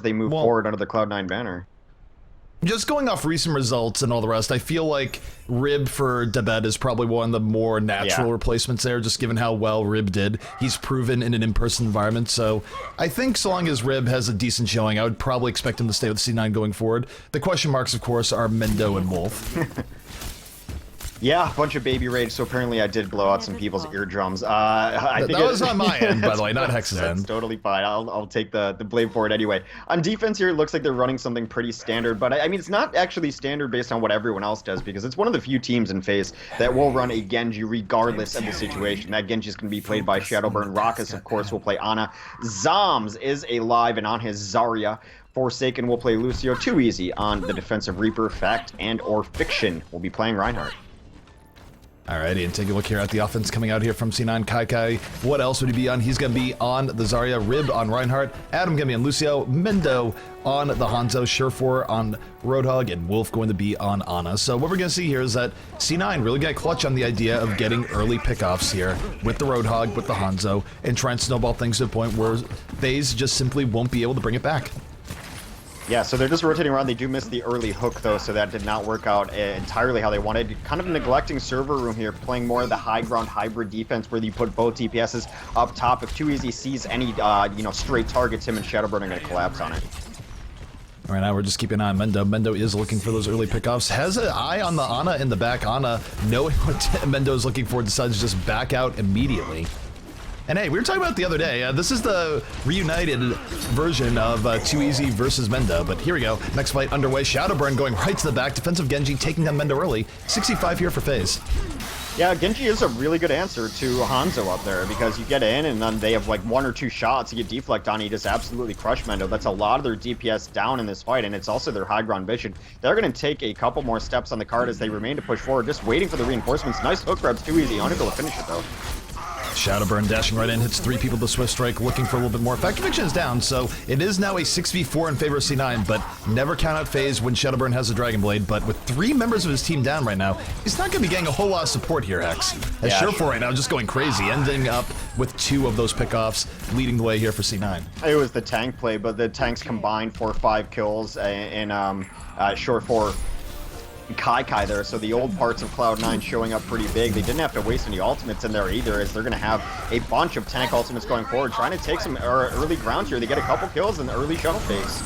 they move forward under the Cloud9 banner. Just going off recent results and all the rest, I feel like Rib for Debed is probably one of the more natural replacements there, just given how well Rib did. He's proven in an in-person environment, so I think so long as Rib has a decent showing, I would probably expect him to stay with C9 going forward. The question marks, of course, are Mendo and Wolf. Yeah, a bunch of baby rage, so apparently I did blow out some people's eardrums. I think that was on my end, by the way, not Hex's end. That's totally fine. I'll take the blame for it anyway. On defense here, it looks like they're running something pretty standard, but I mean, it's not actually standard based on what everyone else does, because it's one of the few teams in FAZE that will run a Genji regardless of the situation. That Genji is going to be played by Shadowburn. Rakus, of course, will play Ana. Zoms is alive and on his Zarya. Forsaken will play Lucio. Too easy on the defensive Reaper. Fact and or Fiction will be playing Reinhardt. Alrighty, and take a look here at the offense coming out here from C9. Kai. What else would he be on? He's going to be on the Zarya, Rib on Reinhardt, Adam going to be on Lucio, Mendo on the Hanzo, Surefour on Roadhog, and Wolf going to be on Ana. So what we're going to see here is that C9 really got clutch on the idea of getting early pickoffs here with the Roadhog, with the Hanzo, and try and snowball things to the point where FaZe just simply won't be able to bring it back. Yeah, so they're just rotating around. They do miss the early hook, though, so that did not work out entirely how they wanted. Kind of neglecting server room here, playing more of the high ground hybrid defense where you put both DPSs up top. If Too Easy sees any, straight targets, him and Shadowburn are going to collapse on it. Right now, we're just keeping an eye on Mendo. Mendo is looking for those early pickoffs. Has an eye on the Ana in the back. Ana, knowing what Mendo is looking for, decides to just back out immediately. And hey, we were talking about it the other day. This is the reunited version of Too Easy versus Mendo. But here we go. Next fight underway. Shadowburn going right to the back. Defensive Genji taking down Mendo early. 65 here for FaZe. Yeah, Genji is a really good answer to Hanzo up there because you get in and then they have like one or two shots. You get deflect on, you just absolutely crush Mendo. That's a lot of their DPS down in this fight, and it's also their high ground vision. They're going to take a couple more steps on the card as they remain to push forward, just waiting for the reinforcements. Nice hook grabs, Too Easy. Unable to finish it though. Shadowburn dashing right in, hits 3 people with the Swift Strike, looking for a little bit more. Fact Conviction is down, so it is now a 6v4 in favor of C9, but never count out FaZe when Shadowburn has a Dragon Blade. But with 3 members of his team down right now, he's not going to be getting a whole lot of support here, Hex. As Surefour right now just going crazy, ending up with 2 of those pickoffs, leading the way here for C9. It was the tank play, but the tanks combined for 5 kills and Surefour Kai there, so the old parts of Cloud9 showing up pretty big. They didn't have to waste any ultimates in there either, as they're going to have a bunch of tank ultimates going forward, trying to take some early ground here. They get a couple kills in the early shuttle phase.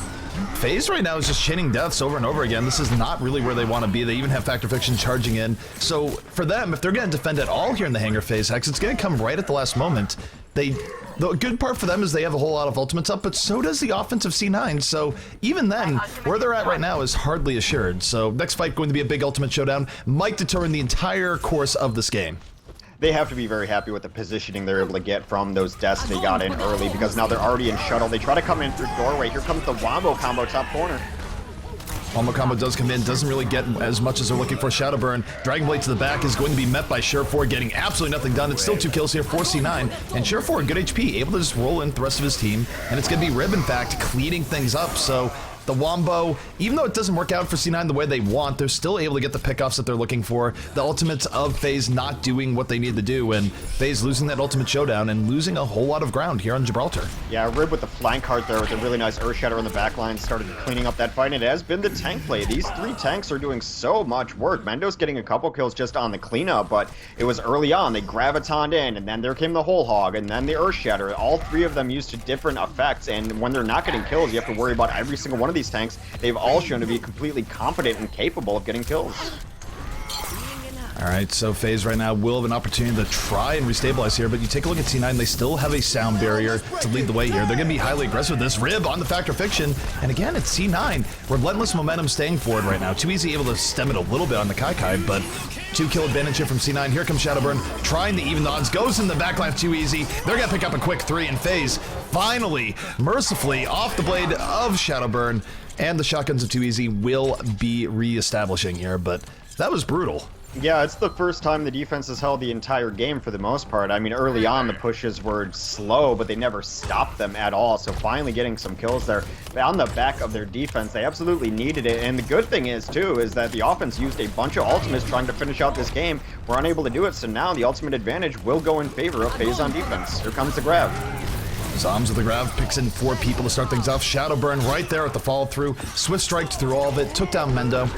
FaZe right now is just chaining deaths over and over again. This is not really where they want to be. They even have Fact or Fiction charging in. So for them, if they're going to defend at all here in the hangar phase, Hex, it's going to come right at the last moment. The good part for them is they have a whole lot of ultimates up, but so does the offensive C9. So even then, where they're at right now is hardly assured. So next fight going to be a big ultimate showdown. Might determine the entire course of this game. They have to be very happy with the positioning they're able to get from those deaths they got in early, because now they're already in shuttle. They try to come in through doorway. Here comes the Wombo combo top corner. Wombo combo does come in, doesn't really get as much as they're looking for. Shadowburn, Dragon Blade to the back is going to be met by Surefour, getting absolutely nothing done. It's still 2 kills here for C9, and Surefour, good HP, able to just roll in the rest of his team, and it's going to be Rib, in fact, cleaning things up. So the Wombo, even though it doesn't work out for C9 the way they want, they're still able to get the pickoffs that they're looking for. The ultimates of FaZe not doing what they need to do, and FaZe losing that ultimate showdown and losing a whole lot of ground here on Gibraltar. Yeah, Rib with the flank card there with a really nice Earth Shatter on the back line started cleaning up that fight, and it has been the tank play. These 3 tanks are doing so much work. Mendo's getting a couple kills just on the cleanup, but it was early on. They gravitoned in, and then there came the Whole Hog, and then the Earth Shatter. All 3 of them used to different effects, and when they're not getting kills, you have to worry about every single one of these tanks. They've all shown to be completely competent and capable of getting kills. Alright, so FaZe right now will have an opportunity to try and restabilize here, but you take a look at C9, they still have a sound barrier to lead the way here. They're going to be highly aggressive with this. Rib on the Fact or Fiction, and again, it's C9. Relentless momentum staying forward right now. Too Easy able to stem it a little bit on the Kai, but 2-kill advantage here from C9. Here comes Shadowburn, trying to even the odds. Goes in the backline of Too Easy. They're going to pick up a quick 3, and FaZe finally, mercifully, off the blade of Shadowburn, and the shotguns of Too Easy will be re-establishing here, but that was brutal. Yeah, it's the first time the defense has held the entire game for the most part. I mean, early on, the pushes were slow, but they never stopped them at all. So finally getting some kills there on the back of their defense, they absolutely needed it. And the good thing is, too, is that the offense used a bunch of ultimates trying to finish out this game. We're unable to do it, so now the ultimate advantage will go in favor of FaZe on defense. Here comes the grab. Zoms with the grab, picks in 4 people to start things off. Shadowburn right there at the follow through. Swift striked through all of it, took down Mendo.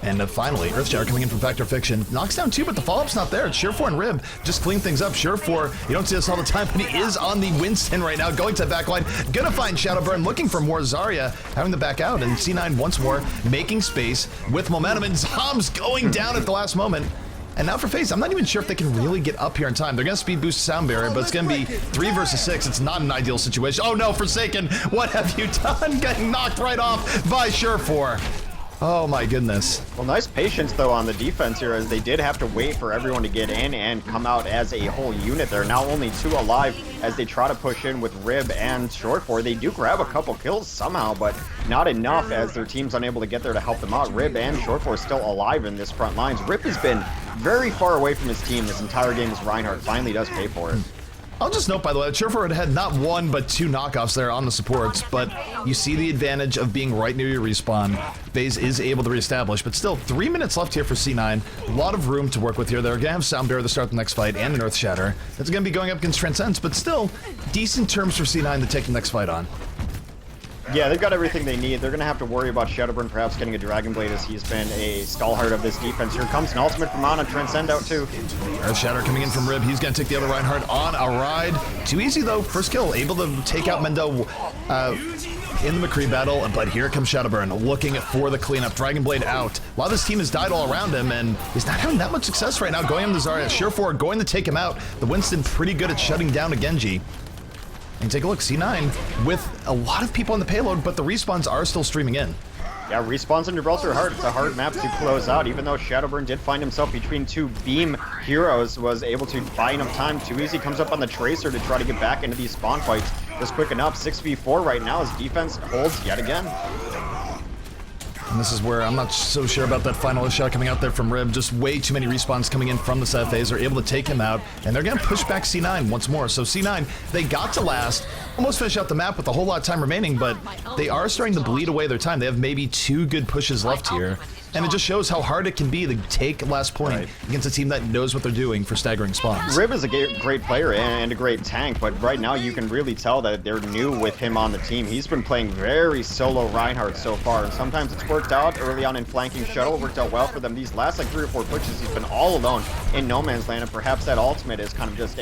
And finally, Earthshatter coming in from Factor Fiction. Knocks down 2, but the follow-up's not there. It's Surefour and Rib just clean things up. Surefour, you don't see this all the time, but he is on the Winston right now, going to the backline. Gonna find Shadowburn, looking for more Zarya, having to back out. And C9 once more, making space with momentum. And Zoms going down at the last moment. And now for FaZe, I'm not even sure if they can really get up here in time. They're going to speed boost sound barrier, but it's going to be 3 versus 6. It's not an ideal situation. Oh no, Forsaken, what have you done? Getting knocked right off by Surefour. Oh my goodness. Well, nice patience though on the defense here, as they did have to wait for everyone to get in and come out as a whole unit. They're now only 2 alive as they try to push in with Rib and Shortfor. They do grab a couple kills somehow, but not enough as their team's unable to get there to help them out. Rib and Shortfor still alive in this front lines. Rib has been very far away from his team this entire game as Reinhardt finally does pay for it. I'll just note, by the way, that Surefour had not 1 but 2 knockoffs there on the supports, but you see the advantage of being right near your respawn. FaZe is able to reestablish, but still 3 minutes left here for C9. A lot of room to work with here. They're going to have Sound Barrier to start the next fight and an Earthshatter. That's going to be going up against Transcends, but still decent terms for C9 to take the next fight on. Yeah, they've got everything they need. They're going to have to worry about Shadowburn perhaps getting a Dragon Blade, as he's been a stalwart of this defense. Here comes an ultimate from Ana, Transcend out too. Earthshatter coming in from Rib. He's going to take the other Reinhardt on a ride. Too easy though. First kill, able to take out Mendo in the McCree battle, but here comes Shadowburn looking for the cleanup. Dragon Blade out. A lot of this team has died all around him, and he's not having that much success right now going on the Zarya. Surefour going to take him out. The Winston pretty good at shutting down a Genji. And take a look, C9 with a lot of people on the payload, but the respawns are still streaming in. Yeah, respawns in Gibraltar are hard. It's a hard map to close out, even though Shadowburn did find himself between 2 beam heroes, was able to buy enough time. Too easy comes up on the Tracer to try to get back into these spawn fights just quick enough. 6v4 right now as defense holds yet again. And this is where I'm not so sure about that final shot coming out there from Rib. Just way too many respawns coming in from the side of FaZe. They're able to take him out, and they're going to push back C9 once more. So C9, they got to last, almost finish out the map with a whole lot of time remaining, but they are starting to bleed away their time. They have maybe 2 good pushes left here. And it just shows how hard it can be to take last point against a team that knows what they're doing for staggering spawns. Rib is a great player and a great tank, but right now you can really tell that they're new with him on the team. He's been playing very solo Reinhardt so far, and sometimes it's worked out early on in flanking shuttle. It worked out well for them. These last like 3 or 4 pushes, he's been all alone in no man's land, and perhaps that ultimate is kind of just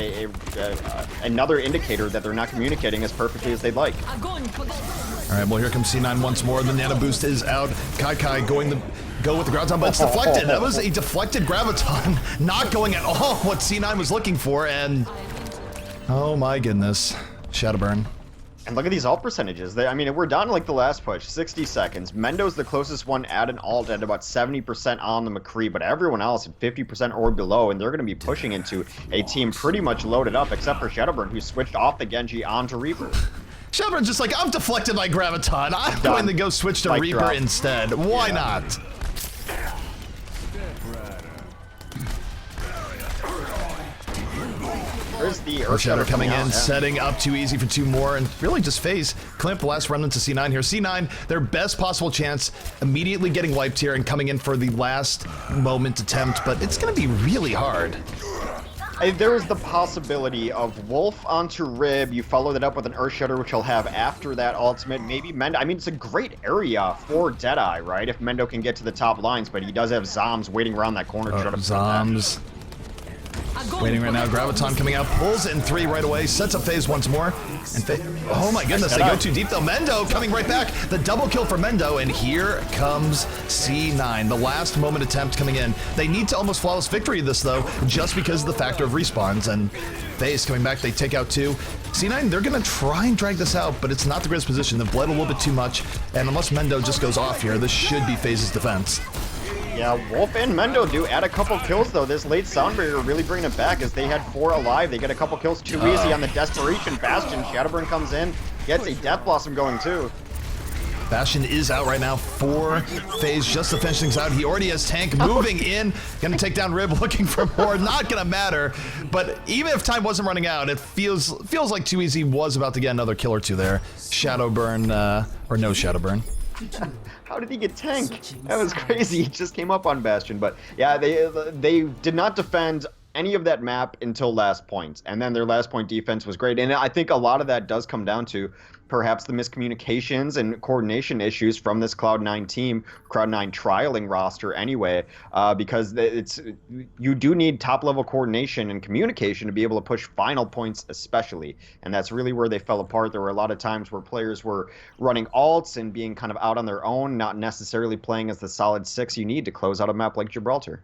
another indicator that they're not communicating as perfectly as they'd like. All right, well, here comes C9 once more. The nano boost is out. Kai going to go with the Graviton, but it's deflected. That was a deflected Graviton, not going at all what C9 was looking for, and oh my goodness, Shadowburn. And look at these ult percentages. I mean, we're down to like the last push, 60 seconds. Mendo's the closest one at an ult at about 70% on the McCree, but everyone else at 50% or below, and they're going to be pushing into a team pretty much loaded up, except for Shadowburn, who switched off the Genji onto Reaper. Shadowburn's just like, I'm deflected by Graviton. I'm going to go switch to Reaper instead. Why not? There's the Earthshatter coming in, setting up too easy for 2 more, and really just FaZe clean up the last remnant to C9 here. C9, their best possible chance, immediately getting wiped here and coming in for the last moment attempt, but it's going to be really hard. There is the possibility of Wolf onto Rib. You follow that up with an Earthshatter, which he'll have after that ultimate. Maybe Mendo. I mean, it's a great area for Deadeye, right? If Mendo can get to the top lines, but he does have Zoms waiting around that corner to try to Zoms. Waiting right now, Graviton coming out, pulls in 3 right away, sets up FaZe once more, and oh my goodness, they go too deep though. Mendo coming right back, the double kill for Mendo, and here comes C9, the last moment attempt coming in. They need to almost flawless victory this though, just because of the factor of respawns, and FaZe coming back, they take out 2. C9, they're gonna try and drag this out, but it's not the greatest position. They've bled a little bit too much, and unless Mendo just goes off here, this should be FaZe's defense. Yeah, Wolf and Mendo do add a couple kills, though. This late sound barrier really bringing it back, as they had 4 alive. They get a couple kills too easy on the Desperation Bastion. Shadowburn comes in, gets a Death Blossom going, too. Bastion is out right now for FaZe just to finish things out. He already has Tank moving in, gonna take down Rib, looking for more. Not gonna matter, but even if time wasn't running out, it feels like Too Easy was about to get another kill or 2 there. Shadowburn, or no Shadowburn. How did he get Tank? That was crazy. He just came up on Bastion, but yeah, they did not defend any of that map until last point, and then their last point defense was great. And I think a lot of that does come down to perhaps the miscommunications and coordination issues from this Cloud9 team, Cloud9 trialing roster anyway, because you do need top-level coordination and communication to be able to push final points especially, and that's really where they fell apart. There were a lot of times where players were running alts and being kind of out on their own, not necessarily playing as the solid 6 you need to close out a map like Gibraltar.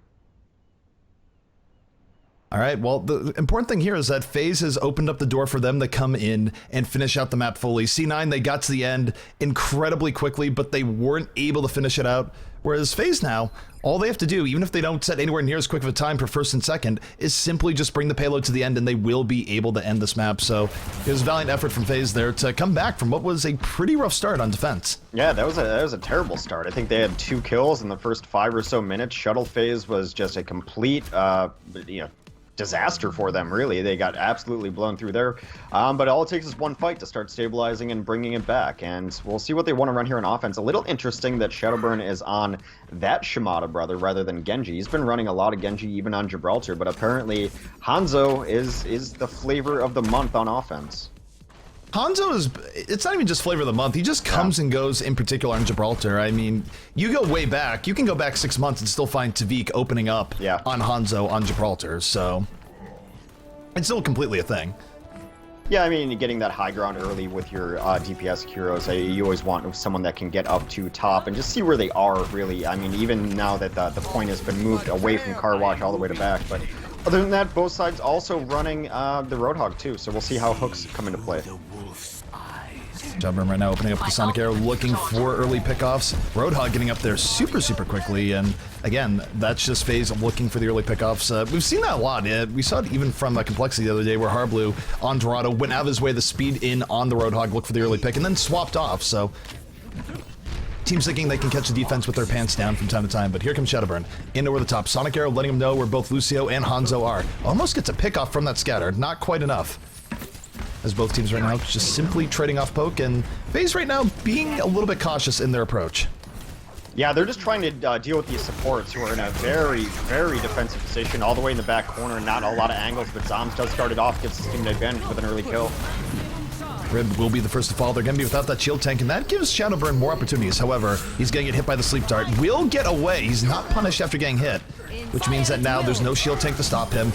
All right, well, the important thing here is that FaZe has opened up the door for them to come in and finish out the map fully. C9, they got to the end incredibly quickly, but they weren't able to finish it out. Whereas FaZe now, all they have to do, even if they don't set anywhere near as quick of a time for first and second, is simply just bring the payload to the end and they will be able to end this map. So it was a valiant effort from FaZe there to come back from what was a pretty rough start on defense. Yeah, that was a terrible start. I think they had 2 kills in the first 5 or so minutes. Shuttle phase was just a complete, disaster for them, really. They got absolutely blown through there. But all it takes is one fight to start stabilizing and bringing it back. And we'll see what they want to run here on offense. A little interesting that Shadowburn is on that Shimada brother rather than Genji. He's been running a lot of Genji even on Gibraltar, but apparently Hanzo is the flavor of the month on offense. Hanzo is, it's not even just flavor of the month, he just comes and goes in particular on Gibraltar. I mean, you go way back, you can go back 6 months and still find Tavik opening up on Hanzo on Gibraltar, so it's still completely a thing. Yeah, I mean, getting that high ground early with your DPS heroes, you always want someone that can get up to top and just see where they are, really. I mean, even now that the point has been moved away from car wash all the way to back, but other than that, both sides also running the Roadhog too, so we'll see how hooks come into play. Shadowburn right now opening up the Sonic Arrow, looking for early pickoffs. Roadhog getting up there super quickly, and again, that's just FaZe looking for the early pickoffs. We've seen that a lot. We saw it even from Complexity the other day, where Harblue on Dorado went out of his way to speed in on the Roadhog, look for the early pick, and then swapped off. So teams thinking they can catch the defense with their pants down from time to time, but here comes Shadowburn in over the top. Sonic Arrow letting him know where both Lucio and Hanzo are. Almost gets a pickoff from that scatter, not quite enough. As both teams right now just simply trading off poke, and FaZe right now being a little bit cautious in their approach. Yeah, they're just trying to deal with these supports who are in a very defensive position, all the way in the back corner, not a lot of angles, but Zoms does start it off, gets the team advantage with an early kill. Rib will be the first to fall. They're going to be without that shield tank, and that gives Shadowburn more opportunities. However, he's going to get hit by the sleep dart. Will get away. He's not punished after getting hit, which means that now there's no shield tank to stop him.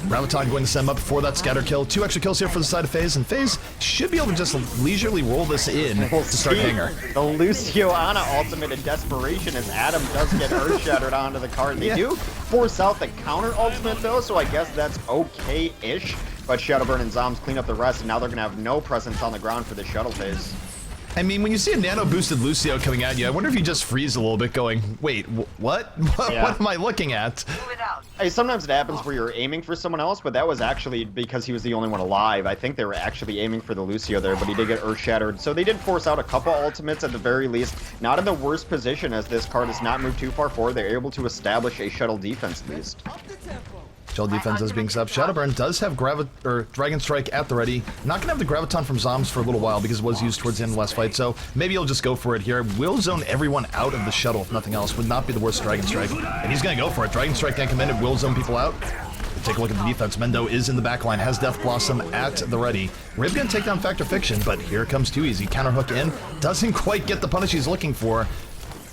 Graviton going to send him up for that scatter kill. 2 extra kills here for the side of FaZe, and FaZe should be able to just leisurely roll this in to start Hanger. The Lucio Ana ultimate in desperation as Adam does get earth shattered onto the card. They do force out the counter ultimate though, so I guess that's okay-ish. But Shadowburn and Zoms clean up the rest, and now they're going to have no presence on the ground for the shuttle phase. I mean, when you see a nano-boosted Lucio coming at you, I wonder if you just freeze a little bit going, wait, what? What am I looking at? Hey, sometimes it happens where you're aiming for someone else, but that was actually because he was the only one alive. I think they were actually aiming for the Lucio there, but he did get earth-shattered. So they did force out a couple ultimates at the very least. Not in the worst position, as this card has not moved too far forward. They're able to establish a shuttle defense at least. Shell defense is being set up. Shadowburn does have Dragon Strike at the ready. Not going to have the Graviton from Zoms for a little while because it was used towards the end of the last fight, so maybe he'll just go for it here. Will zone everyone out of the shuttle, if nothing else. Would not be the worst Dragon Strike. And he's going to go for it. Dragon Strike can come in. It will zone people out. Take a look at the defense. Mendo is in the backline, has Death Blossom at the ready. Rib going to take down Factor Fiction, but here comes Too Easy. Counter hook in. Doesn't quite get the punish he's looking for,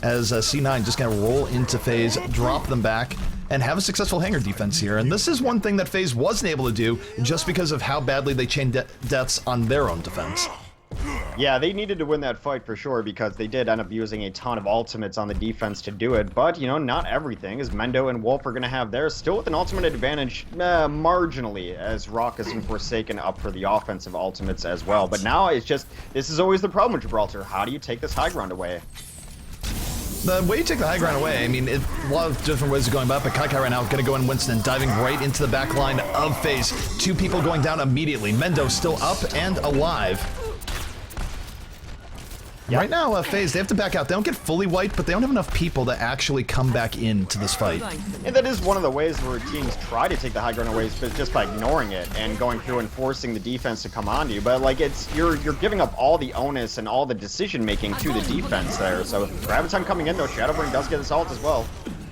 as C9 just going to roll into FaZe, drop them back, and have a successful hanger defense here. And this is one thing that FaZe wasn't able to do just because of how badly they chained deaths on their own defense. Yeah, they needed to win that fight for sure because they did end up using a ton of ultimates on the defense to do it. But, you know, not everything, as Mendo and Wolf are going to have theirs, still with an ultimate advantage marginally, as Raucous and Forsaken up for the offensive ultimates as well. But now it's just, this is always the problem with Gibraltar. How do you take this high ground away? The way you take the high ground away, I mean, a lot of different ways of going about it, but Kai right now is going to go in Winston, diving right into the back line of FaZe. 2 people going down immediately. Mendo still up and alive. Yep. Right now, FaZe, they have to back out. They don't get fully wiped, but they don't have enough people to actually come back into this fight. And that is one of the ways where teams try to take the high ground away, is just by ignoring it and going through and forcing the defense to come on you. But like, it's you're giving up all the onus and all the decision making to the defense there. So Graviton coming in though, Shadowburn does get his ult as well.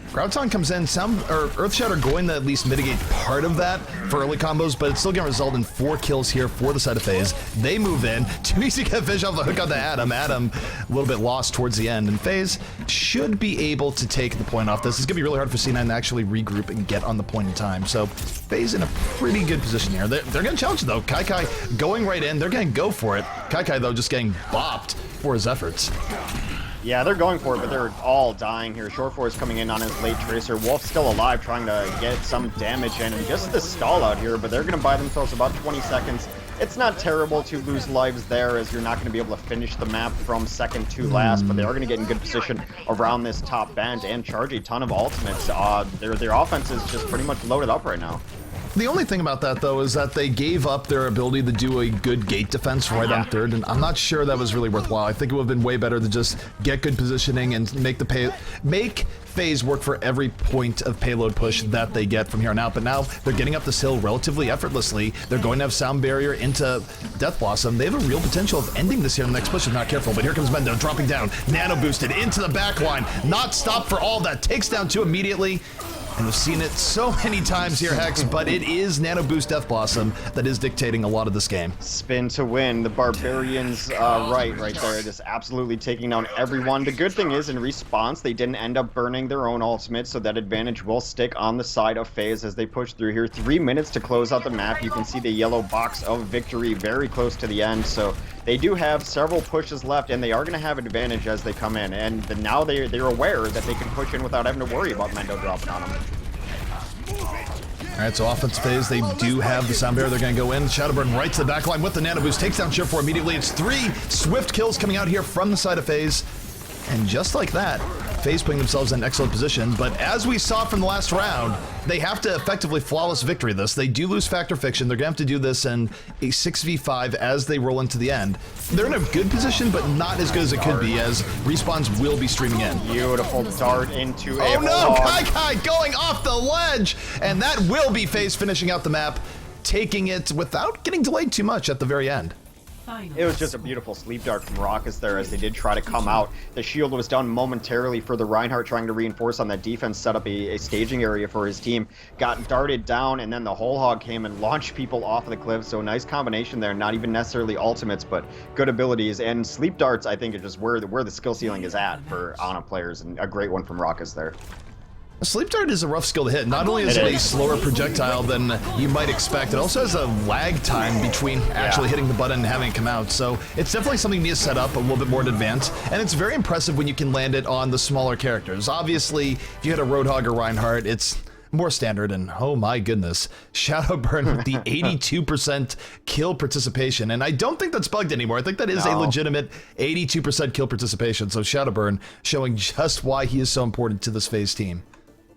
Crouton comes in, Earthshatter going to at least mitigate part of that for early combos, but it's still going to result in 4 kills here for the side of FaZe. They move in. Too easy to get fish off the hook on the Adam. Adam a little bit lost towards the end, and FaZe should be able to take the point off this. It's going to be really hard for C9 to actually regroup and get on the point in time, so FaZe in a pretty good position here. They're going to challenge it, though. Kai going right in. They're going to go for it. Kai, though, just getting bopped for his efforts. Yeah, they're going for it, but they're all dying here. Short4 is coming in on his late tracer. Wolf's still alive, trying to get some damage in, and just the stall out here, but they're going to buy themselves about 20 seconds. It's not terrible to lose lives there, as you're not going to be able to finish the map from second to last, but they are going to get in good position around this top band and charge a ton of ultimates. Their offense is just pretty much loaded up right now. The only thing about that, though, is that they gave up their ability to do a good gate defense right on third, and I'm not sure that was really worthwhile. I think it would have been way better to just get good positioning and make FaZe work for every point of payload push that they get from here on out. But now they're getting up this hill relatively effortlessly. They're going to have Sound Barrier into Death Blossom. They have a real potential of ending this here in the next push if not careful. But here comes Mendo dropping down, nano boosted into the back line. Not stopped for all that. Takes down 2 immediately. And we've seen it so many times here, Hex, but it is Nano Boost Death Blossom that is dictating a lot of this game. Spin to win. The Barbarians right there, just absolutely taking down everyone. The good thing is, in response, they didn't end up burning their own ultimate, so that advantage will stick on the side of FaZe as they push through here. 3 minutes to close out the map. You can see the yellow box of victory very close to the end, so they do have several pushes left, and they are going to have advantage as they come in. And now they're aware that they can push in without having to worry about Mendo dropping on them. All right, so offense phase, they do have the Sound Barrier. They're going to go in. Shadowburn right to the back line with the Nano Boost. Takes down Short4 immediately. It's 3 swift kills coming out here from the side of FaZe. And just like that, FaZe putting themselves in an excellent position. But as we saw from the last round, they have to effectively flawless victory this. They do lose Factor Fiction. They're going to have to do this in a 6v5 as they roll into the end. They're in a good position, but not as good as it could be, as respawns will be streaming in. Beautiful dart into a Oh no, Kai going off the ledge! And that will be FaZe finishing out the map, taking it without getting delayed too much at the very end. It was just a beautiful sleep dart from Raucus there as they did try to come out. The shield was done momentarily for the Reinhardt trying to reinforce on that defense, set up a staging area for his team. Got darted down, and then the whole hog came and launched people off of the cliff. So nice combination there. Not even necessarily ultimates, but good abilities. And sleep darts, I think, are just where the skill ceiling is at for Ana players, and a great one from Raucus there. A sleep dart is a rough skill to hit. Not only is it a slower projectile than you might expect, it also has a lag time between actually hitting the button and having it come out. So it's definitely something you need to set up a little bit more in advance. And it's very impressive when you can land it on the smaller characters. Obviously, if you hit a Roadhog or Reinhardt, it's more standard, and oh my goodness, Shadowburn with the 82% kill participation. And I don't think that's bugged anymore. I think that is a legitimate 82% kill participation. So Shadowburn showing just why he is so important to this FaZe team.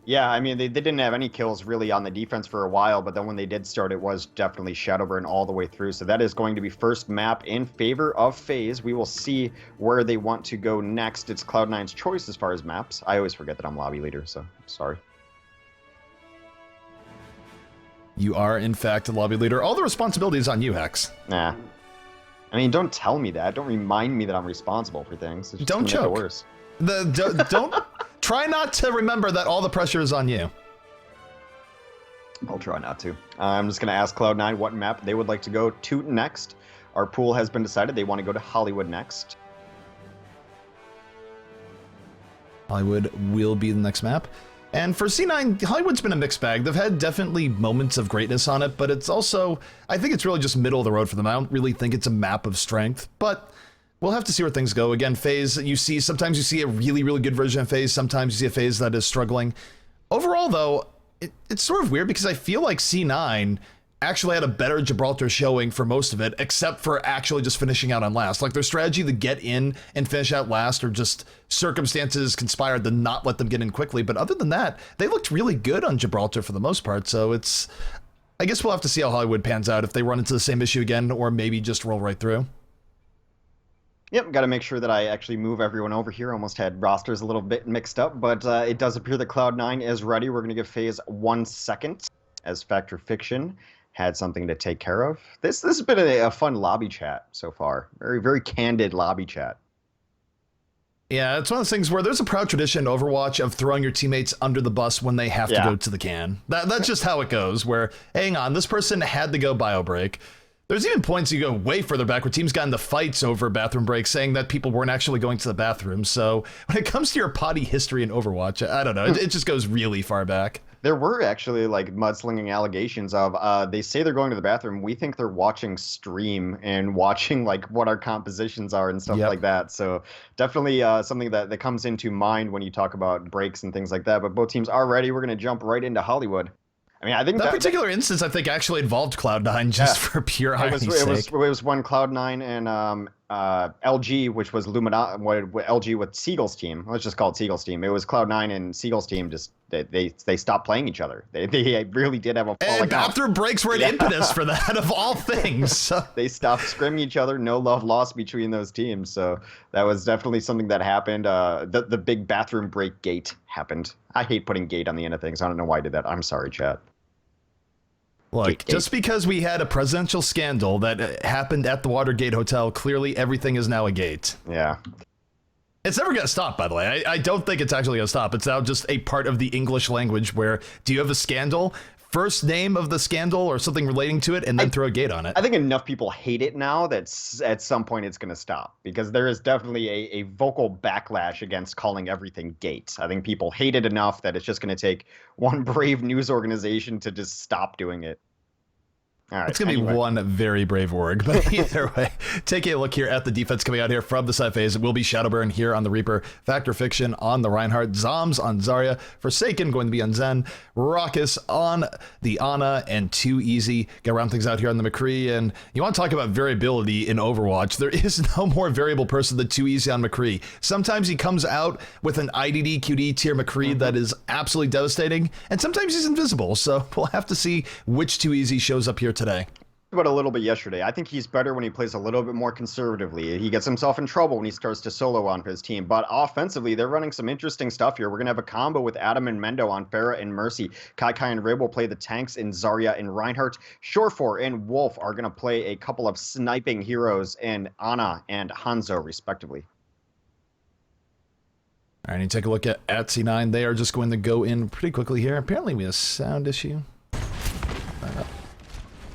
Yeah, I mean, they didn't have any kills really on the defense for a while, but then when they did start, it was definitely Shadowburn all the way through. So that is going to be first map in favor of FaZe. We will see where they want to go next. It's Cloud9's choice as far as maps. I always forget that I'm lobby leader, so sorry. You are, in fact, a lobby leader. All the responsibility is on you, Hex. Nah. I mean, don't tell me that. Don't remind me that I'm responsible for things. It's just don't choke. Make it worse. Don't try not to remember that all the pressure is on you. I'll try not to. I'm just going to ask Cloud9 what map they would like to go to next. Our pool has been decided. They want to go to Hollywood next. Hollywood will be the next map. And for C9, Hollywood's been a mixed bag. They've had definitely moments of greatness on it, but it's also, I think it's really just middle of the road for them. I don't really think it's a map of strength, but we'll have to see where things go. Again, FaZe, sometimes you see a really, really good version of FaZe, sometimes you see a FaZe that is struggling. Overall, though, it's sort of weird because I feel like C9 actually had a better Gibraltar showing for most of it, except for actually just finishing out on last. Like, their strategy to get in and finish out last, or just circumstances conspired to not let them get in quickly. But other than that, they looked really good on Gibraltar for the most part. So I guess we'll have to see how Hollywood pans out, if they run into the same issue again, or maybe just roll right through. Yep, got to make sure that I actually move everyone over here. Almost had rosters a little bit mixed up, but it does appear that Cloud9 is ready. We're going to give FaZe 1 second as Factor Fiction had something to take care of. This has been a fun lobby chat so far. Very, very candid lobby chat. Yeah, it's one of those things where there's a proud tradition in Overwatch of throwing your teammates under the bus when they have to go to the can. That's just how it goes, where, hang on, this person had to go bio break. There's even points you go way further back where teams got into fights over bathroom breaks, saying that people weren't actually going to the bathroom. So when it comes to your potty history in Overwatch, I don't know. It just goes really far back. There were actually like mudslinging allegations of they say they're going to the bathroom. We think they're watching stream and watching like what our compositions are and stuff like that. So definitely something that comes into mind when you talk about breaks and things like that. But both teams are ready. We're going to jump right into Hollywood. I mean, I think that particular instance, I think, actually involved Cloud9 just for pure irony's sake. It was when Cloud9 and LG, which was LG with Seagull's team. Let's just call it Seagull's team. It was Cloud9 and Seagull's team. Just they stopped playing each other. They really did have a falling out. Bathroom breaks were an impetus for that, of all things. So. They stopped scrimming each other. No love lost between those teams. So that was definitely something that happened. The big bathroom break gate happened. I hate putting gate on the end of things. I don't know why I did that. I'm sorry, chat. Look, just because we had a presidential scandal that happened at the Watergate Hotel, clearly everything is now a gate. Yeah. It's never going to stop, by the way. I don't think it's actually going to stop. It's now just a part of the English language where, do you have a scandal? First name of the scandal or something relating to it, and then throw a gate on it. I think enough people hate it now that at some point it's going to stop, because there is definitely a vocal backlash against calling everything gate. I think people hate it enough that it's just going to take one brave news organization to just stop doing it. All right, it's going to be one very brave org, but either way, taking a look here at the defense coming out here from the side phase. It will be Shadowburn here on the Reaper, Factor Fiction on the Reinhardt, Zoms on Zarya, Forsaken going to be on Zen, Raucous on the Ana, and Too Easy. Gonna round things out here on the McCree, and you want to talk about variability in Overwatch. There is no more variable person than Too Easy on McCree. Sometimes he comes out with an IDD QD tier McCree that is absolutely devastating, and sometimes he's invisible, so we'll have to see which Too Easy shows up here today. About a little bit yesterday. I think he's better when he plays a little bit more conservatively. He gets himself in trouble when he starts to solo on his team. But offensively, they're running some interesting stuff here. We're going to have a combo with Adam and Mendo on Pharah and Mercy. Kai and Rib will play the tanks in Zarya and Reinhardt. Shorefor and Wolf are going to play a couple of sniping heroes in Ana and Hanzo, respectively. All right, you take a look at C9. They are just going to go in pretty quickly here. Apparently we have a sound issue.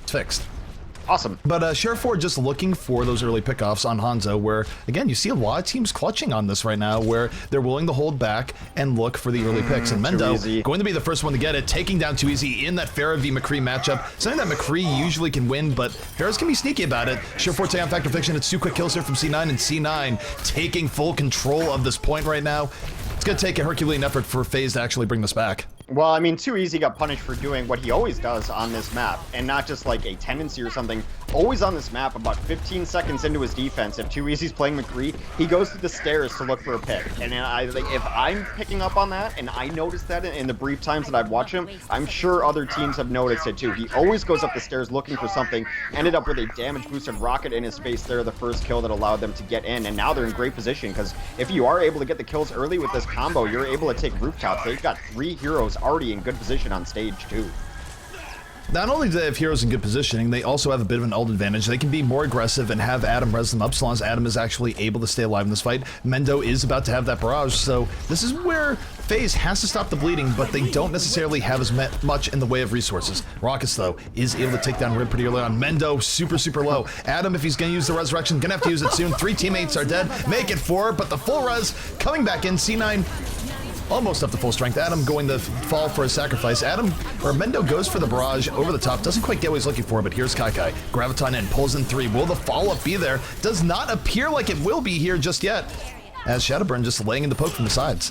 It's fixed. Awesome. But Shorefor just looking for those early pickoffs on Hanzo, where, again, you see a lot of teams clutching on this right now, where they're willing to hold back and look for the early picks. And Mendo going to be the first one to get it, taking down Too Easy in that Pharah v McCree matchup. Something that McCree usually can win, but Pharah's can be sneaky about it. Shorefor taking on Factor Fiction. It's 2 quick kills here from C9, and C9 taking full control of this point right now. It's going to take a Herculean effort for FaZe to actually bring this back. Well, I mean, Too Easy got punished for doing what he always does on this map, and not just like a tendency or something. Always on this map, about 15 seconds into his defense, if Too Easy's playing McCree, he goes to the stairs to look for a pick. And if I'm picking up on that, and I noticed that in the brief times that I've watched him, I'm sure other teams have noticed it too. He always goes up the stairs looking for something, ended up with a damage-boosted rocket in his face there, the first kill that allowed them to get in, and now they're in great position, because if you are able to get the kills early with this combo, you're able to take rooftops. They've got 3 heroes already in good position on stage too. Not only do they have heroes in good positioning, they also have a bit of an ult advantage. They can be more aggressive and have Adam res them up, so long as Adam is actually able to stay alive in this fight. Mendo is about to have that barrage, so this is where FaZe has to stop the bleeding, but they don't necessarily have as much in the way of resources. Raucous, though, is able to take down Rib pretty early on. Mendo, super low. Adam, if he's going to use the resurrection, going to have to use it soon. 3 teammates are dead. Make it 4, but the full res coming back in. C9 almost up to full strength. Adam going to fall for a sacrifice. Mendo goes for the barrage over the top. Doesn't quite get what he's looking for, but here's Kai. Graviton in, pulls in 3. Will the follow-up be there? Does not appear like it will be here just yet, as Shadowburn just laying in the poke from the sides.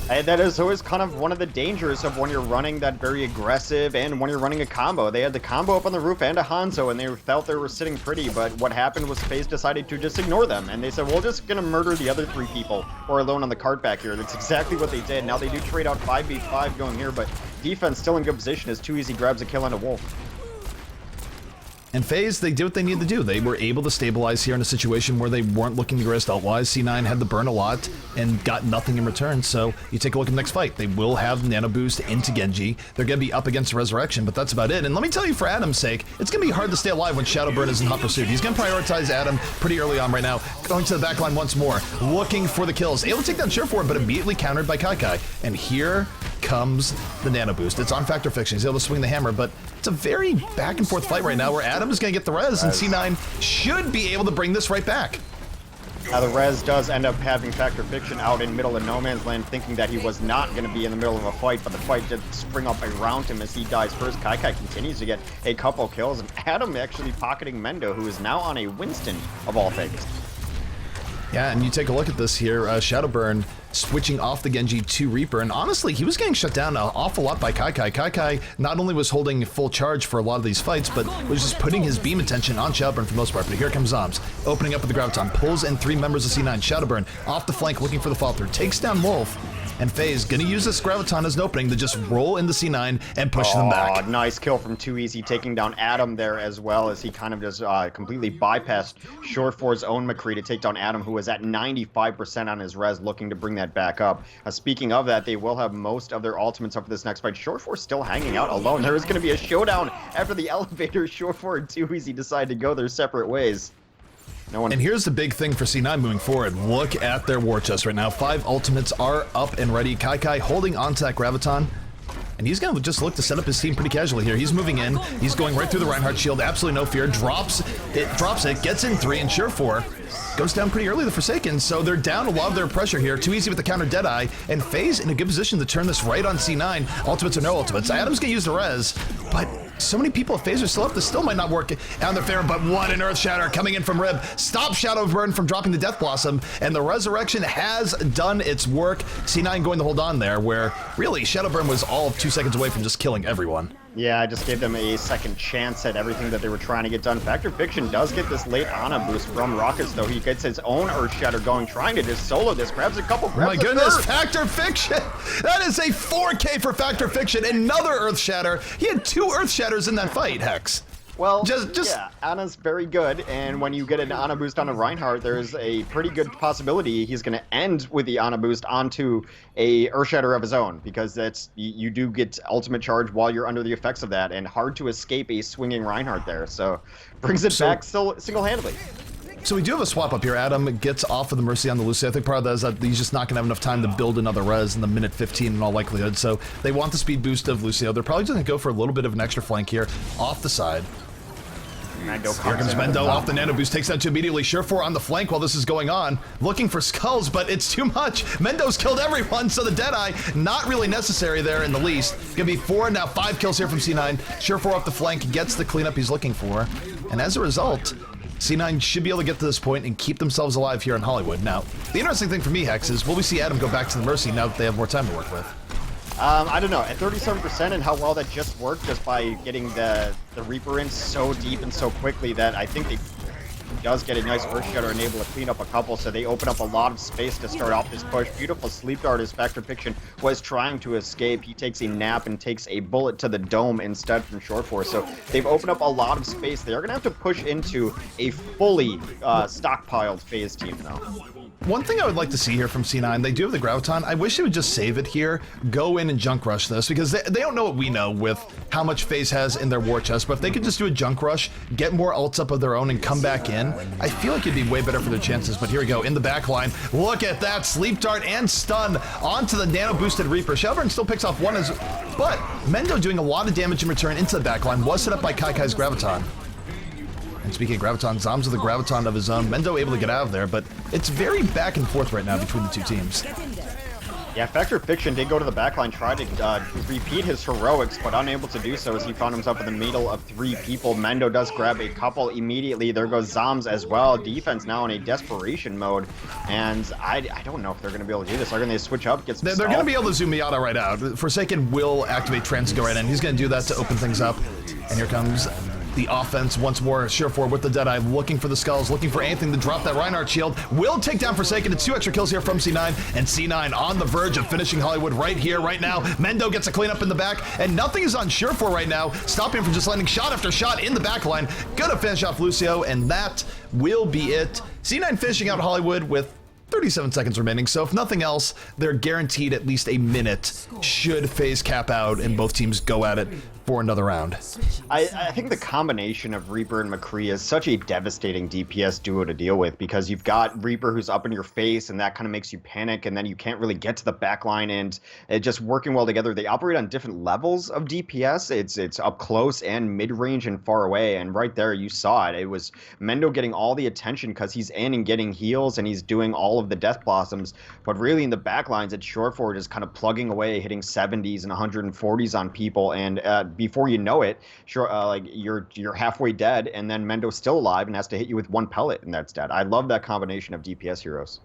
And that is always kind of one of the dangers of when you're running that very aggressive and when you're running a combo. They had the combo up on the roof and a Hanzo, and they felt they were sitting pretty, but what happened was FaZe decided to just ignore them, and they said, well, we're just going to murder the other 3 people who are alone on the cart back here. That's exactly what they did. Now they do trade out 5v5 going here, but defense still in good position as Too Easy grabs a kill on a Wolf. And FaZe, they did what they needed to do. They were able to stabilize here in a situation where they weren't looking to risk ult-wise. C9 had to burn a lot and got nothing in return. So you take a look at the next fight. They will have Nano Boost into Genji. They're going to be up against Resurrection, but that's about it. And let me tell you, for Adam's sake, it's going to be hard to stay alive when Shadowburn is in hot pursuit. He's going to prioritize Adam pretty early on right now. Going to the backline once more, looking for the kills. Able to take down Surefour, but immediately countered by Kai. And here comes the Nano Boost. It's on Factor Fiction. He's able to swing the hammer, but it's a very back and forth fight right now where Adam is going to get the res, and C9 should be able to bring this right back. Now the res does end up having Factor Fiction out in middle of no man's land, thinking that he was not going to be in the middle of a fight, but the fight did spring up around him as he dies first. Kai continues to get a couple kills, and Adam actually pocketing Mendo, who is now on a Winston of all things. Yeah, and you take a look at this here, Shadowburn switching off the Genji to Reaper, and honestly, he was getting shut down an awful lot by Kai. Kai not only was holding full charge for a lot of these fights, but was just putting his beam attention on Shadowburn for the most part. But here comes Zombs, opening up with the Graviton, pulls in 3 members of C9. Shadowburn off the flank looking for the fall through, takes down Wolf, and FaZe gonna use this Graviton as an opening to just roll into C9 and push them back. Nice kill from Too Easy, taking down Adam there as well, as he kind of just completely bypassed Surefour's own McCree to take down Adam, who was at 95% on his res, looking to bring that back up. Speaking of that, they will have most of their ultimates up for this next fight. Surefour still hanging out alone. There is going to be a showdown after the elevator. Surefour and Too Easy decide to go their separate ways. And here's the big thing for C9 moving forward. Look at their war chest right now. 5 ultimates are up and ready. Kai holding onto that Graviton. And he's going to just look to set up his team pretty casually here. He's moving in. He's going right through the Reinhardt shield. Absolutely no fear. Drops it, gets in 3, and Surefour goes down pretty early, the Forsaken. So they're down a lot of their pressure here. Too Easy with the counter Deadeye. And FaZe in a good position to turn this right on C9. Ultimates or no ultimates. Adam's going to use the res, but so many people at FaZe are still up. This still might not work out in their favor, but what an Earth Shatter coming in from Rib. Stop Shadowburn from dropping the Death Blossom, and the Resurrection has done its work. C9 going to hold on there, where really Shadowburn was all of 2 seconds away from just killing everyone. Yeah, I just gave them a second chance at everything that they were trying to get done. Factor Fiction does get this late Ana boost from Rockets, though. He gets his own Earth Shatter going, trying to just solo this. Grabs a couple, grabs my goodness, Factor Fiction! That is a 4K for Factor Fiction. Another Earth Shatter. He had 2 Earth Shatters in that fight, Hex. Well, yeah, Ana's very good, and when you get an Ana boost on a Reinhardt, there's a pretty good possibility he's going to end with the Ana boost onto a Earthshatter of his own, because that's you do get ultimate charge while you're under the effects of that, and hard to escape a swinging Reinhardt there, so brings it back still single-handedly. So we do have a swap up here. Adam gets off of the Mercy on the Lucy. I think part of that is that he's just not going to have enough time to build another res in the minute 15 in all likelihood, so they want the speed boost of Lucio. They're probably going to go for a little bit of an extra flank here off the side. Here comes Mendo off the Nano Boost, takes that to immediately. Surefour on the flank while this is going on, looking for skulls, but it's too much. Mendo's killed everyone, so the Deadeye not really necessary there in the least. Gonna be 4, now 5 kills here from C9. Surefour off the flank, gets the cleanup he's looking for, and as a result, C9 should be able to get to this point and keep themselves alive here in Hollywood. Now, the interesting thing for me, Hex, is will we see Adam go back to the Mercy now that they have more time to work with? I don't know, at 37% and how well that just worked, just by getting the Reaper in so deep and so quickly, that I think they does get a nice Earthshatter and able to clean up a couple, so they open up a lot of space to start off this push. Beautiful sleep dart as Factor Fiction was trying to escape. He takes a nap and takes a bullet to the dome instead from Surefour, so they've opened up a lot of space. They're going to have to push into a fully stockpiled FaZe team now. One thing I would like to see here from C9, they do have the Graviton. I wish they would just save it here, go in and junk rush this, because they don't know what we know with how much FaZe has in their war chest, but if they could just do a junk rush, get more ults up of their own and come back in, I feel like it'd be way better for their chances. But here we go, in the back line, look at that, sleep dart and stun onto the nano boosted Reaper. Shadowburn still picks off one, but Mendo doing a lot of damage in return into the back line, was set up by Kai's Graviton. And speaking of Graviton, Zombs with a Graviton of his own. Mendo able to get out of there, but it's very back and forth right now between the two teams. Yeah, Factor Fiction did go to the backline, tried to repeat his heroics, but unable to do so as he found himself in the middle of 3 people. Mendo does grab a couple immediately. There goes Zombs as well. Defense now in a desperation mode, and I don't know if they're going to be able to do this. Are going to switch up? They're going to be able to zoom Miata right out. Forsaken will activate Trance to go right in. He's going to do that to open things up. And here comes the offense once more. Surefour with the Deadeye, looking for the skulls, looking for anything to drop that Reinhardt shield. Will take down Forsaken. It's 2 extra kills here from C9, and C9 on the verge of finishing Hollywood right here, right now. Mendo gets a cleanup in the back, and nothing is on Surefour right now, stopping him from just landing shot after shot in the back line. Gonna finish off Lucio, and that will be it. C9 finishing out Hollywood with 37 seconds remaining, so if nothing else, they're guaranteed at least a minute should FaZe cap out and both teams go at it for another round. I think the combination of Reaper and McCree is such a devastating DPS duo to deal with, because you've got Reaper who's up in your face, and that kind of makes you panic, and then you can't really get to the back line, and it just working well together. They operate on different levels of DPS. It's up close and mid-range and far away, and right there you saw it. It was Mendo getting all the attention because he's in and getting heals, and he's doing all of the Death Blossoms, but really in the back lines, it's Surefour just kind of plugging away, hitting 70s and 140s on people, and before you know it, like you're halfway dead, and then Mendo's still alive and has to hit you with one pellet, and that's dead. I love that combination of DPS heroes.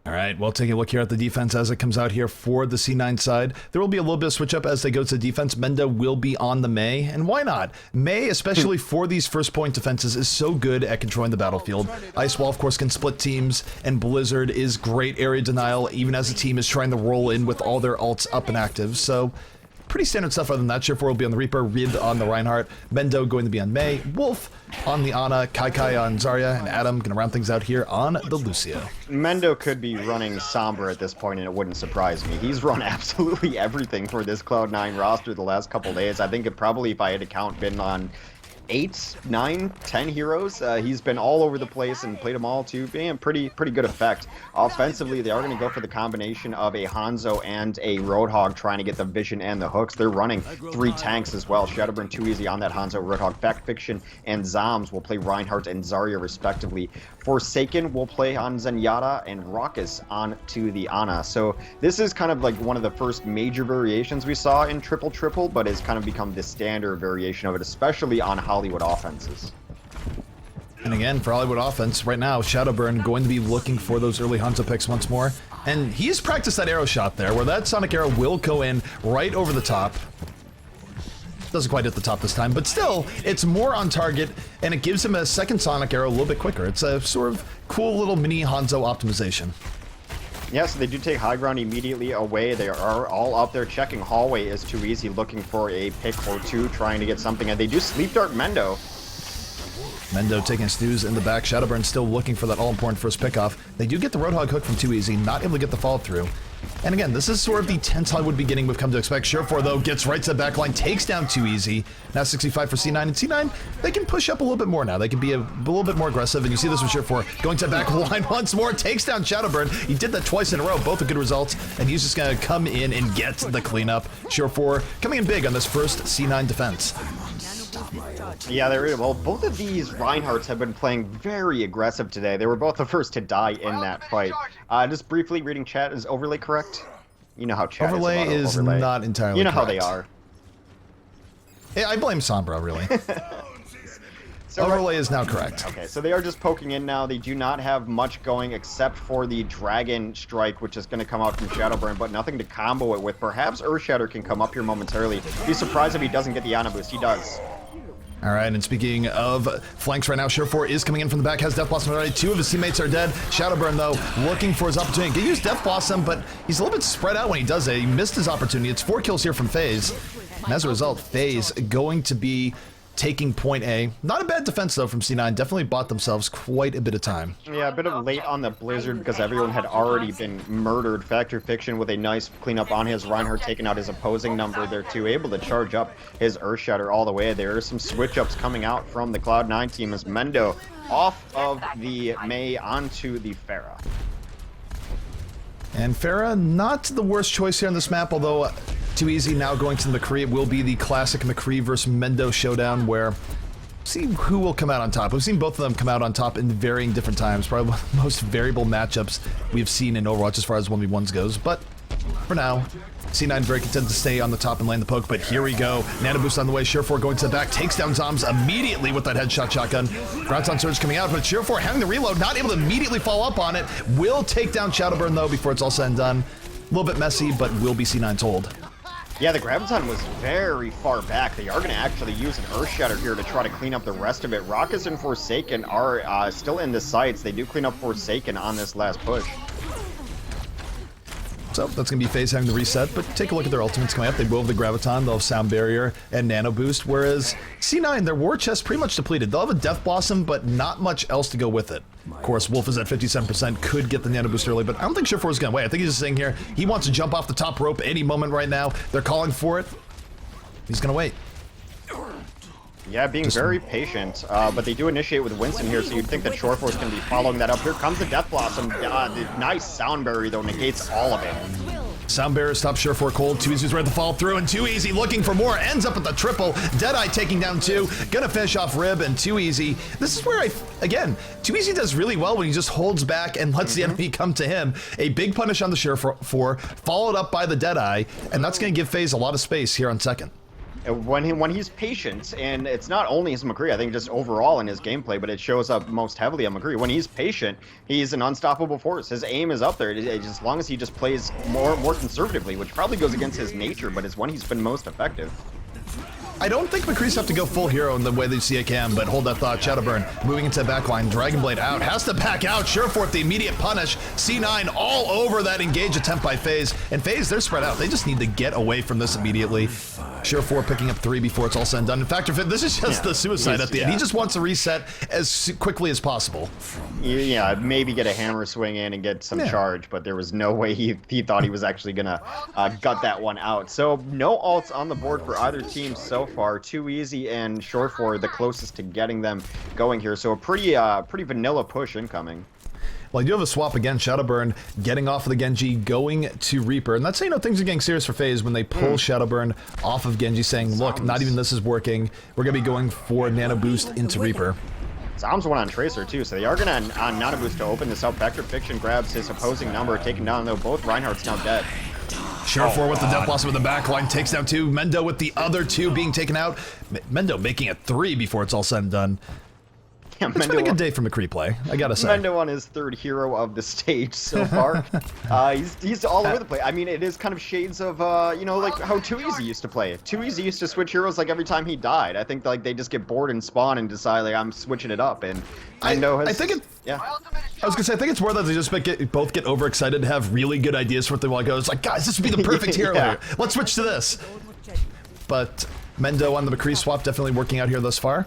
All right, well, take a look here at the defense as it comes out here for the C9 side. There will be a little bit of switch up as they go to defense. Mendo will be on the Mei, and why not? Mei, especially for these first point defenses, is so good at controlling the battlefield. Ice Wall, of course, can split teams, and Blizzard is great area denial, even as the team is trying to roll in with all their ults up and active, so pretty standard stuff. Other than that, Surefour will be on the Reaper, Rib on the Reinhardt, Mendo going to be on Mei, Wolf on the Ana, Kai on Zarya, and Adam going to round things out here on the Lucio. Mendo could be running Sombra at this point, and it wouldn't surprise me. He's run absolutely everything for this Cloud9 roster the last couple days. I think it probably, if I had to count, been on 8, 9, 10 heroes. He's been all over the place and played them all to being pretty good effect. Offensively, they are going to go for the combination of a Hanzo and a Roadhog, trying to get the vision and the hooks. They're running 3 tanks as well. Shadowburn too easy on that Hanzo, Roadhog. Fact Fiction and Zoms will play Reinhardt and Zarya respectively. Forsaken will play on Zenyatta, and Raucus on to the Ana. So this is kind of like one of the first major variations we saw in triple, but it's kind of become the standard variation of it, especially on Hollywood offenses. And again, for Hollywood offense, right now, Shadowburn going to be looking for those early Hanzo picks once more. And he's practiced that arrow shot there, where that Sonic Arrow will go in right over the top. Doesn't quite hit the top this time, but still, it's more on target, and it gives him a second Sonic Arrow a little bit quicker. It's a sort of cool little mini Hanzo optimization. Yeah, so they do take high ground immediately away. They are all up there checking hallway is too easy, looking for a pick or two, trying to get something, and they do sleep dart Mendo. Mendo taking a snooze in the back. Shadowburn still looking for that all-important first pickoff. They do get the Roadhog hook from too easy, not able to get the follow-through. And again, this is sort of the tense Hollywood beginning we've come to expect. Surefour, though, gets right to the back line, takes down too easy. Now 65 for C9, and C9, they can push up a little bit more now. They can be a little bit more aggressive, and you see this with Surefour going to the back line once more, takes down Shadowburn. He did that twice in a row, both are good results, and he's just going to come in and get the cleanup. Surefour coming in big on this first C9 defense. Yeah, well, both of these Reinhardts have been playing very aggressive today. They were both the first to die in that fight. Just briefly reading chat, is Overlay correct? You know how chat Overlay is Overlay. Not entirely You know correct. how they are. Yeah, I blame Sombra, really. So Overlay is now correct. Okay, so they are just poking in now. They do not have much going except for the Dragon Strike, which is going to come out from Shadowburn, but nothing to combo it with. Perhaps Earthshatter can come up here momentarily. Be surprised if he doesn't get the Ana boost. He does. All right, and speaking of flanks right now, Surefour is coming in from the back, has Death Blossom already. 2 of his teammates are dead. Shadowburn, though, looking for his opportunity. Can use Death Blossom, but he's a little bit spread out when he does it. He missed his opportunity. It's 4 kills here from FaZe. And as a result, FaZe going to be taking point A. Not a bad defense, though, from C9. Definitely bought themselves quite a bit of time. Yeah, a bit of late on the Blizzard because everyone had already been murdered. Factor Fiction with a nice cleanup on his Reinhardt, taking out his opposing number there too, able to charge up his Earthshatter all the way. There are some switch-ups coming out from the Cloud9 team as Mendo off of the Mei onto the Pharah. And Pharah, not the worst choice here on this map, although too easy now going to the McCree. It will be the classic McCree versus Mendo showdown where see who will come out on top. We've seen both of them come out on top in varying different times. Probably one of the most variable matchups we've seen in Overwatch as far as 1v1s goes. But for now, C9 very content to stay on the top and land the poke, but here we go. Nano boost on the way. Surefour going to the back, takes down Zoms immediately with that headshot shotgun. Graton Surge coming out, but Surefour having the reload, not able to immediately follow up on it. Will take down Shadowburn, though, before it's all said and done. A little bit messy, but will be C9's hold. Yeah, the Graviton was very far back. They are going to actually use an Earth Shatter here to try to clean up the rest of it. Raucous and Forsaken are still in the sights. They do clean up Forsaken on this last push. So that's going to be FaZe having to reset, but take a look at their ultimates coming up. They move the Graviton, they'll have Sound Barrier and Nano Boost, whereas C9, their war chest pretty much depleted. They'll have a Death Blossom, but not much else to go with it. Of course, Wolf is at 57%, could get the Nano Boost early, but I don't think Shift4 is going to wait. I think he's just sitting here. He wants to jump off the top rope any moment right now. They're calling for it. He's going to wait. Yeah, being very patient, but they do initiate with Winston here, so you'd think that Shore Force can be following that up. Here comes the Death Blossom. The nice Sound Barrier, though, negates all of it. Sound Barrier stops Sure4 cold. 2Easy's ready to fall through, and 2Easy looking for more. Ends up at the triple. Deadeye taking down 2. Gonna finish off Rib and 2Easy. This is where again, 2Easy does really well when he just holds back and lets the enemy come to him. A big punish on the Sure4, followed up by the Deadeye, and that's gonna give FaZe a lot of space here on second. When he's patient, and it's not only his McCree, I think just overall in his gameplay, but it shows up most heavily on McCree. When he's patient, he's an unstoppable force. His aim is up there, as long as he just plays more conservatively, which probably goes against his nature, but it's when he's been most effective. I don't think McCree's have to go full hero in the way they see it can, but hold that thought. Shadowburn moving into the backline. Dragonblade out. Has to back out. Sure4 the immediate punish. C9 all over that engage attempt by FaZe. And FaZe, they're spread out. They just need to get away from this immediately. Sure4 picking up 3 before it's all said and done. In fact, this is just the suicide at the end. He just wants to reset as quickly as possible. Yeah, maybe get a hammer swing in and get some charge, but there was no way he thought he was actually going to gut that one out. So no ults on the board for either team so far. 2Easy and Shore4 the closest to getting them going here. So a pretty vanilla push incoming. Well, I do have a swap again. Shadowburn getting off of the Genji, going to Reaper. And that's how you know things are getting serious for FaZe when they pull Shadowburn off of Genji, saying, look, not even this is working. We're going to be going for Nano Boost into Reaper. Zom's one on Tracer too, so they are going to on Nano Boost to open this up. Vector Fiction grabs his opposing number, taking down, though, both Reinhardt's now dead. Sure4 with the Death Blossom in the back line, takes down 2. Mendo with the other 2 being taken out. Mendo making it 3 before it's all said and done. Yeah, it's been a good day for McCree play, I gotta say. Mendo on his 3rd hero of the stage so far. He's all over the place. I mean, it is kind of shades of, you know, like how 2Easy used to play. 2Easy used to switch heroes like every time he died. I think like they just get bored and spawn and decide like I'm switching it up. And Mendo has, I think I was gonna say I think it's more that they just both get overexcited to have really good ideas for what they want to go. It's like, guys, this would be the perfect hero here. Let's switch to this. But Mendo on the McCree swap definitely working out here thus far.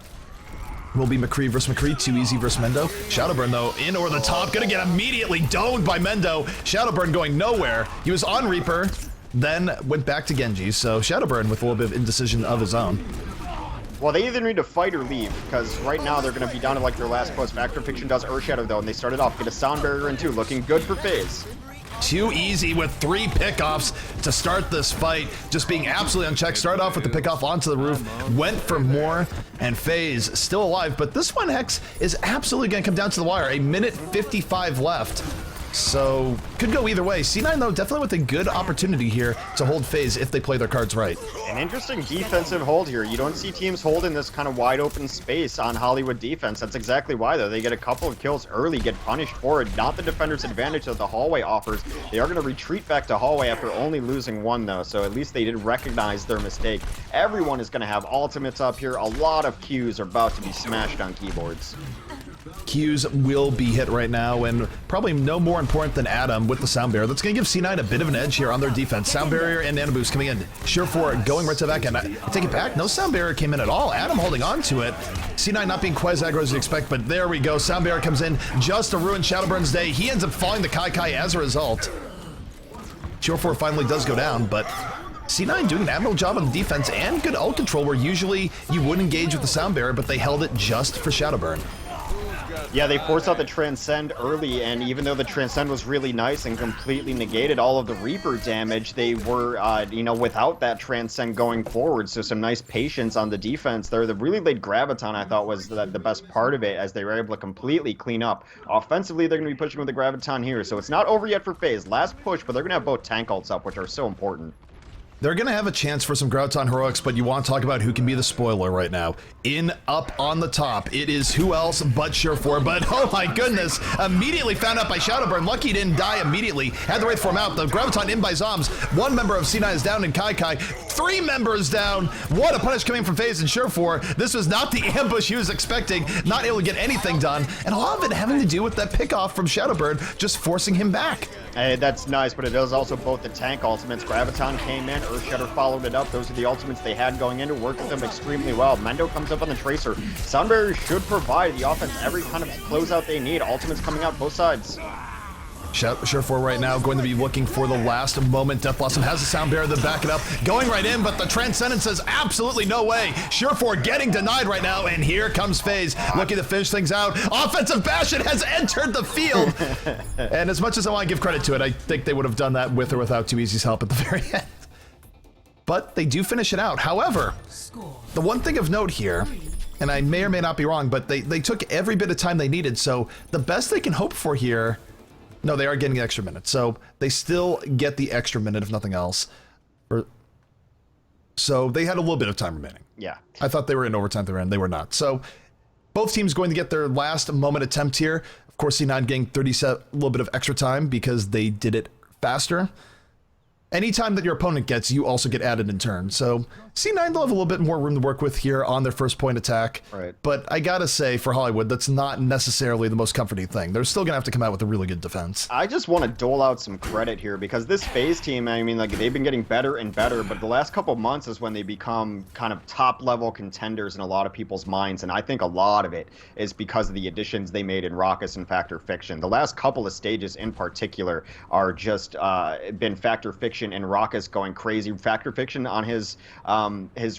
Will be McCree versus McCree, 2Easy versus Mendo. Shadowburn, though, in over the top, gonna get immediately domed by Mendo. Shadowburn going nowhere. He was on Reaper, then went back to Genji, so Shadowburn with a little bit of indecision of his own. Well, they either need to fight or leave, because right now they're going to be down to like their last push. Vector Fiction does Earth Shadow, though, and they started off, get a Sound Barrier in 2, looking good for FaZe. 2Easy with 3 pickoffs to start this fight, just being absolutely unchecked. Started off with the pickoff onto the roof, went for more, and FaZe still alive. But this one, Hex, is absolutely going to come down to the wire. 1:55 left. So, could go either way. C9, though, definitely with a good opportunity here to hold FaZe if they play their cards right. An interesting defensive hold here. You don't see teams hold in this kind of wide open space on Hollywood defense. That's exactly why, though. They get a couple of kills early, get punished for it. Not the defender's advantage that the hallway offers. They are going to retreat back to hallway after only losing 1, though. So at least they did recognize their mistake. Everyone is going to have ultimates up here. A lot of Qs are about to be smashed on keyboards. Qs will be hit right now, and probably no more important than Adam with the Sound Barrier. That's going to give C9 a bit of an edge here on their defense. Sound Barrier and Nano Boost coming in. Sure4 going right to the back end. I take it back. No Sound Barrier came in at all. Adam holding on to it. C9 not being quite as aggro as you expect, but there we go. Sound Barrier comes in just to ruin Shadowburn's day. He ends up falling to Kai as a result. Sure4 finally does go down, but C9 doing an admirable job on the defense and good ult control where usually you would engage with the Sound Barrier, but they held it just for Shadowburn. Yeah, they forced out the Transcend early, and even though the Transcend was really nice and completely negated all of the Reaper damage, they were, you know, without that Transcend going forward. So some nice patience on the defense there. The really late Graviton, I thought, was the best part of it, as they were able to completely clean up. Offensively, they're going to be pushing with the Graviton here, so it's not over yet for FaZe. Last push, but they're going to have both tank ults up, which are so important. They're going to have a chance for some Graviton heroics, but you want to talk about who can be the spoiler right now. Up on the top, it is who else but Sure4, but oh my goodness, immediately found out by Shadowburn. Lucky he didn't die immediately. Had to wait for him out. The Graviton in by Zoms. One member of C9 is down in Kai. 3 members down. What a punish coming from FaZe and Surefour. This was not the ambush he was expecting, not able to get anything done, and a lot of it having to do with that pickoff from Shadowbird, just forcing him back. Hey, that's nice, but it is also both the tank ultimates. Graviton came in, Earthshatter followed it up. Those are the ultimates they had going in to work with them extremely well. Mendo comes up on the Tracer. Soundbarrier should provide the offense every kind of closeout they need. Ultimates coming out both sides. Surefour right now going to be looking for the last moment. Death Blossom has a sound barrier to back it up, going right in, but the Transcendence says absolutely no way. Surefour getting denied right now, and here comes FaZe looking to finish things out. Offensive Bastion has entered the field, and as much as I want to give credit to it, I think they would have done that with or without 2Easy's help at the very end. But they do finish it out. However, the one thing of note here, and I may or may not be wrong, but they took every bit of time they needed, so the best they can hope for here. No, they are getting an extra minute, so they still get the extra minute, if nothing else. So they had a little bit of time remaining. Yeah. I thought they were in overtime, they were not. So both teams going to get their last moment attempt here. Of course, C9 getting a little bit of extra time because they did it faster. Anytime that your opponent gets, you also get added in turn. So C9, they'll have a little bit more room to work with here on their first point attack. Right. But I gotta say, for Hollywood, that's not necessarily the most comforting thing. They're still gonna have to come out with a really good defense. I just want to dole out some credit here because this FaZe team, I mean, like, they've been getting better and better, but the last couple months is when they become kind of top-level contenders in a lot of people's minds, and I think a lot of it is because of the additions they made in Raucus and Factor Fiction. The last couple of stages in particular are just been Factor Fiction and Raucus going crazy. Factor Fiction on his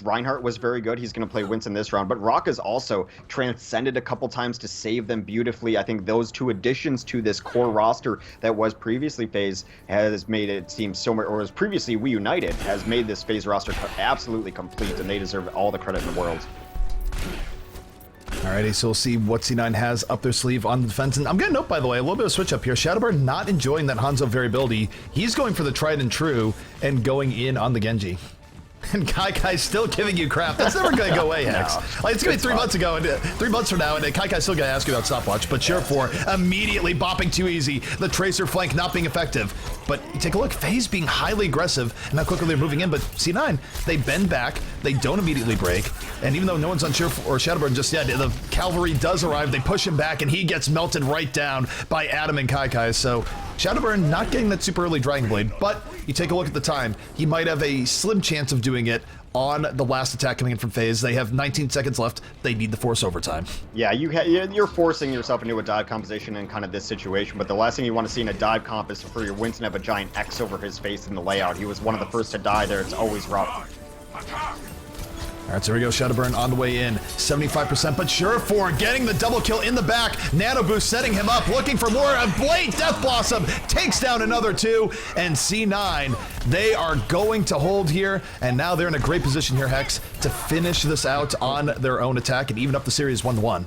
Reinhardt was very good. He's going to play Winston this round, but Raucus also transcended a couple times to save them beautifully. I think those two additions to this core roster that was previously FaZe has made it seem so much, or was previously We United, has made this FaZe roster absolutely complete, and they deserve all the credit in the world. Alrighty, so we'll see what C9 has up their sleeve on the defense. And I'm going to note, by the way, a little bit of switch up here. Shadowbird not enjoying that Hanzo variability. He's going for the tried and true and going in on the Genji. And Kaikai's still giving you crap. That's never going to go away, Hex. No, Like, it's going to be 3 months ago, and 3 months from now, and Kaikai's still going to ask you about stopwatch. But Surefour immediately bopping 2Easy. The Tracer flank not being effective. But take a look, FaZe being highly aggressive, and how quickly they're moving in. But C9, they bend back, they don't immediately break. And even though no one's on Surefour or Shadowbird just yet, the cavalry does arrive. They push him back, and he gets melted right down by Adam and Kaikai. So Shadowbird not getting that super early Dragon Blade, but you take a look at the time, he might have a slim chance of doing it on the last attack coming in from FaZe. They have 19 seconds left. They need to force overtime. Yeah, you're forcing yourself into a dive composition in kind of this situation, but the last thing you want to see in a dive comp is for your Winston to have a giant X over his face in the layout. He was one of the first to die there. It's always rough. All right, so here we go. Shadowburn on the way in, 75%, but Surefour getting the double kill in the back. Nano Boost setting him up, looking for more. A Blade Death Blossom takes down another 2, and C9, they are going to hold here, and now they're in a great position here, Hex, to finish this out on their own attack and even up the series 1-1.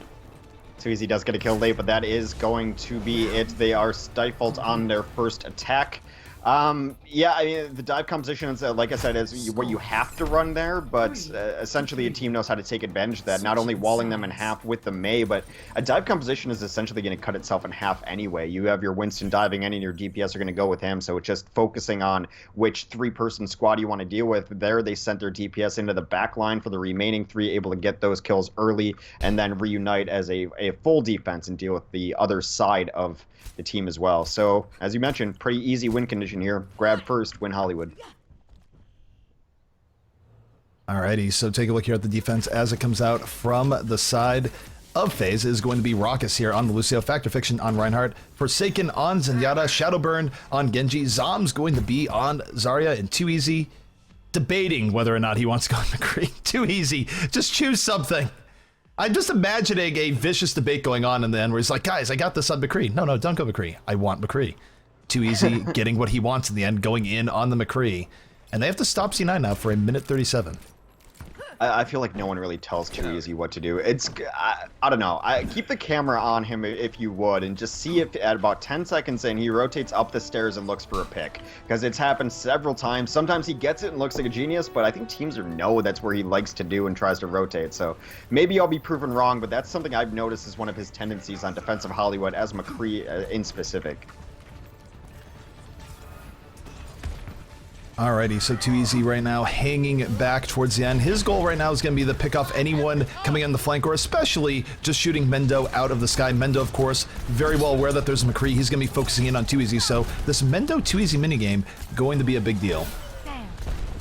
2Easy does get a kill late, but that is going to be it. They are stifled on their first attack. Yeah, I mean, the dive composition is, like I said, is what you have to run there, but essentially a team knows how to take advantage of that, not only walling them in half with the Mei, but a dive composition is essentially going to cut itself in half anyway. You have your Winston diving in and your DPS are going to go with him, so it's just focusing on which 3-person squad you want to deal with. There, they sent their DPS into the back line for the remaining 3, able to get those kills early, and then reunite as a full defense and deal with the other side of the team as well. So, as you mentioned, pretty easy win condition here. Grab first, win Hollywood. Alrighty, so take a look here at the defense as it comes out from the side of FaZe. Is going to be Raucus here on the Lucio, Factor Fiction on Reinhardt, Forsaken on Zenyatta, Shadowburn on Genji, Zom's going to be on Zarya, and 2Easy debating whether or not he wants to go on McCree. 2Easy, just choose something. I'm just imagining a vicious debate going on in the end where he's like, guys, I got this on McCree. No, don't go McCree. I want McCree. 2Easy getting what he wants in the end, going in on the McCree. And they have to stop C9 now for a minute 37. I feel like no one really tells 2Easy what to do. I don't know. Keep the camera on him if you would, and just see if at about 10 seconds in, he rotates up the stairs and looks for a pick. Because it's happened several times. Sometimes he gets it and looks like a genius, but I think teams know that's where he likes to do and tries to rotate. So maybe I'll be proven wrong, but that's something I've noticed is one of his tendencies on defensive Hollywood, as McCree in specific. Alrighty, so Too Easy right now hanging back towards the end. His goal right now is going to be to pick off anyone coming on the flank, or especially just shooting Mendo out of the sky. Mendo, of course, very well aware that there's McCree. He's going to be focusing in on Too Easy, so this Mendo Too Easy minigame going to be a big deal.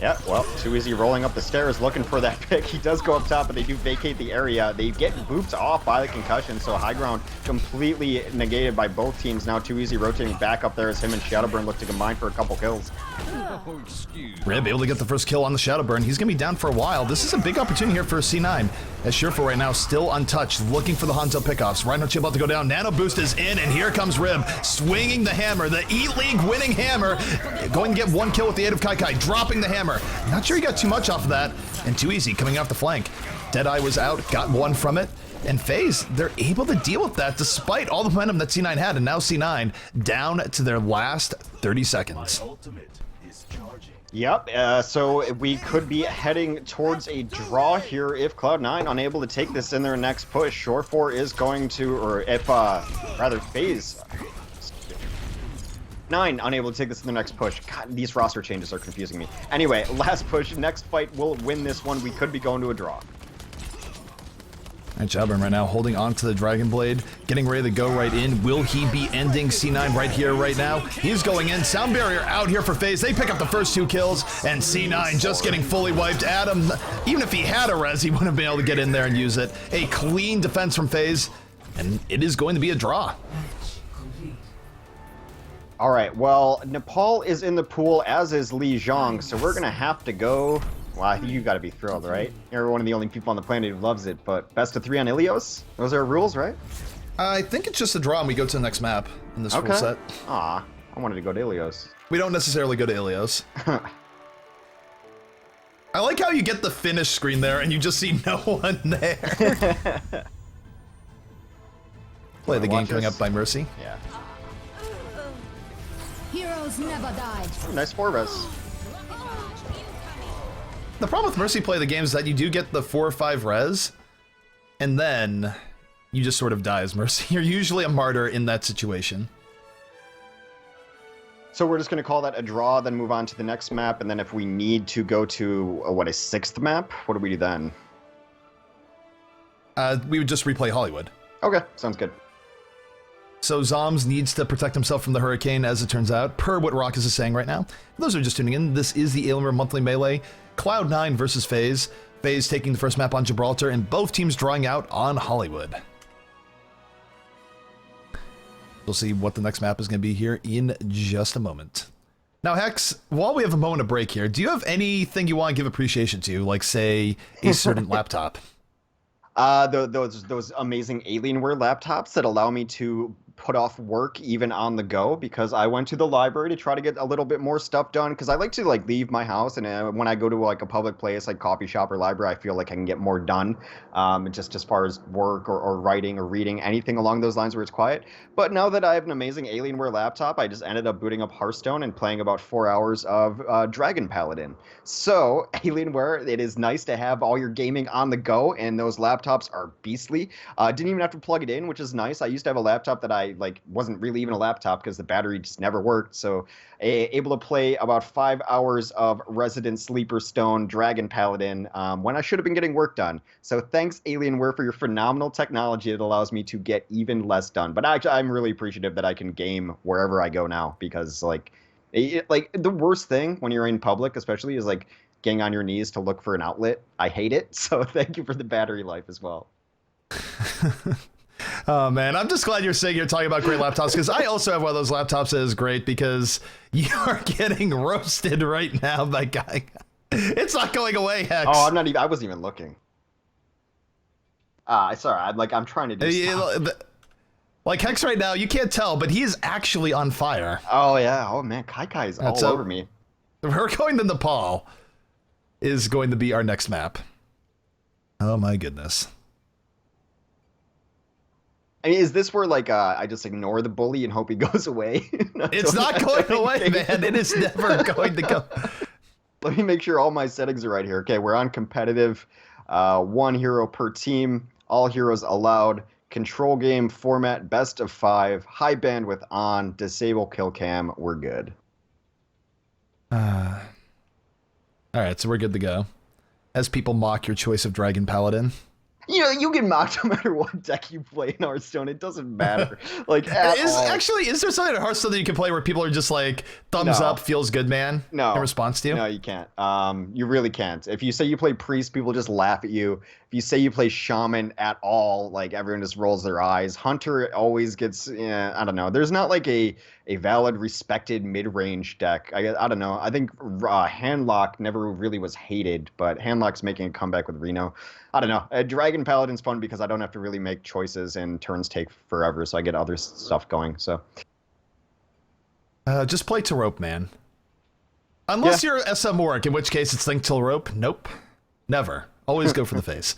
Yeah, well, Too Easy rolling up the stairs looking for that pick. He does go up top, but they do vacate the area. They get booped off by the concussion, so high ground completely negated by both teams. Now Too Easy rotating back up there as him and Shadowburn look to combine for a couple kills. Rib able to get the first kill on the Shadowburn. He's going to be down for a while. This is a big opportunity here for C9. As Surefoot right now still untouched, looking for the Hanzo pickoffs. Reinhardt about to go down. Nano Boost is in, and here comes Rib, swinging the hammer. The E-League winning hammer. Going to get one kill with the aid of Kai, dropping the hammer. Not sure he got too much off of that. And Too Easy coming off the flank. Deadeye was out, got one from it. And FaZe, they're able to deal with that despite all the momentum that C9 had. And now C9 down to their last 30 seconds. Yep, so we could be heading towards a draw here if Cloud9 unable to take this in their next push. Shore4 is going to, or if, rather FaZe 9 unable to take this in the next push. God, these roster changes are confusing me. Anyway, last push, next fight will win this one. We could be going to a draw. And Shadowburn right now holding on to the Dragon Blade, getting ready to go right in. Will he be ending C9 right here, right now? He's going in. Sound barrier out here for FaZe. They pick up the first 2 kills, and C9 just getting fully wiped. Adam, even if he had a res, he wouldn't have been able to get in there and use it. A clean defense from FaZe, and it is going to be a draw. All right, well, Nepal is in the pool, as is Li Zhang, so we're going to have to go... Well, I think you got to be thrilled, right? You're one of the only people on the planet who loves it, but best of 3 on Ilios? Those are rules, right? I think it's just a draw and we go to the next map in this full set. Aw, I wanted to go to Ilios. We don't necessarily go to Ilios. I like how you get the finish screen there and you just see no one there. Play the game coming up by Mercy. Yeah. Heroes never die. Ooh, nice 4-res. The problem with Mercy play the game is that you do get the 4 or 5 res, and then you just sort of die as Mercy. You're usually a martyr in that situation. So we're just going to call that a draw, then move on to the next map, and then if we need to go to, what, a 6th map? What do we do then? We would just replay Hollywood. Okay, sounds good. So Zoms needs to protect himself from the Hurricane, as it turns out, per what Raucus is saying right now. For those who are just tuning in, this is the Alienware Monthly Melee. Cloud9 versus FaZe. FaZe taking the first map on Gibraltar, and both teams drawing out on Hollywood. We'll see what the next map is going to be here in just a moment. Now, Hex, while we have a moment of break here, do you have anything you want to give appreciation to, like, say, a certain laptop? Those amazing Alienware laptops that allow me to put off work even on the go, because I went to the library to try to get a little bit more stuff done, because I like to like leave my house, and when I go to like a public place like coffee shop or library, I feel like I can get more done, just as far as work or writing or reading, anything along those lines where it's quiet. But now that I have an amazing Alienware laptop, I just ended up booting up Hearthstone and playing about 4 hours of Dragon Paladin. So Alienware, it is nice to have all your gaming on the go, and those laptops are beastly. Didn't even have to plug it in, which is nice. I used to have a laptop that I like wasn't really even a laptop because the battery just never worked. So able to play about 5 hours of Resident Sleeper Stone Dragon Paladin when I should have been getting work done. So thanks Alienware for your phenomenal technology that allows me to get even less done. But actually, I'm really appreciative that I can game wherever I go now, because like the worst thing when you're in public, especially, is like getting on your knees to look for an outlet. I hate it. So thank you for the battery life as well. Oh man, I'm just glad you're saying you're talking about great laptops, because I also have one of those laptops that is great, because you are getting roasted right now by Guy. It's not going away, Hex. Oh, I wasn't even looking. Sorry, I'm trying to do stuff. Like Hex right now, you can't tell, but he is actually on fire. Oh yeah, oh man, Kai is all over me. We're going to Nepal is going to be our next map. Oh my goodness. I mean, is this where like I just ignore the bully and hope he goes away? It's not going away, man. It is never going to go. Let me make sure all my settings are right here. Okay, we're on competitive, 1 hero per team, all heroes allowed, control game format, best of 5, high bandwidth on, disable kill cam. We're good. All right, so we're good to go. As people mock your choice of Dragon Paladin. You know, you get mocked no matter what deck you play in Hearthstone. It doesn't matter. Like, at all. Actually, is there something in Hearthstone that you can play where people are just like, thumbs up, feels good, man? No. In response to you? No, you can't. You really can't. If you say you play Priest, people just laugh at you. If you say you play Shaman at all, like, everyone just rolls their eyes. Hunter always gets, I don't know. There's not, like, a valid, respected mid-range deck. I don't know. I think Handlock never really was hated, but Handlock's making a comeback with Reno. I don't know. Dragon Paladin's fun because I don't have to really make choices and turns take forever, so I get other stuff going. So just play to rope, man. Unless you're SM Warwick, in which case it's Link till rope. Nope. Never. Always go for the face.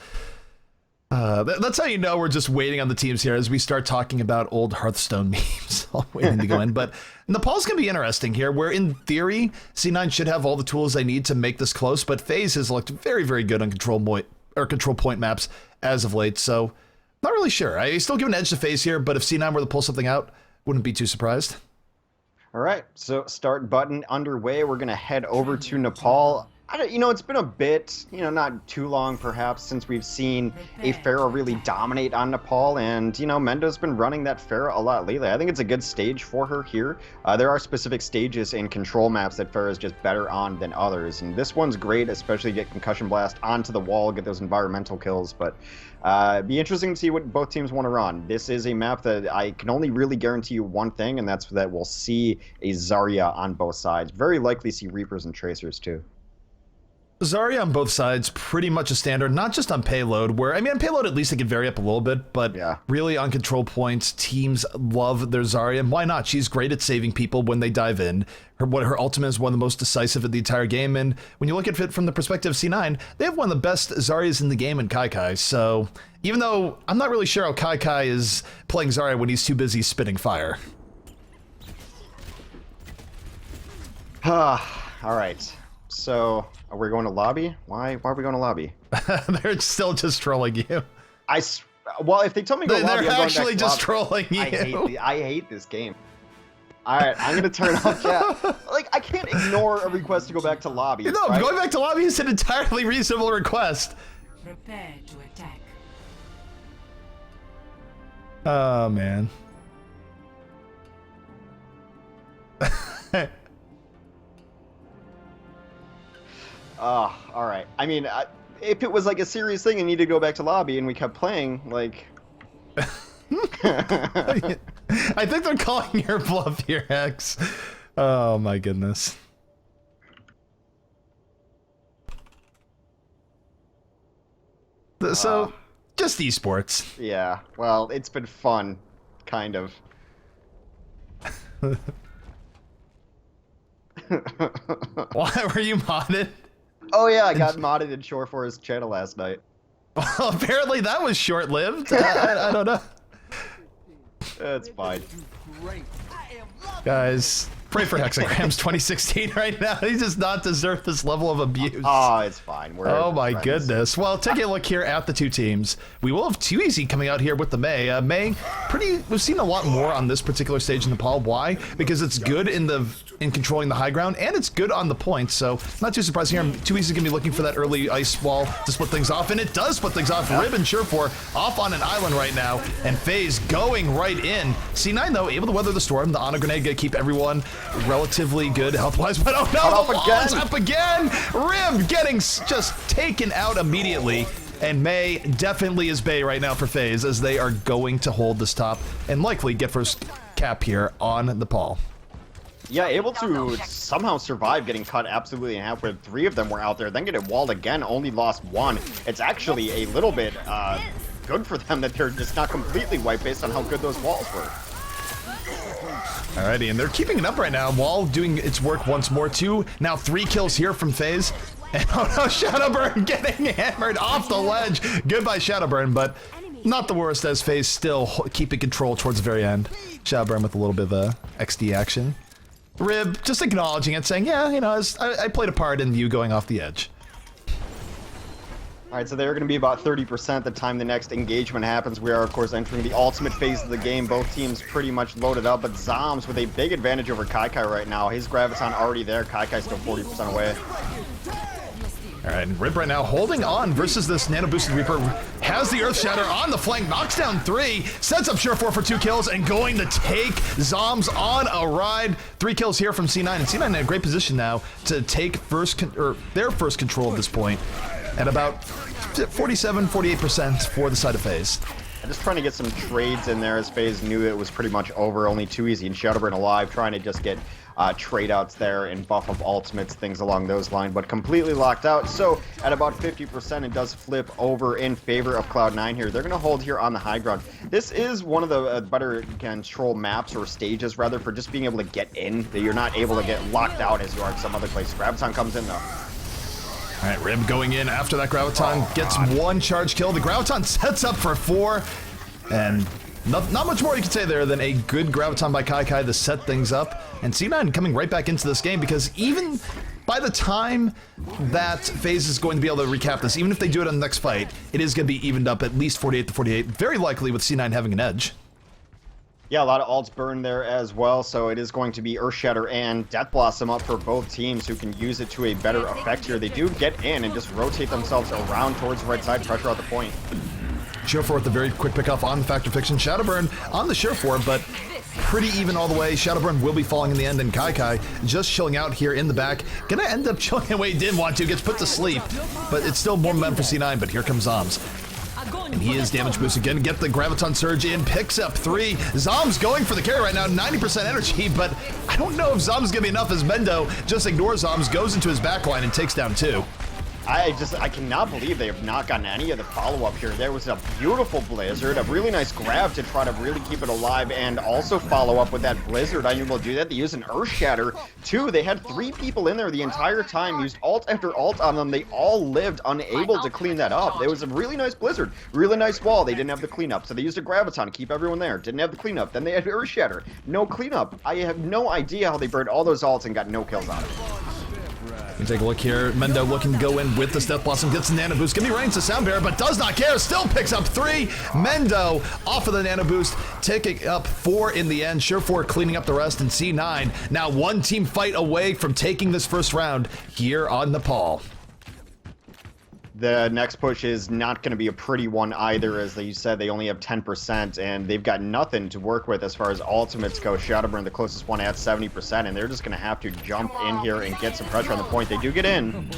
That's how you know we're just waiting on the teams here as we start talking about old Hearthstone memes. All waiting to go in. But Nepal's going to be interesting here, where in theory, C9 should have all the tools they need to make this close, but FaZe has looked very, very good on control point maps as of late, so not really sure. I still give an edge to FaZe here, but if C9 were to pull something out, wouldn't be too surprised. All right, so start button underway. We're going to head over to Nepal. It's been a bit, not too long perhaps since we've seen a Pharaoh really dominate on Nepal, and, Mendo's been running that Pharaoh a lot lately. I think it's a good stage for her here. There are specific stages in control maps that Pharaoh's just better on than others, and this one's great, especially get Concussion Blast onto the wall, get those environmental kills, but be interesting to see what both teams want to run. This is a map that I can only really guarantee you one thing, and that's that we'll see a Zarya on both sides. Very likely see Reapers and Tracers too. Zarya on both sides, pretty much a standard, not just on payload, where, on payload at least it can vary up a little bit, but really on control points, teams love their Zarya, and why not? She's great at saving people when they dive in. Her ultimate is one of the most decisive of the entire game, and when you look at it from the perspective of C9, they have one of the best Zaryas in the game in Kai, so even though I'm not really sure how Kai is playing Zarya when he's too busy spitting fire. All right, so... Are we going to lobby? Why are we going to lobby? They're still just trolling you. Well, if they tell me to go lobby, they're I'm actually just trolling you. I hate this game. All right, I'm going to turn off chat. Like, I can't ignore a request to go back to lobby. No, right? Going back to lobby is an entirely reasonable request. Prepare to attack. Oh, man. All right. I mean, if it was like a serious thing and needed to go back to lobby and we kept playing, like... I think they're calling your bluff here, X. Oh, my goodness. So, just esports. Yeah, well, it's been fun, kind of. Why were you modded? Oh yeah, I got modded in Shore for his channel last night. Well, apparently that was short-lived. I don't know. It's fine. Guys, pray for Hexagrams 2016 right now. He does not deserve this level of abuse. Oh, it's fine. Oh my goodness. Well, taking a look here at the two teams, we will have 2EZ coming out here with the Mei. Mei, we've seen a lot more on this particular stage in Nepal. Why? Because it's good in controlling the high ground, and it's good on the points, so not too surprising here. 2EZ is going to be looking for that early ice wall to split things off, and it does split things off. Rib and Surefour off on an island right now, and FaZe going right in. C9, though, able to weather the storm. The Honor Grenade going to keep everyone relatively good health-wise, but oh no, the wall is up again! Rib getting just taken out immediately, and Mei definitely is Bay right now for FaZe, as they are going to hold this top and likely get first cap here on Nepal. Yeah, able to somehow survive getting cut absolutely in half, where 3 of them were out there, then get it walled again, only lost 1. It's actually a little bit good for them that they're just not completely wiped based on how good those walls were. Alrighty, and they're keeping it up right now. Wall doing its work once more too. Now 3 kills here from FaZe. And oh no, Shadowburn getting hammered off the ledge. Goodbye, Shadowburn, but not the worst as FaZe still keeping control towards the very end. Shadowburn with a little bit of XD action. Rib just acknowledging it, saying, yeah, I played a part in you going off the edge. All right, so they're going to be about 30% the time the next engagement happens. We are, of course, entering the ultimate phase of the game. Both teams pretty much loaded up, but Zoms with a big advantage over Kai right now. His Graviton already there. Kai's still 40% away. All right, and Rib right now holding on versus this Nano Boosted Reaper. Has the Earth Shatter on the flank, knocks down 3, sets up Surefour for 2 kills, and going to take Zombs on a ride. 3 kills here from C9, and C9 in a great position now to take their first control at this point at about 47-48% for the side of FaZe. I'm just trying to get some trades in there as FaZe knew it was pretty much over, only 2 easy, and Shadowburn alive, trying to just get trade outs there and buff up ultimates, things along those lines, but completely locked out. So at about 50%, it does flip over in favor of Cloud9 here. They're going to hold here on the high ground. This is one of the better control maps, or stages rather, for just being able to get in. You're not able to get locked out as you are in some other place. Graviton comes in though. All right, Rib going in after that Graviton, gets 1 charge kill. The Graviton sets up for 4, and not much more you can say there than a good Graviton by Kai to set things up. And C9 coming right back into this game, because even by the time that FaZe is going to be able to recap this, even if they do it on the next fight, it is going to be evened up at least 48-48, very likely with C9 having an edge. Yeah, a lot of ults burned there as well, so it is going to be Earthshatter and Death Blossom up for both teams, who can use it to a better effect here. They do get in and just rotate themselves around towards the right side, pressure out the point. Surefour with a very quick pickoff on the Factor Fiction. Shadowburn on the Surefour, but pretty even all the way. Shadowburn will be falling in the end, and Kai just chilling out here in the back. Gonna end up chilling away, didn't want to, gets put to sleep, but it's still more momentum for C9, but here comes Zombs. And he is damage boosted again, get the Graviton Surge in, picks up 3. Zombs going for the carry right now, 90% energy, but I don't know if Zombs gonna be enough as Mendo just ignores Zombs, goes into his backline and takes down 2. I cannot believe they have not gotten any of the follow-up here. There was a beautiful Blizzard, a really nice grab to try to really keep it alive, and also follow up with that Blizzard. I'm able to do that. They used an Earthshatter, too. They had 3 people in there the entire time, used ult after ult on them. They all lived unable to clean that up. It was a really nice Blizzard, really nice wall. They didn't have the cleanup, so they used a Graviton to keep everyone there. Didn't have the cleanup. Then they had Earthshatter. No cleanup. I have no idea how they burned all those ults and got no kills out of it. You take a look here. Mendo looking to go in with the Death Blossom, gets the Nano Boost. Gonna be range to Sound Bearer, but does not care. Still picks up 3. Mendo off of the Nano Boost, taking up 4 in the end. Surefour cleaning up the rest, and C9 now 1 team fight away from taking this first round here on Nepal. The next push is not going to be a pretty one either, as you said, they only have 10%, and they've got nothing to work with as far as ultimates go. Shadowburn, the closest one, at 70%, and they're just going to have to jump in here and get some pressure on the point. They do get in.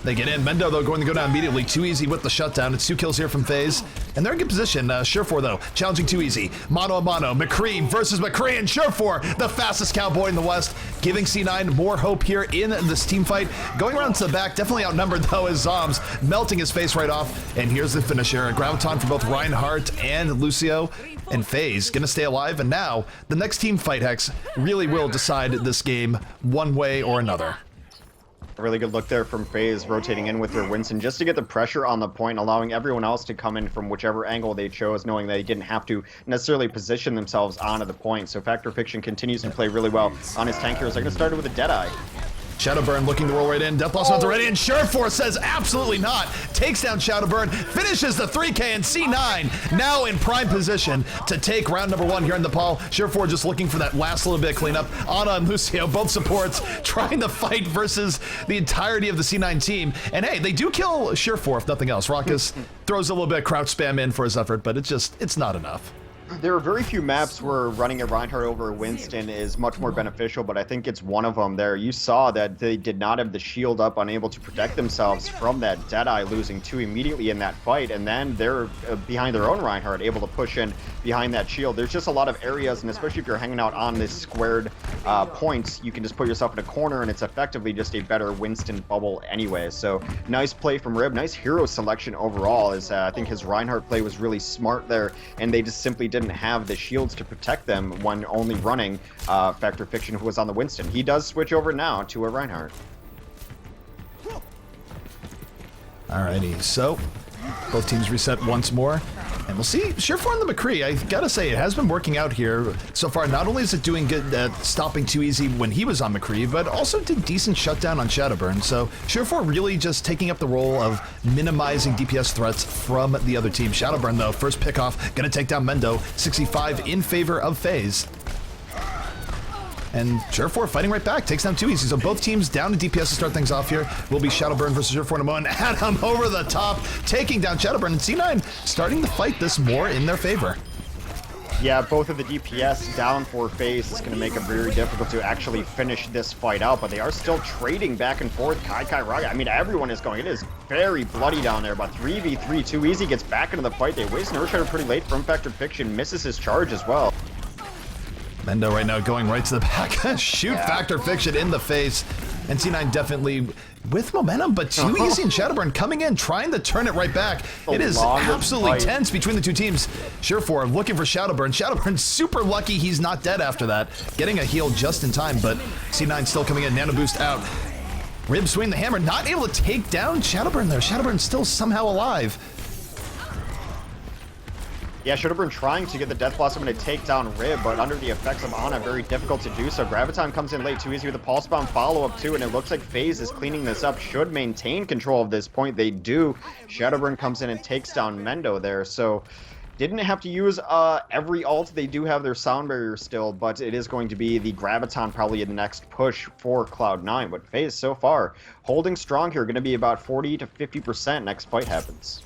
They get in. Mendo, though, going to go down immediately. Too easy with the shutdown. It's 2 kills here from FaZe. And they're in good position. Surefour, though, challenging Too Easy. Mano a mano. McCree versus McCree, and Surefour, the fastest cowboy in the West, giving C9 more hope here in this team fight. Going around to the back, definitely outnumbered, though, as Zombs melting his face right off. And here's the finisher. A Graviton for both Reinhardt and Lucio. And FaZe gonna stay alive. And now, the next team fight, Hex, really will decide this game one way or another. A really good look there from FaZe, rotating in with their Winston just to get the pressure on the point, allowing everyone else to come in from whichever angle they chose, knowing they didn't have to necessarily position themselves onto the point. So Factor Fiction continues to play really well on his tank heroes. They're going to start it with a Deadeye. Shadowburn looking to roll right in. Death Blossom not ready, and Surefour says absolutely not. Takes down Shadowburn, finishes the 3K, and C9 now in prime position to take round number 1 here in Nepal. Surefour just looking for that last little bit of cleanup. Ana and Lucio, both supports, trying to fight versus the entirety of the C9 team. And hey, they do kill Surefour, if nothing else. Raucus throws a little bit of crouch spam in for his effort, but it's not enough. There are very few maps where running a Reinhardt over Winston is much more beneficial, but I think it's one of them there. You saw that they did not have the shield up, unable to protect themselves from that Deadeye, losing 2 immediately in that fight, and then they're behind their own Reinhardt, able to push in behind that shield. There's just a lot of areas, and especially if you're hanging out on this squared points, you can just put yourself in a corner, and it's effectively just a better Winston bubble anyway. So nice play from Rib, nice hero selection overall, as I think his Reinhardt play was really smart there, and they just simply didn't have the shields to protect them when only running Factor Fiction, who was on the Winston. He does switch over now to a Reinhardt. Alrighty, so both teams reset once more. And we'll see Surefour and the McCree. I gotta say, it has been working out here so far. Not only is it doing good at stopping Too Easy when he was on McCree, but also did decent shutdown on Shadowburn. So Surefour really just taking up the role of minimizing DPS threats from the other team. Shadowburn, though, first pickoff, gonna take down Mendo, 65 in favor of FaZe. And Surefour fighting right back, takes down 2 easy. So both teams down to DPS to start things off here. Will be Shadowburn versus Surefour in a moment. Adam over the top, taking down Shadowburn, and C9 starting to fight this more in their favor. Yeah, both of the DPS down for FaZe is going to make it very difficult to actually finish this fight out, but they are still trading back and forth. Kai, Raga, I mean, everyone is going. It is very bloody down there, but 3v3, Too Easy gets back into the fight. They waste an Earthshatter pretty late from Factor Fiction, misses his charge as well. Mendo right now going right to the back. Shoot, yeah. Factor Fiction in the face. And C9 definitely with momentum, but Too Easy and Shadowburn coming in, trying to turn it right back. It is absolutely tense between the two teams. Surefour looking for Shadowburn. Shadowburn's super lucky he's not dead after that. Getting a heal just in time, but C9 still coming in. Nano boost out. Rib swing the hammer, not able to take down Shadowburn there. Shadowburn's still somehow alive. Yeah, Shadowburn trying to get the Death Blossom and to take down Rib, but under the effects of Ana, very difficult to do so. Graviton comes in late, Too Easy with the Pulse Bomb follow-up too, and it looks like FaZe is cleaning this up, should maintain control of this point. They do. Shadowburn comes in and takes down Mendo there, so didn't have to use every ult. They do have their sound barrier still, but it is going to be the Graviton probably in the next push for Cloud9. But FaZe so far holding strong here, going to be about 40 to 50% next fight happens.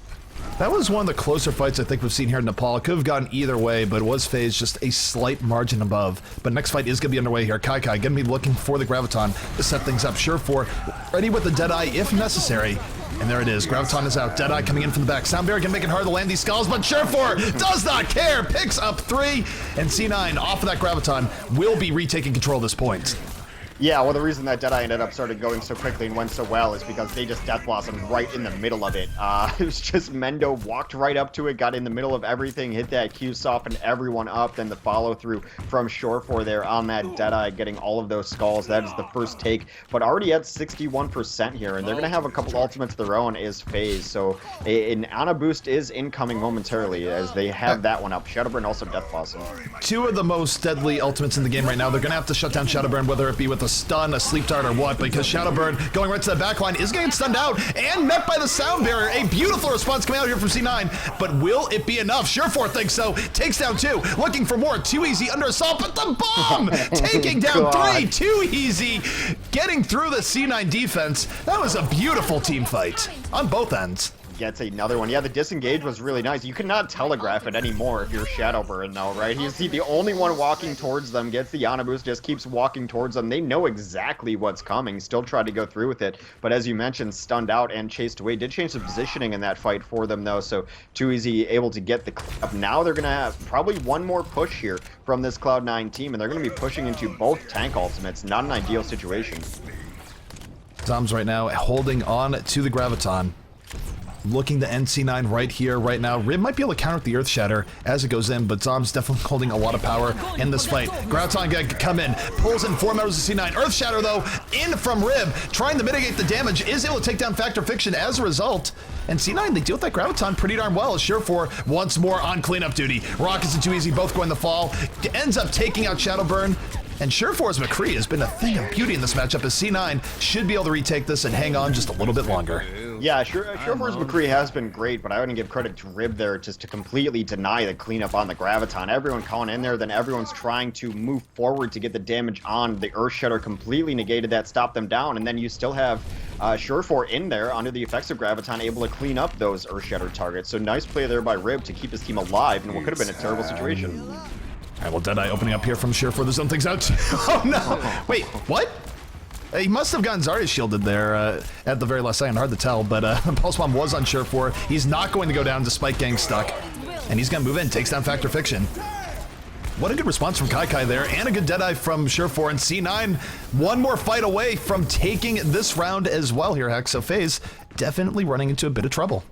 That was one of the closer fights I think we've seen here in Nepal. It could have gone either way, but it was FaZe just a slight margin above. But next fight is going to be underway here. Kai going to be looking for the Graviton to set things up. Surefour ready with the Deadeye if necessary. And there it is. Graviton is out. Deadeye coming in from the back. Soundbarrier can make it hard to land these skulls, but Surefour does not care. Picks up 3, and C9 off of that Graviton will be retaking control at this point. Yeah, well, the reason that Deadeye ended up started going so quickly and went so well is because they just Death Blossomed right in the middle of it. It was just Mendo walked right up to it, got in the middle of everything, hit that Q, softened everyone up, then the follow-through from Surefour there on that Deadeye, getting all of those skulls. That is the first take, but already at 61% here, and they're going to have a couple ultimates of their own is FaZe, so an Ana boost is incoming momentarily as they have that one up. Shadowburn also Death Blossom. 2 of the most deadly ultimates in the game right now. They're going to have to shut down Shadowburn, whether it be with a stun, a sleep dart, or what, because Shadowburn going right to the backline is going to get stunned out and met by the sound barrier. A beautiful response coming out here from C9, but will it be enough? Surefour thinks so. Takes down 2, looking for more. Too Easy under assault, but the bomb taking down 3. Too Easy getting through the C9 defense. That was a beautiful team fight on both ends. Gets another one. Yeah, the disengage was really nice. You cannot telegraph it anymore if you're Shadowburn, though, right? He's the only one walking towards them, gets the Ana boost, just keeps walking towards them. They know exactly what's coming, still try to go through with it, but as you mentioned, stunned out and chased away. Did change the positioning in that fight for them, though, so Too Easy able to get the up. Now they're going to have probably one more push here from this Cloud9 team, and they're going to be pushing into both tank ultimates. Not an ideal situation. Tom's right now holding on to the Graviton. Looking to end C9 right here, right now. Rib might be able to counter the Earth Shatter as it goes in, but Zom's definitely holding a lot of power in this fight. Graviton gonna come in, pulls in 4 members of C9. Earth Shatter, though, in from Rib, trying to mitigate the damage, is able to take down Factor Fiction as a result. And C9, they deal with that Graviton pretty darn well. Surefour once more on cleanup duty. Rockets and Too Easy both going to fall. Ends up taking out Shadowburn. And Surefour's McCree has been a thing of beauty in this matchup as C9 should be able to retake this and hang on just a little bit longer. Yeah, Surefour's McCree has been great, but I wouldn't give credit to Rib there just to completely deny the cleanup on the Graviton. Everyone calling in there, then everyone's trying to move forward to get the damage on. The Earth Shatter completely negated that, stopped them down, and then you still have Surefour in there under the effects of Graviton, able to clean up those Earth Shatter targets. So nice play there by Rib to keep his team alive in what could have been a terrible situation. All right, well, Deadeye opening up here from Surefour. There's some things out. Oh, no. Wait, what? He must have gotten Zarya shielded there at the very last second. Hard to tell, but Pulse Bomb was on Surefour. He's not going to go down despite getting stuck. And he's going to move in, takes down Factor Fiction. What a good response from Kai there, and a good Deadeye from Surefour. And C9, one more fight away from taking this round as well here, Hex. So FaZe definitely running into a bit of trouble.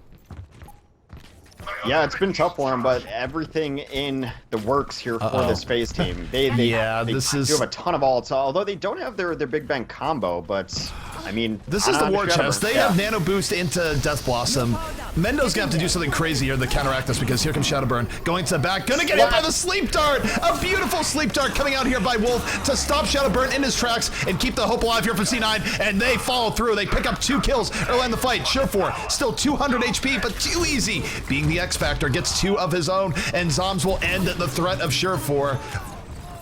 Yeah, it's been tough for them, but everything in the works here for this FaZe team. They do have a ton of ults, although they don't have their Big Bang combo, but I mean... This is the war chest. They have Nano Boost into Death Blossom. Mendo's gonna have to do something crazy here to counteract this, because here comes Shadowburn going to the back, gonna get hit by the Sleep Dart! A beautiful Sleep Dart coming out here by Wolf to stop Shadowburn in his tracks and keep the hope alive here for C9, and they follow through. They pick up 2 kills early in the fight. Surefour still 200 HP, but Too Easy being the X Factor gets 2 of his own, and Zoms will end the threat of Surefour.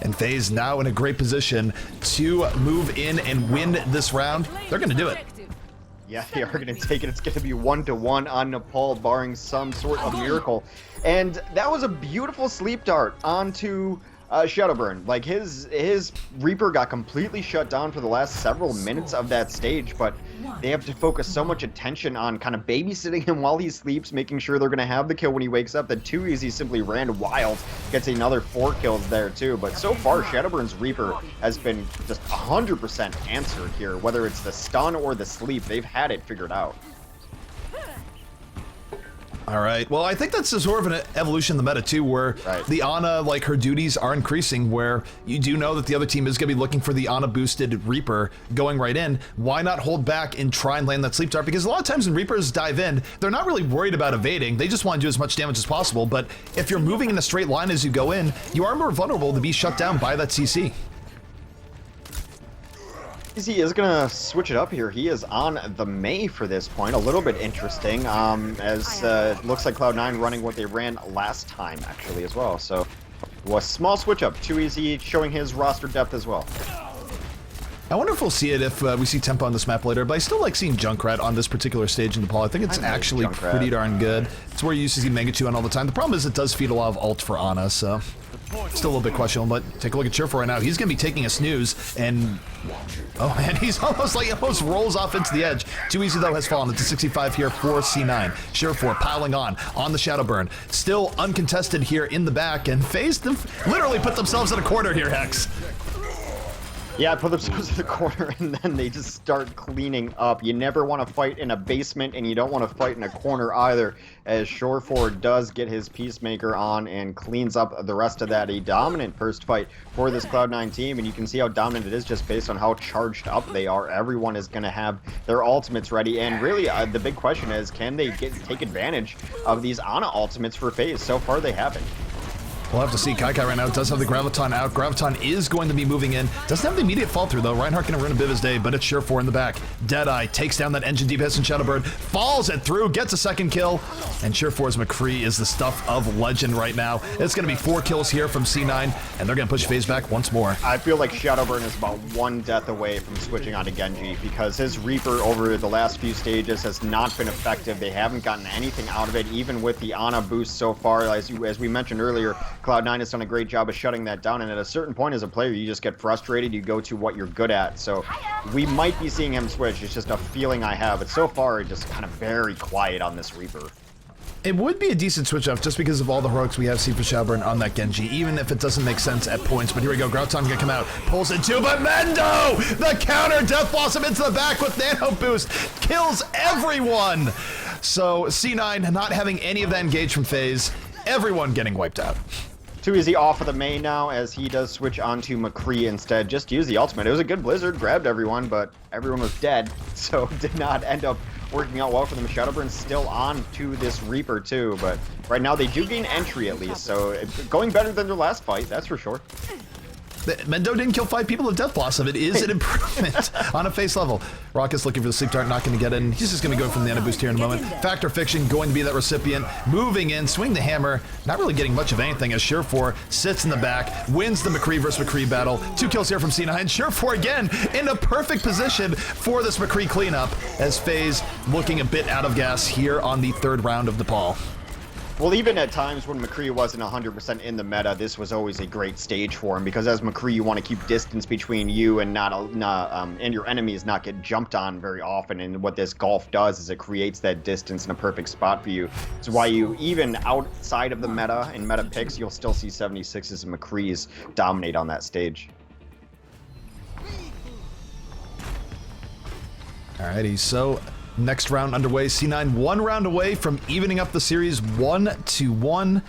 And FaZe now in a great position to move in and win this round. They're going to do it. Yeah, they are going to take it. It's going to be 1-1 on Nepal, barring some sort of miracle. And that was a beautiful sleep dart onto Shadowburn. Like, his Reaper got completely shut down for the last several minutes of that stage, but they have to focus so much attention on kind of babysitting him while he sleeps, making sure they're going to have the kill when he wakes up. That Too Easy simply ran wild, gets another 4 kills there too. But so far, Shadowburn's Reaper has been just 100% answered here. Whether it's the stun or the sleep, they've had it figured out. All right. Well, I think that's a sort of an evolution in the meta too, where the Ana, like, her duties are increasing, where you do know that the other team is going to be looking for the Ana boosted Reaper going right in. Why not hold back and try and land that sleep dart? Because a lot of times when Reapers dive in, they're not really worried about evading. They just want to do as much damage as possible. But if you're moving in a straight line as you go in, you are more vulnerable to be shut down by that CC. He is going to switch it up here. He is on the Mei for this point. A little bit interesting, as looks like Cloud9 running what they ran last time, actually, as well. So, a small switch up. Too Easy showing his roster depth as well. I wonder if we'll see it if we see Tempo on this map later, but I still like seeing Junkrat on this particular stage in Nepal. I think it's actually pretty darn good. It's where you used to see Mangatu on all the time. The problem is it does feed a lot of ult for Ana, so still a little bit questionable, but take a look at Cheerful right now. He's going to be taking a snooze, and oh man, he's almost rolls off into the edge. Too Easy, though, has fallen. It's a 65 here for C9. Cheerful piling on the Shadowburn. Still uncontested here in the back, and FaZe literally put themselves in a corner here, Hex. Yeah, put themselves in the corner, and then they just start cleaning up. You never want to fight in a basement, and you don't want to fight in a corner either, as Shoreford does get his Peacemaker on and cleans up the rest of that. A dominant first fight for this Cloud9 team, and you can see how dominant it is just based on how charged up they are. Everyone is going to have their ultimates ready, and really the big question is, can they take advantage of these Ana ultimates for FaZe? So far, they haven't. We'll have to see. Kaikai right now does have the Graviton out. Graviton is going to be moving in. Doesn't have the immediate fall through, though. Reinhardt going to ruin a bit of his day, but it's Sure4 in the back. Deadeye takes down that engine deep hits, and Shadowbird falls it through, gets a second kill, and Sure4's McCree is the stuff of legend right now. It's going to be 4 kills here from C9, and they're going to push FaZe back once more. I feel like Shadowburn is about 1 death away from switching on to Genji, because his Reaper over the last few stages has not been effective. They haven't gotten anything out of it, even with the Ana boost so far. As we mentioned earlier, Cloud9 has done a great job of shutting that down, and at a certain point as a player, you just get frustrated. You go to what you're good at. So we might be seeing him switch. It's just a feeling I have. But so far, it's just kind of very quiet on this Reaper. It would be a decent switch up just because of all the heroics we have seen for Shadowburn on that Genji, even if it doesn't make sense at points. But here we go. Graviton gonna come out, pulls it too, but Mendo! The counter Death Blossom into the back with Nano Boost kills everyone! So C9 not having any of that engaged from FaZe, everyone getting wiped out. Too Easy off of the main now, as he does switch onto McCree instead. Just use the ultimate. It was a good Blizzard, grabbed everyone, but everyone was dead, so did not end up working out well for them. Shadowburn's still on to this Reaper too, but right now they do gain entry at least, so going better than their last fight, that's for sure. Mendo didn't kill 5 people with Death Blossom. It is an improvement on a face level. Rocket's looking for the sleep dart, not going to get in. He's just going to go from the Nano Boost here in a moment. Factor Fiction going to be that recipient. Moving in, swing the hammer. Not really getting much of anything as Sure4 sits in the back, wins the McCree versus McCree battle. 2 kills here from C9. Sure4 again in a perfect position for this McCree cleanup as FaZe looking a bit out of gas here on the 3rd round of Nepal. Well, even at times when McCree wasn't 100% in the meta, this was always a great stage for him, because as McCree, you want to keep distance between you and and your enemies not get jumped on very often. And what this Golf does is it creates that distance in a perfect spot for you. It's why you, even outside of the meta, in meta picks, you'll still see 76s and McCrees dominate on that stage. Alrighty, so next round underway. C9 1 round away from evening up the series 1-1.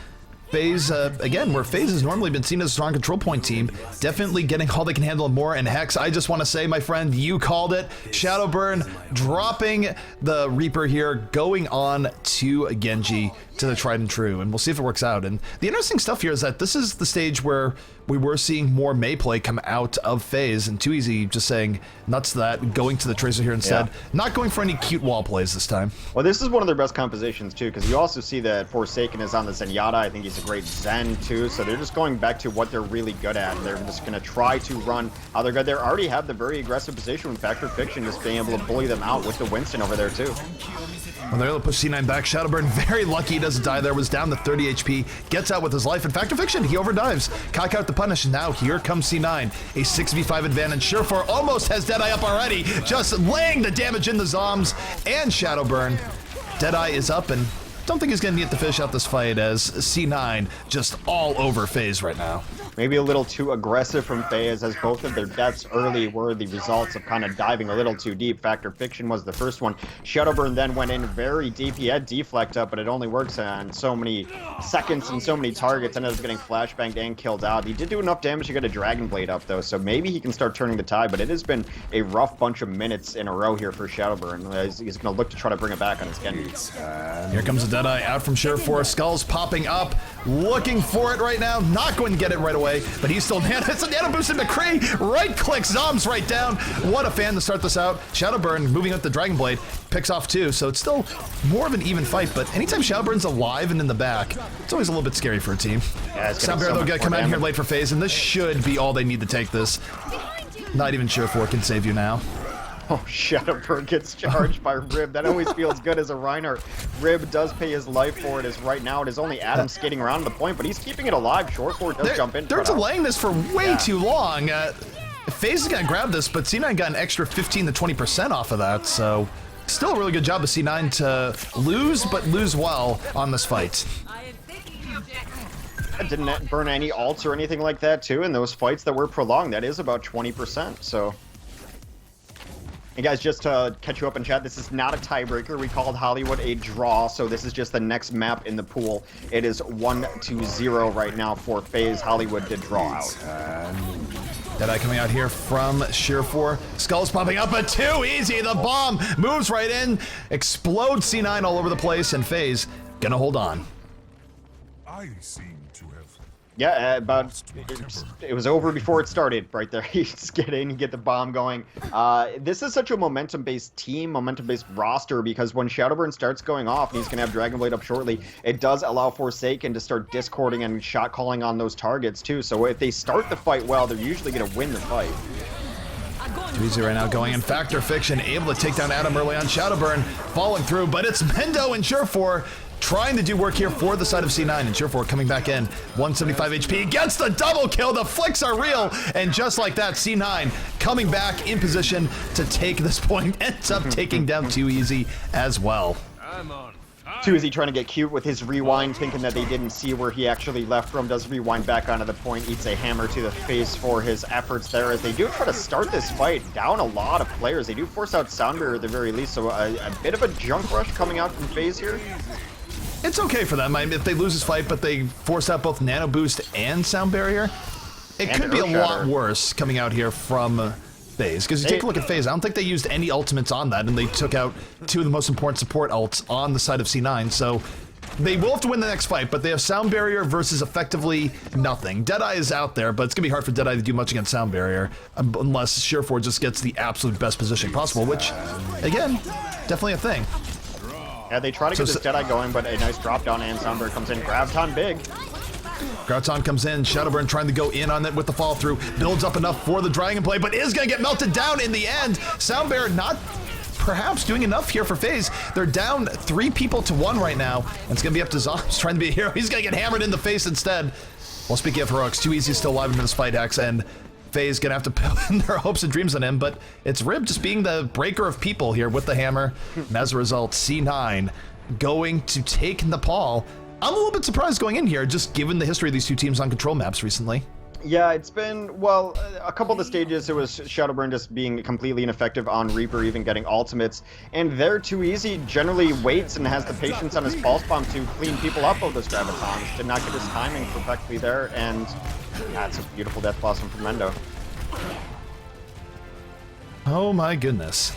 FaZe, again, where FaZe has normally been seen as a strong control point team, definitely getting all they can handle and more. And Hex, I just want to say, my friend, you called it. Shadowburn dropping the Reaper here, going on to Genji, to the tried and true, and we'll see if it works out. And the interesting stuff here is that this is the stage where we were seeing more Mei play come out of FaZe, and Too Easy just saying nuts to that, going to the Tracer here instead. Yeah. Not going for any cute wall plays this time. Well, this is one of their best compositions too, because you also see that Forsaken is on the Zenyatta. I think he's has a great Zen too, so they're just going back to what they're really good at. They're just going to try to run how they're good. They already have the very aggressive position with Factor Fiction just being able to bully them out with the Winston over there too. Well, they're able to push C9 back. Shadowburn, very lucky he doesn't die there, was down to 30 HP, gets out with his life. In Factor Fiction, he overdives. Cock out the punish, and now here comes C9. A 6v5 advantage. Surefour almost has Deadeye up already, just laying the damage in the Zombs and Shadowburn. Deadeye is up, and don't think he's going to get the fish out this fight as C9 just all over FaZe right now. Maybe a little too aggressive from FaZe, as both of their deaths early were the results of kind of diving a little too deep. Factor Fiction was the first one. Shadowburn then went in very deep. He had deflect up, but it only works on so many seconds and so many targets. Ended up getting flashbanged and killed out. He did do enough damage to get a Dragon Blade up, though, so maybe he can start turning the tide, but it has been a rough bunch of minutes in a row here for Shadowburn. He's going to look to try to bring it back on his Genji. Here comes a Deadeye out from Surefour. Skulls popping up, looking for it right now. Not going to get it right away, but he's still nano. It's a nano boosted McCree. Right click, Zombs right down. What a fan to start this out. Shadowburn moving up the Dragon Blade, picks off two, so it's still more of an even fight, but anytime Shadowburn's alive and in the back, it's always a little bit scary for a team. Yeah, Soundbear, though, got to come out here late for FaZe, and this should be all they need to take this. Not even Surefour can save you now. Oh, Shadowburn gets charged by Rib. That always feels good as a Reinhardt. Rib does pay his life for it, as right now it is only Adam skating around the point, but he's keeping it alive. Surefour does jump in. They're delaying this for way too long. FaZe is going to grab this, but C9 got an extra 15 to 20% off of that, so still a really good job of C9 to lose, but lose well on this fight. Didn't burn any ults or anything like that, too, in those fights that were prolonged. That is about 20%, so... And guys, just to catch you up in chat, this is not a tiebreaker. We called Hollywood a draw, so this is just the next map in the pool. It is 1-0 right now for FaZe. Hollywood did draw out. Deadeye coming out here from Surefour. Skulls popping up, but too easy. The bomb moves right in, explodes C9 all over the place, and FaZe gonna hold on. I seem to have. Yeah, it was over before it started right there. You just get in, you get the bomb going. This is such a momentum-based team, momentum-based roster, because when Shadowburn starts going off, and he's going to have Dragon Blade up shortly, it does allow Forsaken to start discording and shot calling on those targets too. So if they start the fight well, they're usually going to win the fight. Too easy right now going in. Factor Fiction able to take down Adam early on. Shadowburn falling through, but it's Mendo and Surefour trying to do work here for the side of C9, and Surefour coming back in. 175 HP, gets the double kill. The flicks are real, and just like that, C9 coming back in position to take this point. Ends up taking down Too Easy as well. Too Easy trying to get cute with his rewind, thinking that they didn't see where he actually left from. Does rewind back onto the point, eats a hammer to the face for his efforts there, as they do try to start this fight down a lot of players. They do force out Soundbearer at the very least, so a bit of a junk rush coming out from FaZe here. It's okay for them. I mean, if they lose this fight, but they force out both Nano Boost and Sound Barrier, it could be a lot worse coming out here from FaZe. Because you take a look at FaZe, I don't think they used any ultimates on that, and they took out two of the most important support ults on the side of C9, so they will have to win the next fight, but they have Sound Barrier versus effectively nothing. Deadeye is out there, but it's going to be hard for Deadeye to do much against Sound Barrier unless Surefour just gets the absolute best position possible, which, again, definitely a thing. Yeah, they try to get this Deadeye going, but a nice drop down, and Soundbearer comes in. Graviton big. Graviton comes in, Shadowburn trying to go in on it with the fall through, builds up enough for the Dragon Blade, but is going to get melted down in the end. Soundbearer not perhaps doing enough here for FaZe. They're down 3 people to 1 right now, and it's going to be up to Zombs trying to be a hero. He's going to get hammered in the face instead. Well, speaking of heroics, Too Easy is still alive in this fight, Hex, and FaZe gonna have to put their hopes and dreams on him, but it's Rib just being the breaker of people here with the hammer, and as a result, C9 going to take Nepal. I'm a little bit surprised going in here, just given the history of these two teams on control maps recently. Yeah, it's been, well, a couple of the stages, it was Shadowburn just being completely ineffective on Reaper, even getting ultimates, and there Too Easy generally waits and has the patience on his pulse bomb to clean people up of those Gravitons. Did not get his timing perfectly there, and that's a beautiful Death Blossom from Mendo. Oh my goodness.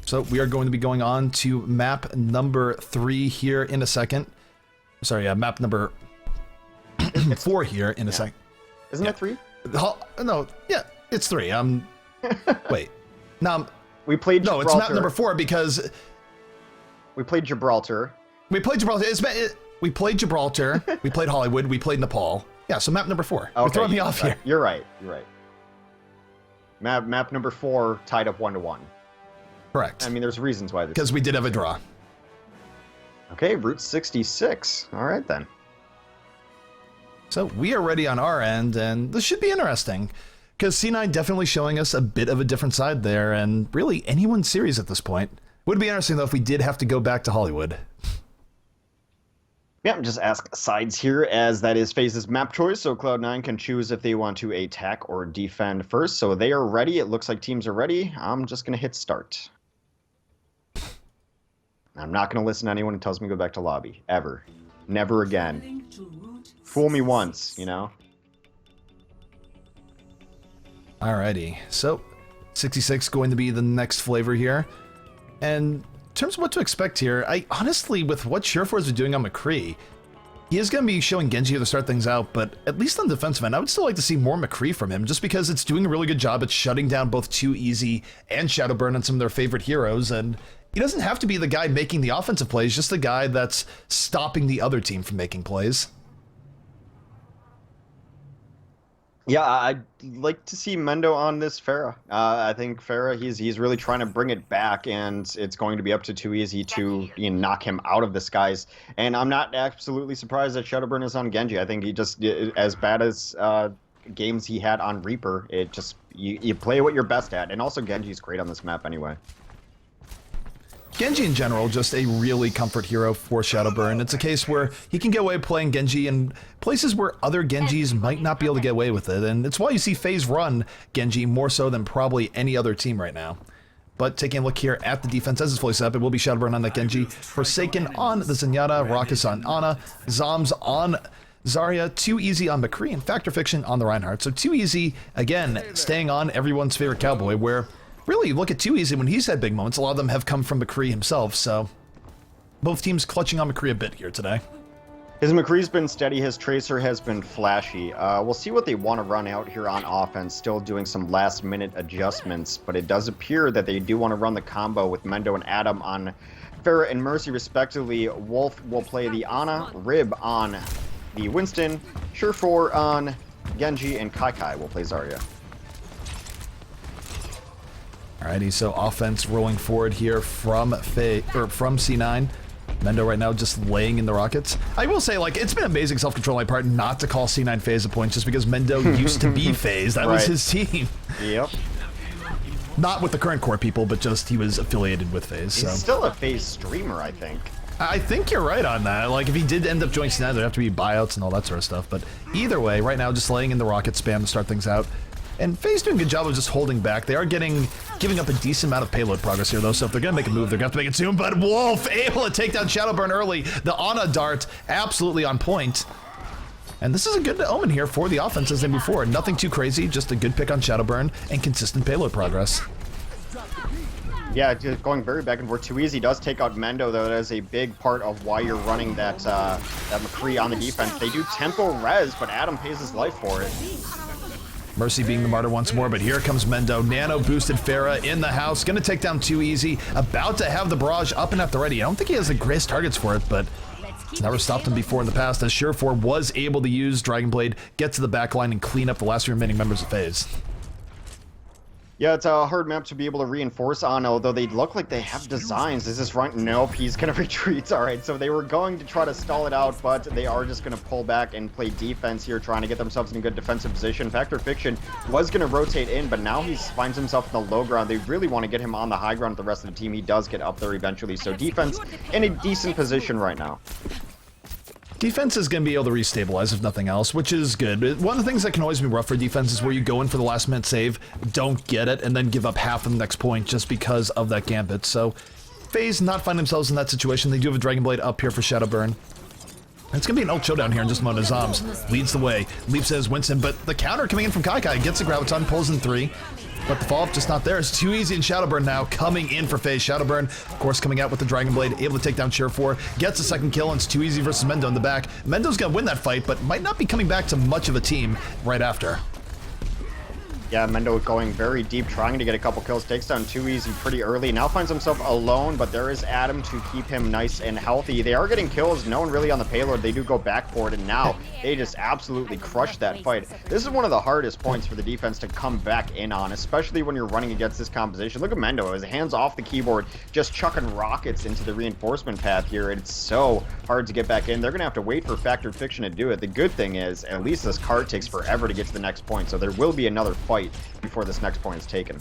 So we are going to be going on to map number 3 here in a second. Sorry, map number 4 here in a second. Isn't it 3? No, yeah, it's 3. Wait. No, we played Gibraltar. No, it's map number 4 because we played Gibraltar. We played Gibraltar. We played Gibraltar, we played Hollywood, we played Nepal. Yeah, so map number 4. Okay, We're throwing me off right. here. You're right. You're right. Map number 4 tied up 1-1. Correct. I mean, there's reasons why this. Because we did have a draw. Okay, Route 66. All right then. So we are ready on our end, and this should be interesting. Because C9 definitely showing us a bit of a different side there, and really anyone's series at this point. Would be interesting though if we did have to go back to Hollywood. Yeah, just ask sides here, as that is FaZe's map choice, so Cloud9 can choose if they want to attack or defend first. So they are ready. It looks like teams are ready. I'm just going to hit start. I'm not going to listen to anyone who tells me to go back to lobby. Ever. Never again. Fool me once, you know? Alrighty, so 66 going to be the next flavor here. And in terms of what to expect here, I honestly, with what Sureforce is doing on McCree, he is going to be showing Genji here to start things out, but at least on the defensive end, I would still like to see more McCree from him, just because it's doing a really good job at shutting down both Too Easy and Shadowburn on some of their favorite heroes, and he doesn't have to be the guy making the offensive plays, just the guy that's stopping the other team from making plays. Yeah, I'd like to see Mendo on this Pharah. I think Pharah, he's really trying to bring it back, and it's going to be up to Too Easy to knock him out of the skies. And I'm not absolutely surprised that Shadowburn is on Genji. I think he just, as bad as games he had on Reaper, it just, you play what you're best at. And also Genji's great on this map anyway. Genji in general, just a really comfort hero for Shadowburn. It's a case where he can get away playing Genji in places where other Genjis might not be able to get away with it, and it's why you see FaZe run Genji more so than probably any other team right now. But taking a look here at the defense as it's fully set up, it will be Shadowburn on that Genji, Forsaken on the Zenyatta, Raucus on Ana, Zoms on Zarya, Too Easy on McCree, and Factor Fiction on the Reinhardt. So Too Easy, again, staying on everyone's favorite cowboy, where really, look at Too Easy when he's had big moments. A lot of them have come from McCree himself, so both teams clutching on McCree a bit here today. His McCree's been steady, his Tracer has been flashy. We'll see what they want to run out here on offense, still doing some last-minute adjustments, but it does appear that they do want to run the combo with Mendo and Adam on Pharah and Mercy respectively. Wolf will play the Ana, Rib on the Winston, Surefor on Genji, and Kai will play Zarya. Alrighty, so offense rolling forward here from C9. Mendo right now just laying in the rockets. I will say, like, it's been amazing self-control on my part not to call C9 FaZe at points, just because Mendo used to be FaZe. That was his team. Yep. Not with the current core people, but just he was affiliated with FaZe. He's still a FaZe streamer, I think. I think you're right on that. Like, if he did end up joining C9, there'd have to be buyouts and all that sort of stuff. But either way, right now, just laying in the rocket spam to start things out. And FaZe doing a good job of just holding back. They are giving up a decent amount of payload progress here, though, so if they're going to make a move, they're going to have to make it soon. But Wolf able to take down Shadowburn early. The Ana dart absolutely on point. And this is a good omen here for the offense as they move forward. Nothing too crazy, just a good pick on Shadowburn and consistent payload progress. Yeah, just going very back and forth. Too Easy does take out Mendo, though. That is a big part of why you're running that McCree on the defense. They do tempo res, but Adam pays his life for it. Mercy being the martyr once more, but here comes Mendo. Nano boosted Pharah in the house. Gonna take down Too Easy. About to have the barrage up and at the ready. I don't think he has the greatest targets for it, but it's never stopped him before in the past, as Surefor was able to use Dragon Blade, get to the back line, and clean up the last remaining members of FaZe. Yeah, it's a hard map to be able to reinforce on, although they look like they have designs. Is this right? Nope, he's going to retreat. All right, so they were going to try to stall it out, but they are just going to pull back and play defense here, trying to get themselves in a good defensive position. Factor Fiction was going to rotate in, but now he finds himself in the low ground. They really want to get him on the high ground with the rest of the team. He does get up there eventually, so defense in a decent position right now. Defense is going to be able to restabilize, if nothing else, which is good. One of the things that can always be rough for defense is where you go in for the last minute save, don't get it, and then give up half of the next point just because of that gambit. So FaZe not find themselves in that situation. They do have a Dragon Blade up here for Shadowburn. And it's going to be an ult showdown here in just a moment. Zoms leads the way, leaps as Winston, but the counter coming in from Kai gets the Graviton, pulls in 3. But the follow-up just not there. It's Too Easy and Shadowburn now coming in for FaZe. Shadowburn, of course, coming out with the Dragon Blade, able to take down Surefor, gets a second kill, and it's Too Easy versus Mendo in the back. Mendo's going to win that fight, but might not be coming back to much of a team right after. Yeah, Mendo going very deep, trying to get a couple kills. Takes down Too Easy pretty early. Now finds himself alone, but there is Adam to keep him nice and healthy. They are getting kills. No one really on the payload. They do go back for it, and now they just absolutely crush that fight. This is one of the hardest points for the defense to come back in on, especially when you're running against this composition. Look at Mendo. His hands off the keyboard, just chucking rockets into the reinforcement path here. It's so hard to get back in. They're going to have to wait for Factor Fiction to do it. The good thing is, at least this card takes forever to get to the next point, so there will be another fight before this next point is taken.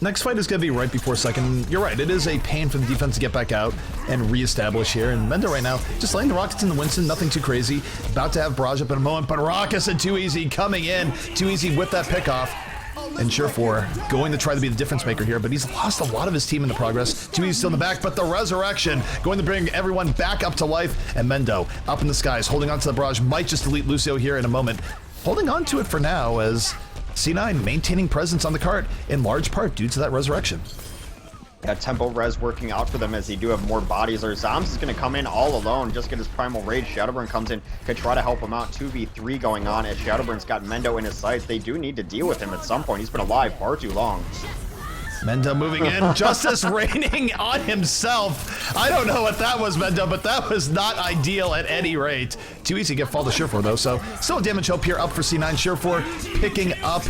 Next fight is going to be right before second. You're right, it is a pain for the defense to get back out and reestablish here. And Mendo right now, just laying the rockets in the Winston, nothing too crazy. About to have barrage up in a moment, but Raucus and Too Easy coming in. Too Easy with that pickoff. And Surefour going to try to be the difference maker here, but he's lost a lot of his team in the progress. Too Easy still in the back, but the resurrection going to bring everyone back up to life. And Mendo up in the skies, holding on to the barrage, might just delete Lucio here in a moment. Holding on to it for now as C9 maintaining presence on the cart, in large part due to that resurrection. Yeah, tempo res working out for them as they do have more bodies. Or Zoms is going to come in all alone, just get his primal rage. Shadowburn comes in to try to help him out. 2v3 going on as Shadowburn's got Mendo in his sights. They do need to deal with him at some point. He's been alive far too long. Mendo moving in, Justice raining on himself. I don't know what that was, Mendo, but that was not ideal at any rate. Too Easy to get fall to Surefour, though, so still a damage hope here up for C9. Surefour picking up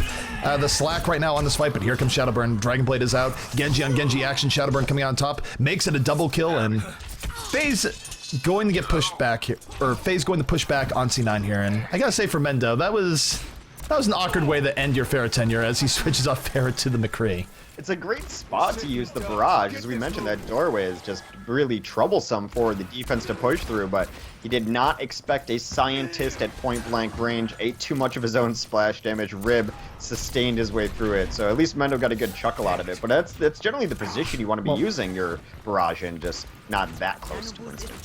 the slack right now on this fight, but here comes Shadowburn. Dragonblade is out. Genji on Genji action. Shadowburn coming out on top. Makes it a double kill, and FaZe going to get pushed back here, or FaZe going to push back on C9 here, and I gotta say for Mendo, that was an awkward way to end your Pharah tenure as he switches off Pharah to the McCree. It's a great spot to use the barrage. As we mentioned, that doorway is just really troublesome for the defense to push through, but he did not expect a scientist at point blank range, ate too much of his own splash damage, Rib sustained his way through it. So at least Mendo got a good chuckle out of it, but that's generally the position you want to be using your barrage in, just not that close to Winston.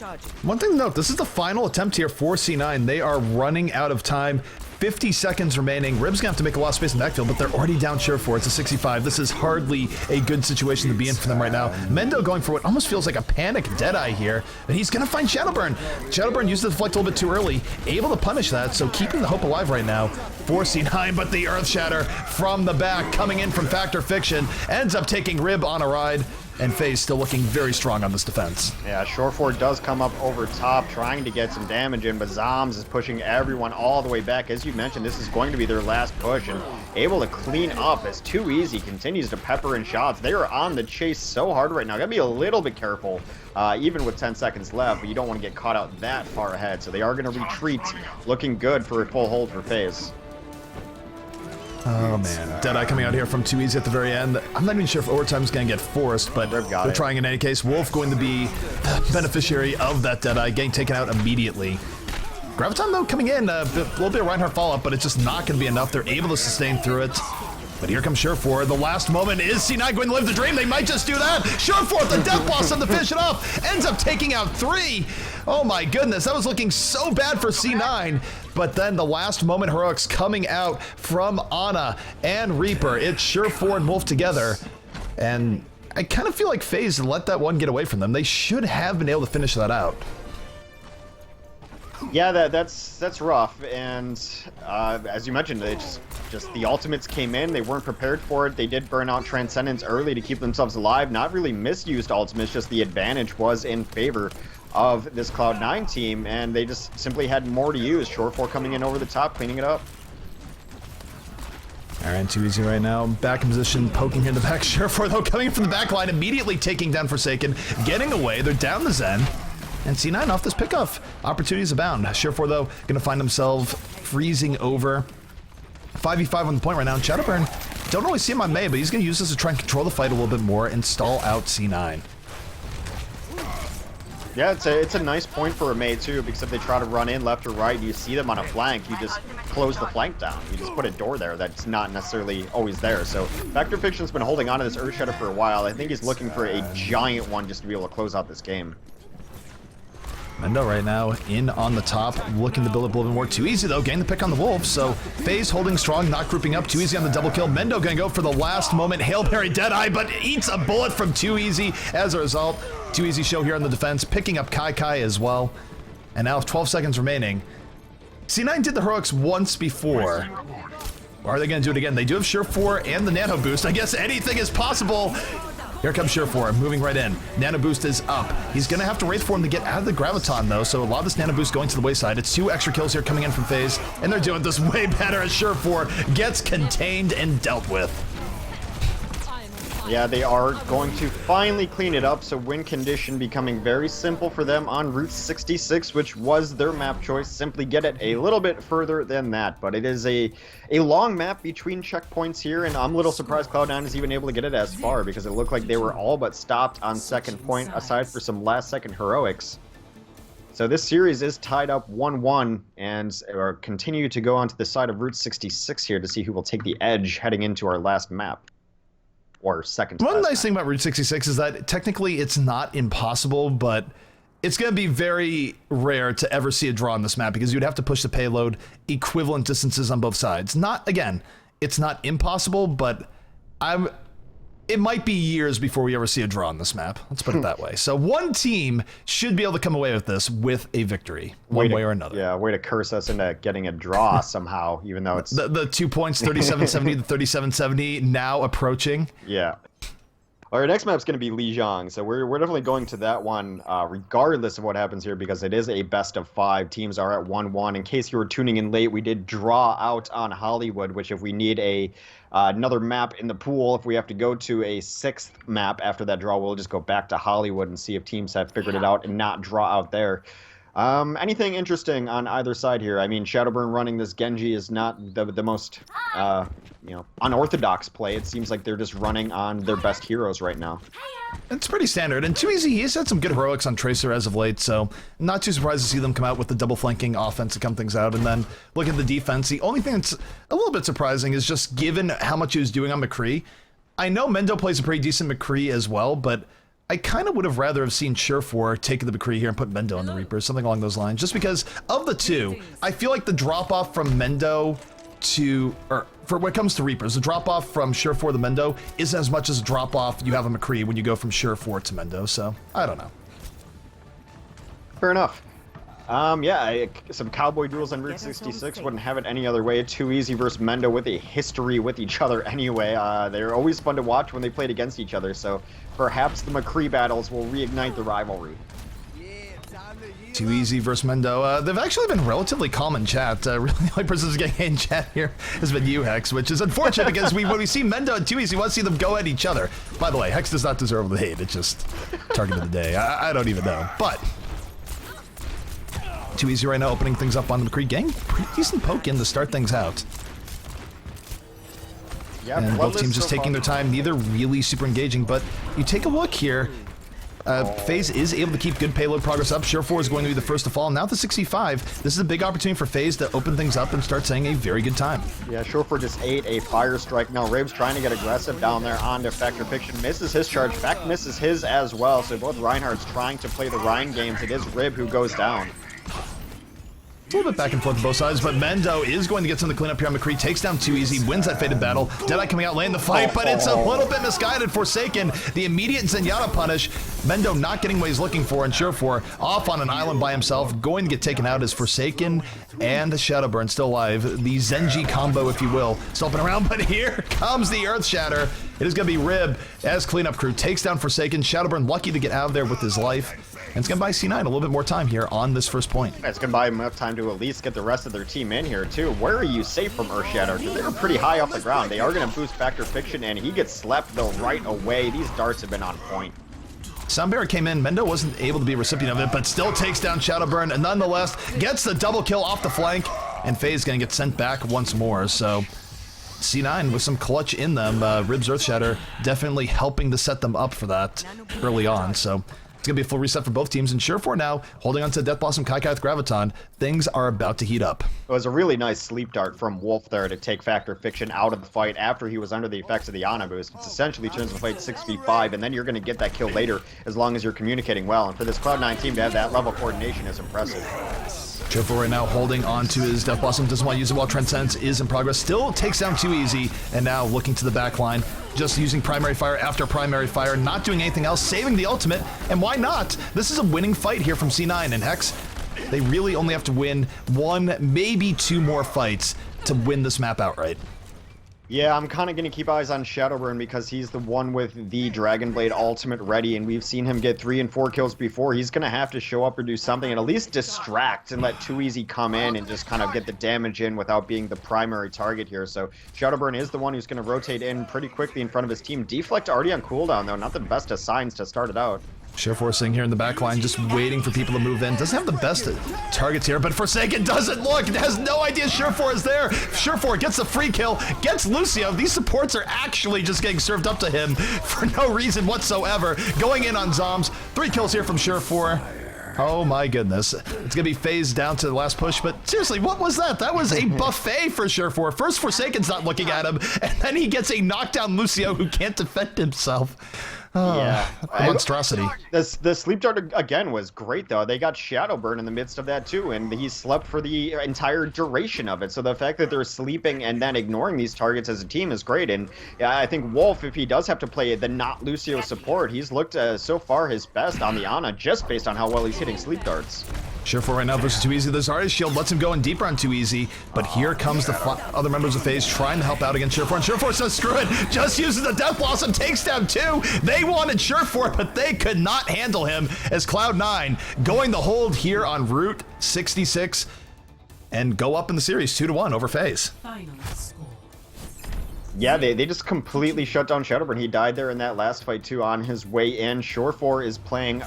One thing to note, this is the final attempt here for C9. They are running out of time. 50 seconds remaining. Rib's gonna have to make a lot of space in the backfield, but they're already down Surefour. It's a 65. This is hardly a good situation to be in for them right now. Mendo going for what almost feels like a panic Deadeye here, but he's gonna find Shadowburn. Shadowburn used the deflect a little bit too early, able to punish that, so keeping the hope alive right now for C9, but the Earth Shatter from the back, coming in from Factor Fiction, ends up taking Rib on a ride. And FaZe still looking very strong on this defense. Yeah, Surefour does come up over top, trying to get some damage in, but Zoms is pushing everyone all the way back. As you mentioned, this is going to be their last push, and able to clean up as Too Easy continues to pepper in shots. They are on the chase so hard right now. Gotta be a little bit careful, even with 10 seconds left, but you don't want to get caught out that far ahead. So they are going to retreat, looking good for a full hold for FaZe. Oh man, Deadeye coming out here from Too Easy at the very end. I'm not even sure if overtime's gonna get forced, but they're trying in any case. Wolf going to be the beneficiary of that Deadeye, getting taken out immediately. Graviton though coming in, a little bit of Reinhardt follow-up, but it's just not gonna be enough. They're able to sustain through it. But here comes Surefour. The last moment. Is C9 going to live the dream? They might just do that. Surefour, the death boss on the finish it off, ends up taking out 3. Oh my goodness, that was looking so bad for C9. But then the last moment heroics coming out from Ana and Reaper. It's Surefour and Wolf together. And I kind of feel like FaZe let that one get away from them. They should have been able to finish that out. Yeah, that's rough, and as you mentioned, they just the ultimates came in. They weren't prepared for it. They did burn out Transcendence early to keep themselves alive. Not really misused ultimates, just the advantage was in favor of this Cloud9 team, and they just simply had more to use. Surefour coming in over the top, cleaning it up. Alright, Too Easy right now. Back in position, poking here in the back. Surefour, though, coming from the back line, immediately taking down Forsaken, getting away. They're down the Zen. And C9 off this pickoff. Opportunities abound. Surefour, though, going to find himself freezing over. 5v5 on the point right now. Shadowburn, don't always see him on Mei, but he's going to use this to try and control the fight a little bit more and stall out C9. Yeah, it's a nice point for a Mei, too, because if they try to run in left or right, you see them on a flank, you just close the flank down. You just put a door there that's not necessarily always there. So Factor Fiction's been holding on to this Earth Shatter for a while. I think he's looking for a giant one just to be able to close out this game. Mendo right now in on the top, looking to build up a little bit more. Too Easy, though, getting the pick on the Wolf, so FaZe holding strong, not grouping up. Too Easy on the double kill. Mendo gonna go for the last moment. Hail Mary Deadeye, but eats a bullet from Too Easy as a result. Too Easy show here on the defense, picking up Kai as well. And now 12 seconds remaining. C9 did the heroics once before, Are they going to do it again? They do have Sure4 and the Nano Boost. I guess anything is possible. Here comes Sure4, moving right in. Nano Boost is up. He's going to have to Wraith Form to get out of the Graviton, though, so a lot of this Nano Boost going to the wayside. It's 2 extra kills here coming in from FaZe, and they're doing this way better as Sure4 gets contained and dealt with. Yeah, they are going to finally clean it up, so win condition becoming very simple for them on Route 66, which was their map choice. Simply get it a little bit further than that, but it is a long map between checkpoints here, and I'm a little surprised Cloud9 is even able to get it as far, because it looked like they were all but stopped on second point, aside for some last-second heroics. So this series is tied up 1-1, and continue to go onto the side of Route 66 here to see who will take the edge heading into our last map. Or second. One nice thing about Route 66 is that technically it's not impossible, but it's going to be very rare to ever see a draw on this map because you'd have to push the payload equivalent distances on both sides. Again, it's not impossible, but it might be years before we ever see a draw on this map. Let's put it that way. So one team should be able to come away with this with a victory, one way or another. Yeah, way to curse us into getting a draw somehow, even though it's... The 2 points, 37-70 to 37-70, now approaching. Yeah. Our next map's going to be Lijiang, so we're definitely going to that one regardless of what happens here because it is a best of 5. Teams are at 1-1. In case you were tuning in late, we did draw out on Hollywood, which if we need another map in the pool, if we have to go to a 6th map after that draw, we'll just go back to Hollywood and see if teams have figured it out and not draw out there. Anything interesting on either side here? I mean, Shadowburn running this Genji is not the most, unorthodox play. It seems like they're just running on their best heroes right now. It's pretty standard, and 2easy, he's had some good heroics on Tracer as of late, so not too surprised to see them come out with the double flanking offense to come things out, and then look at the defense. The only thing that's a little bit surprising is just given how much he was doing on McCree. I know Mendo plays a pretty decent McCree as well, but I kind of would have rather have seen Sure4 take the McCree here and put Mendo on the Reaper, something along those lines. Just because of the two, I feel like the drop-off from Mendo for when it comes to Reapers, the drop-off from Sure4 to Mendo isn't as much as a drop-off you have a McCree when you go from Sure4 to Mendo, so I don't know. Fair enough. Some cowboy duels on Route 66 wouldn't have it any other way. 2easy versus Mendo with a history with each other anyway. They're always fun to watch when they played against each other, so perhaps the McCree battles will reignite the rivalry. 2easy versus Mendo. They've actually been relatively calm in chat. Really, the only person who's getting in chat here has been you, Hex, which is unfortunate because when we see Mendo and 2easy, we want to see them go at each other. By the way, Hex does not deserve the hate. It's just target of the day. I don't even know. But 2easy right now opening things up on the McCree. Getting pretty decent poke in to start things out. Yeah, and both teams just taking their time, neither really super engaging, but you take a look here. FaZe is able to keep good payload progress up. Sure4 is going to be the first to fall. Now the 65. This is a big opportunity for FaZe to open things up and start saying a very good time. Yeah, Sure4 just ate a fire strike. Now Rave's trying to get aggressive down there onto Factor Fiction. Misses his charge. Fact misses his as well. So both Reinhardt's trying to play the Rein games. It is Rib who goes down. It's a little bit back and forth on both sides, but Mendo is going to get some of the cleanup here on McCree. Takes down 2easy, wins that fated battle. Deadeye coming out, laying the fight, but it's a little bit misguided. Forsaken, the immediate Zenyatta punish. Mendo not getting what he's looking for, and Sure4 off on an island by himself. Going to get taken out as Forsaken and Shadowburn still alive. The Zenji combo, if you will, stomping around, but here comes the Earth Shatter. It is going to be Rib as cleanup crew. Takes down Forsaken. Shadowburn lucky to get out of there with his life. And it's going to buy C9 a little bit more time here on this first point. It's going to buy enough time to at least get the rest of their team in here, too. Where are you safe from Earthshatter? Because they're pretty high off the ground. They are going to boost Factor Fiction, and he gets slept, though, right away. These darts have been on point. Soundbarrier came in. Mendo wasn't able to be a recipient of it, but still takes down Shadowburn, and nonetheless gets the double kill off the flank, and FaZe is going to get sent back once more. So C9 with some clutch in them. Rib's Earthshatter definitely helping to set them up for that early on. So it's going to be a full reset for both teams, and Sure4 now holding on to Death Blossom Kaikai with Graviton. Things are about to heat up. It was a really nice sleep dart from Wolf there to take Factor Fiction out of the fight after he was under the effects of the Ana boost. It essentially turns the fight 6v5, and then you're going to get that kill later as long as you're communicating well. And for this Cloud9 team to have that level of coordination is impressive. Sure4 right now holding on to his Death Blossom, doesn't want to use it while Transcendence is in progress. Still takes down 2easy, and now looking to the back line, just using primary fire after primary fire, not doing anything else, saving the ultimate, and why not? This is a winning fight here from C9, and Hex, they really only have to win one, maybe two more fights to win this map outright. Yeah, I'm kind of going to keep eyes on Shadowburn because he's the one with the Dragon Blade ultimate ready, and we've seen him get 3 and 4 kills before. He's going to have to show up or do something and at least distract and let Too Easy come in and just kind of get the damage in without being the primary target here. So Shadowburn is the one who's going to rotate in pretty quickly in front of his team. Deflect already on cooldown, though. Not the best of signs to start it out. Surefour here in the back line, just waiting for people to move in. Doesn't have the best targets here, but Forsaken doesn't look. Has no idea Surefour is there. Surefour gets the free kill, gets Lucio. These supports are actually just getting served up to him for no reason whatsoever. Going in on Zombs. 3 kills here from Surefour. Oh my goodness. It's going to be phased down to the last push, but seriously, what was that? That was a buffet for Surefour. First, Forsaken's not looking at him, and then he gets a knockdown Lucio who can't defend himself. Oh, yeah, monstrosity. The sleep dart again was great though. They got Shadowburn in the midst of that too, and he slept for the entire duration of it. So the fact that they're sleeping and then ignoring these targets as a team is great. And yeah, I think Wolf, if he does have to play the not Lucio support, he's looked so far his best on the Ana just based on how well he's hitting sleep darts. Surefour right now versus Too Easy. There's Artist Shield, lets him go in deeper on Too Easy, but here comes the other members of FaZe trying to help out against Surefour, and Surefour says screw it, just uses the Death Blossom, takes down 2. They wanted Surefour, but they could not handle him as Cloud9 going the hold here on Route 66 and go up in the series 2-1 over FaZe. Final score. Yeah, they just completely shut down Shadowburn. He died there in that last fight, too, on his way in. Surefour is playing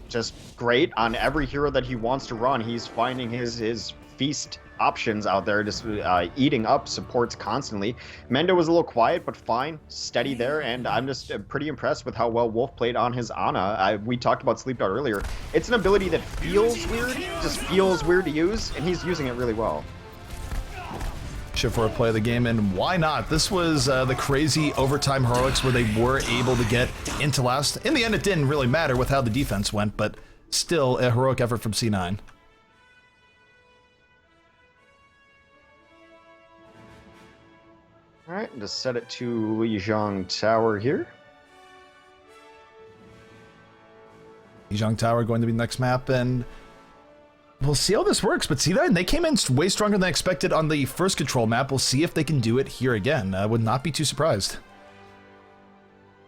just great on every hero that he wants to run. He's finding his feast options out there, just eating up supports constantly. Mendo was a little quiet, but fine, steady there, and I'm just pretty impressed with how well Wolf played on his Ana. We talked about Sleep Dart earlier. It's an ability that feels weird, just feels weird to use, and he's using it really well. Surefour play of the game, and why not? This was the crazy overtime heroics where they were able to get into last. In the end, it didn't really matter with how the defense went, but still a heroic effort from C9. All right, just set it to Lijiang Tower here. Lijiang Tower going to be the next map, and we'll see how this works, but C9, they came in way stronger than expected on the first control map. We'll see if they can do it here again. I would not be too surprised.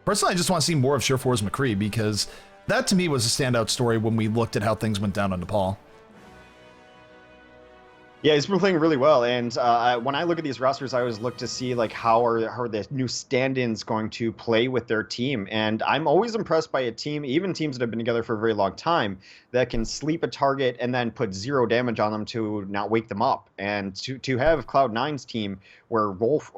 Personally, I just want to see more of Surefour's McCree, because that to me was a standout story when we looked at how things went down on Nepal. Yeah, he's been playing really well, and when I look at these rosters, I always look to see like how are the new stand-ins going to play with their team, and I'm always impressed by a team, even teams that have been together for a very long time, that can sleep a target and then put 0 damage on them to not wake them up. And to have Cloud9's team, where Wolf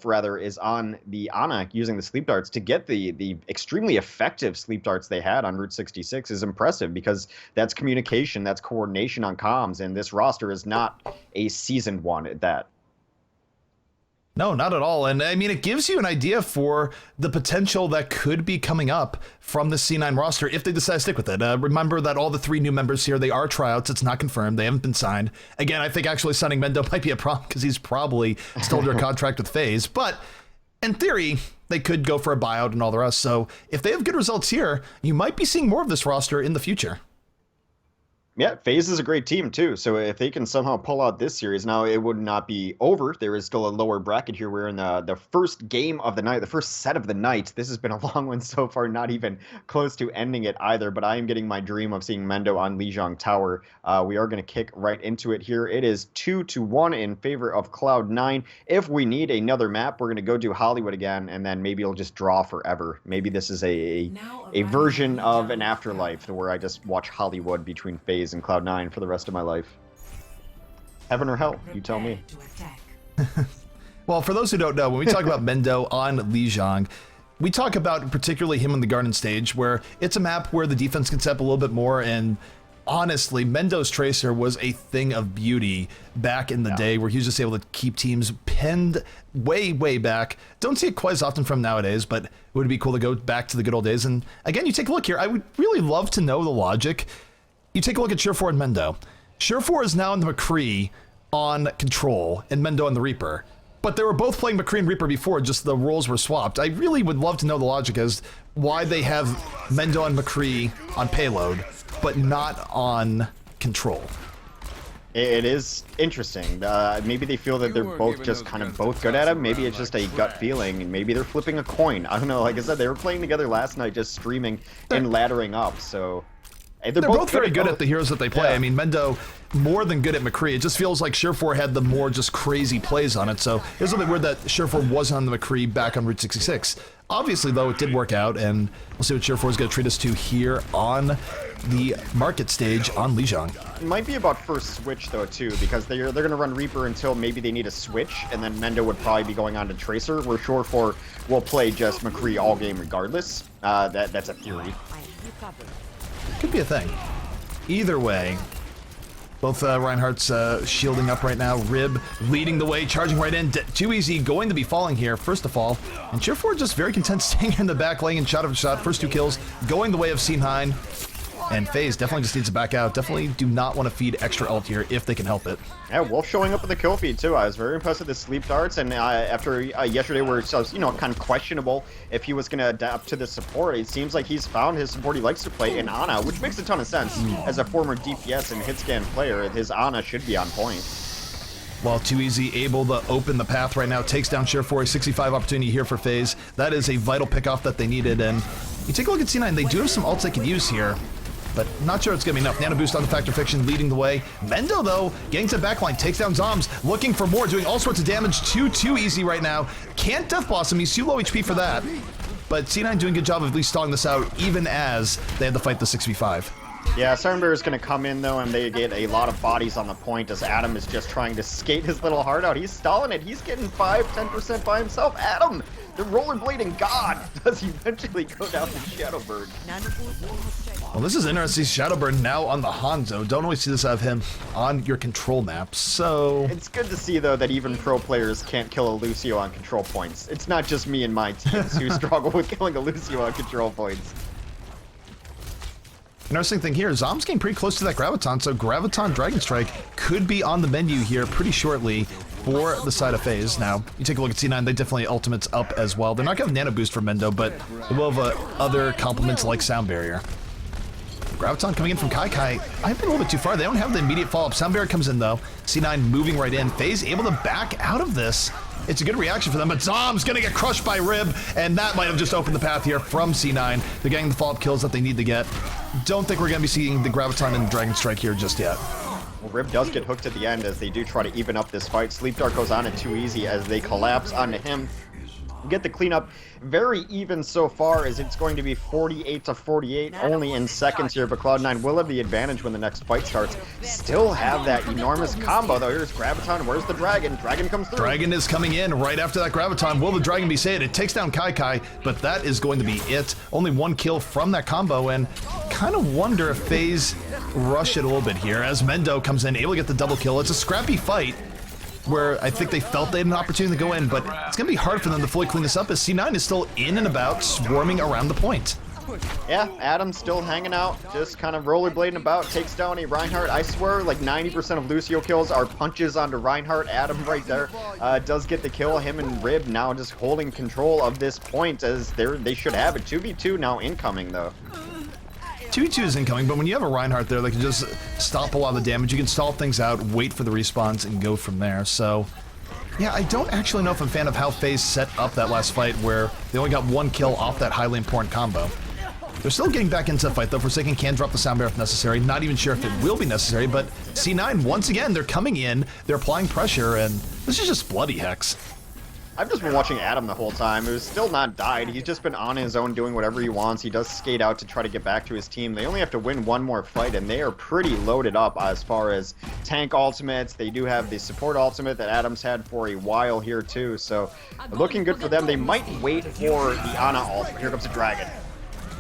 rather is on the Ana using the sleep darts to get the extremely effective sleep darts they had on Route 66 is impressive, because that's communication, that's coordination on comms, and this roster is not a seasoned one at that. No, not at all. And I mean, it gives you an idea for the potential that could be coming up from the C9 roster if they decide to stick with it. Remember that all the 3 new members here, they are tryouts. It's not confirmed. They haven't been signed. Again, I think actually signing Mendo might be a problem because he's probably still under a contract with FaZe. But in theory, they could go for a buyout and all the rest. So if they have good results here, you might be seeing more of this roster in the future. Yeah, FaZe is a great team too, so if they can somehow pull out this series, now it would not be over. There is still a lower bracket here. We're in the first game of the night, the first set of the night. This has been a long one so far, not even close to ending it either, but I am getting my dream of seeing Mendo on Lijiang Tower. We are going to kick right into it here. It is 2-1 in favor of Cloud9. If we need another map, we're going to go do Hollywood again, and then maybe it'll just draw forever. Maybe this is a version of an afterlife where I just watch Hollywood between FaZe and Cloud9 for the rest of my life. Heaven or hell, you tell me. Well, for those who don't know, when we talk about Mendo on Lijiang, we talk about particularly him on the Garden stage, where it's a map where the defense can step a little bit more, and honestly, Mendo's Tracer was a thing of beauty back in the day, where he was just able to keep teams pinned way, way back. Don't see it quite as often from nowadays, but it would be cool to go back to the good old days. And again, you take a look here. I would really love to know the logic. You take a look at Surefour and Mendo. Surefour is now in the McCree on Control and Mendo on the Reaper. But they were both playing McCree and Reaper before, just the roles were swapped. I really would love to know the logic as why they have Mendo and McCree on Payload, but not on Control. It is interesting. Maybe they feel that they're both just kind of both good at it. Maybe it's just a gut feeling, and maybe they're flipping a coin. I don't know. Like I said, they were playing together last night, just streaming and laddering up. So they're both very good at the heroes that they play. Yeah. I mean, Mendo more than good at McCree. It just feels like Surefour had the more just crazy plays on it. So it was a little bit weird that Surefour wasn't on the McCree back on Route 66. Obviously, though, it did work out, and we'll see what Surefour is going to treat us to here on the market stage on Lijiang. It might be about first switch though too, because they're going to run Reaper until maybe they need a switch, and then Mendo would probably be going on to Tracer, where Surefour will play just McCree all game regardless. That's a theory. Could be a thing. Either way, both Reinhardt's shielding up right now. Rib leading the way, charging right in. Too easy, going to be falling here, first to fall. And Surefour just very content staying in the back, laying in shot after shot. First 2 kills, going the way of C9. And FaZe definitely just needs to back out. Definitely do not want to feed extra ult here if they can help it. Yeah, Wolf showing up with the kill feed too. I was very impressed with the sleep darts, and after yesterday where it was, kind of questionable if he was going to adapt to the support, it seems like he's found his support he likes to play in Ana, which makes a ton of sense. As a former DPS and hitscan player, his Ana should be on point. Well, Too Easy able to open the path right now, takes down Surefour, a 65 opportunity here for FaZe. That is a vital pickoff that they needed, and you take a look at C9, they do have some ults they can use here, but not sure it's going to be enough. Nano boost on the Factor Fiction leading the way. Mendo, though, getting to the backline, takes down Zombs, looking for more, doing all sorts of damage to Too Easy right now. Can't Death Blossom, he's too low HP for that. But C9 doing a good job of at least stalling this out, even as they had to fight the 6v5. Yeah, Sunbear is going to come in, though, and they get a lot of bodies on the point as Adam is just trying to skate his little heart out. He's stalling it. He's getting 5-10% by himself. Adam, the rollerblading god, does eventually go down to Shadowbird. Well, this is interesting. Shadowbird now on the Hanzo. Don't always see this out of him on your control maps, so... It's good to see, though, that even pro players can't kill a Lucio on control points. It's not just me and my teams who struggle with killing a Lucio on control points. Interesting thing here, Zom's getting pretty close to that Graviton, so Graviton Dragon Strike could be on the menu here pretty shortly for the side of FaZe. Now, you take a look at C9, they definitely ultimates up as well. They're not going to have Nano Boost for Mendo, but they will have other complements like Sound Barrier. Graviton coming in from Kai. I've been a little bit too far. They don't have the immediate follow-up. Sound Barrier comes in, though. C9 moving right in. FaZe able to back out of this. It's a good reaction for them, but Zom's going to get crushed by Rib, and that might have just opened the path here from C9. They're getting the follow-up kills that they need to get. Don't think we're going to be seeing the Graviton and the Dragon Strike here just yet. Well, Rib does get hooked at the end as they do try to even up this fight. Sleep Dart goes on it Too Easy as they collapse onto him. Get the cleanup very even so far, as it's going to be 48-48 only in seconds here, but Cloud9 will have the advantage when the next fight starts. Still have that enormous combo though. Here's Graviton, where's the Dragon? Dragon comes through. Dragon is coming in right after that Graviton. Will the Dragon be saved? It takes down Kai, but that is going to be it. Only 1 kill from that combo, and kind of wonder if FaZe rush it a little bit here as Mendo comes in, able to get the double kill. It's a scrappy fight, where I think they felt they had an opportunity to go in, but it's going to be hard for them to fully clean this up as C9 is still in and about, swarming around the point. Yeah, Adam's still hanging out, just kind of rollerblading about, takes down a Reinhardt. I swear, like 90% of Lucio kills are punches onto Reinhardt. Adam right there does get the kill. Him and Rib now just holding control of this point as they should have it. 2v2 now incoming, though. 2v2 is incoming, but when you have a Reinhardt there, they can just stop a lot of the damage. You can stall things out, wait for the respawns, and go from there. So, yeah, I don't actually know if I'm a fan of how FaZe set up that last fight where they only got 1 kill off that highly important combo. They're still getting back into the fight, though. Forsaken can drop the Sound Barrier if necessary. Not even sure if it will be necessary, but C9, once again, they're coming in, they're applying pressure, and this is just bloody Hex. I've just been watching Adam the whole time, who's still not died. He's just been on his own doing whatever he wants. He does skate out to try to get back to his team. They only have to win 1 more fight, and they are pretty loaded up as far as tank ultimates. They do have the support ultimate that Adam's had for a while here, too. So, looking good for them. They might wait for the Ana ult, but here comes the Dragon.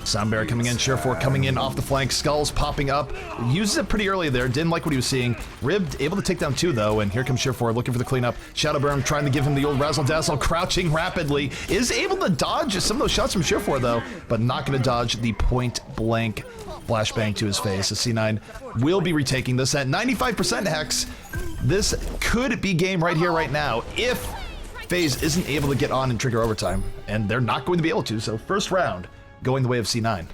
Sound Barrier coming in, Surefour coming in off the flank, Skulls popping up, uses it pretty early there, didn't like what he was seeing. Ribbed, able to take down 2 though, and here comes Surefour looking for the cleanup. Shadowburn trying to give him the old razzle dazzle, crouching rapidly, is able to dodge some of those shots from Surefour though, but not going to dodge the point blank flashbang to his face. The C9 will be retaking this at 95% Hex. This could be game right here, right now, if FaZe isn't able to get on and trigger overtime, and they're not going to be able to, so first round going the way of C9.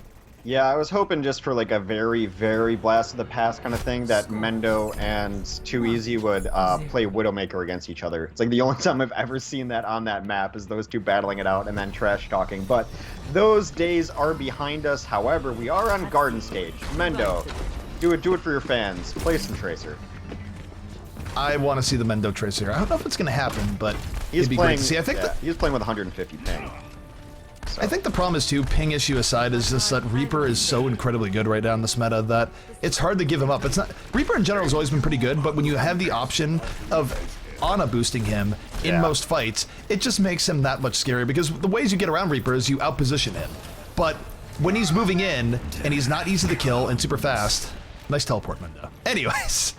Yeah, I was hoping just for like a very, very blast of the past kind of thing that Mendo and Too Easy would play Widowmaker against each other. It's like the only time I've ever seen that on that map is those two battling it out and then trash talking. But those days are behind us. However, we are on Garden Stage. Mendo, do it for your fans. Play some Tracer. I want to see the Mendo Tracer. I don't know if it's going to happen, but He's it'd be playing, great to see. I think he's playing with 150 ping. So. I think the problem is too, ping issue aside, is just that Reaper is so incredibly good right now in this meta that it's hard to give him up. It's not Reaper in general has always been pretty good, but when you have the option of Ana boosting him in most fights, it just makes him that much scarier because the ways you get around Reaper is you outposition him. But when he's moving in and he's not easy to kill and super fast, nice teleport, Mendo. Anyways,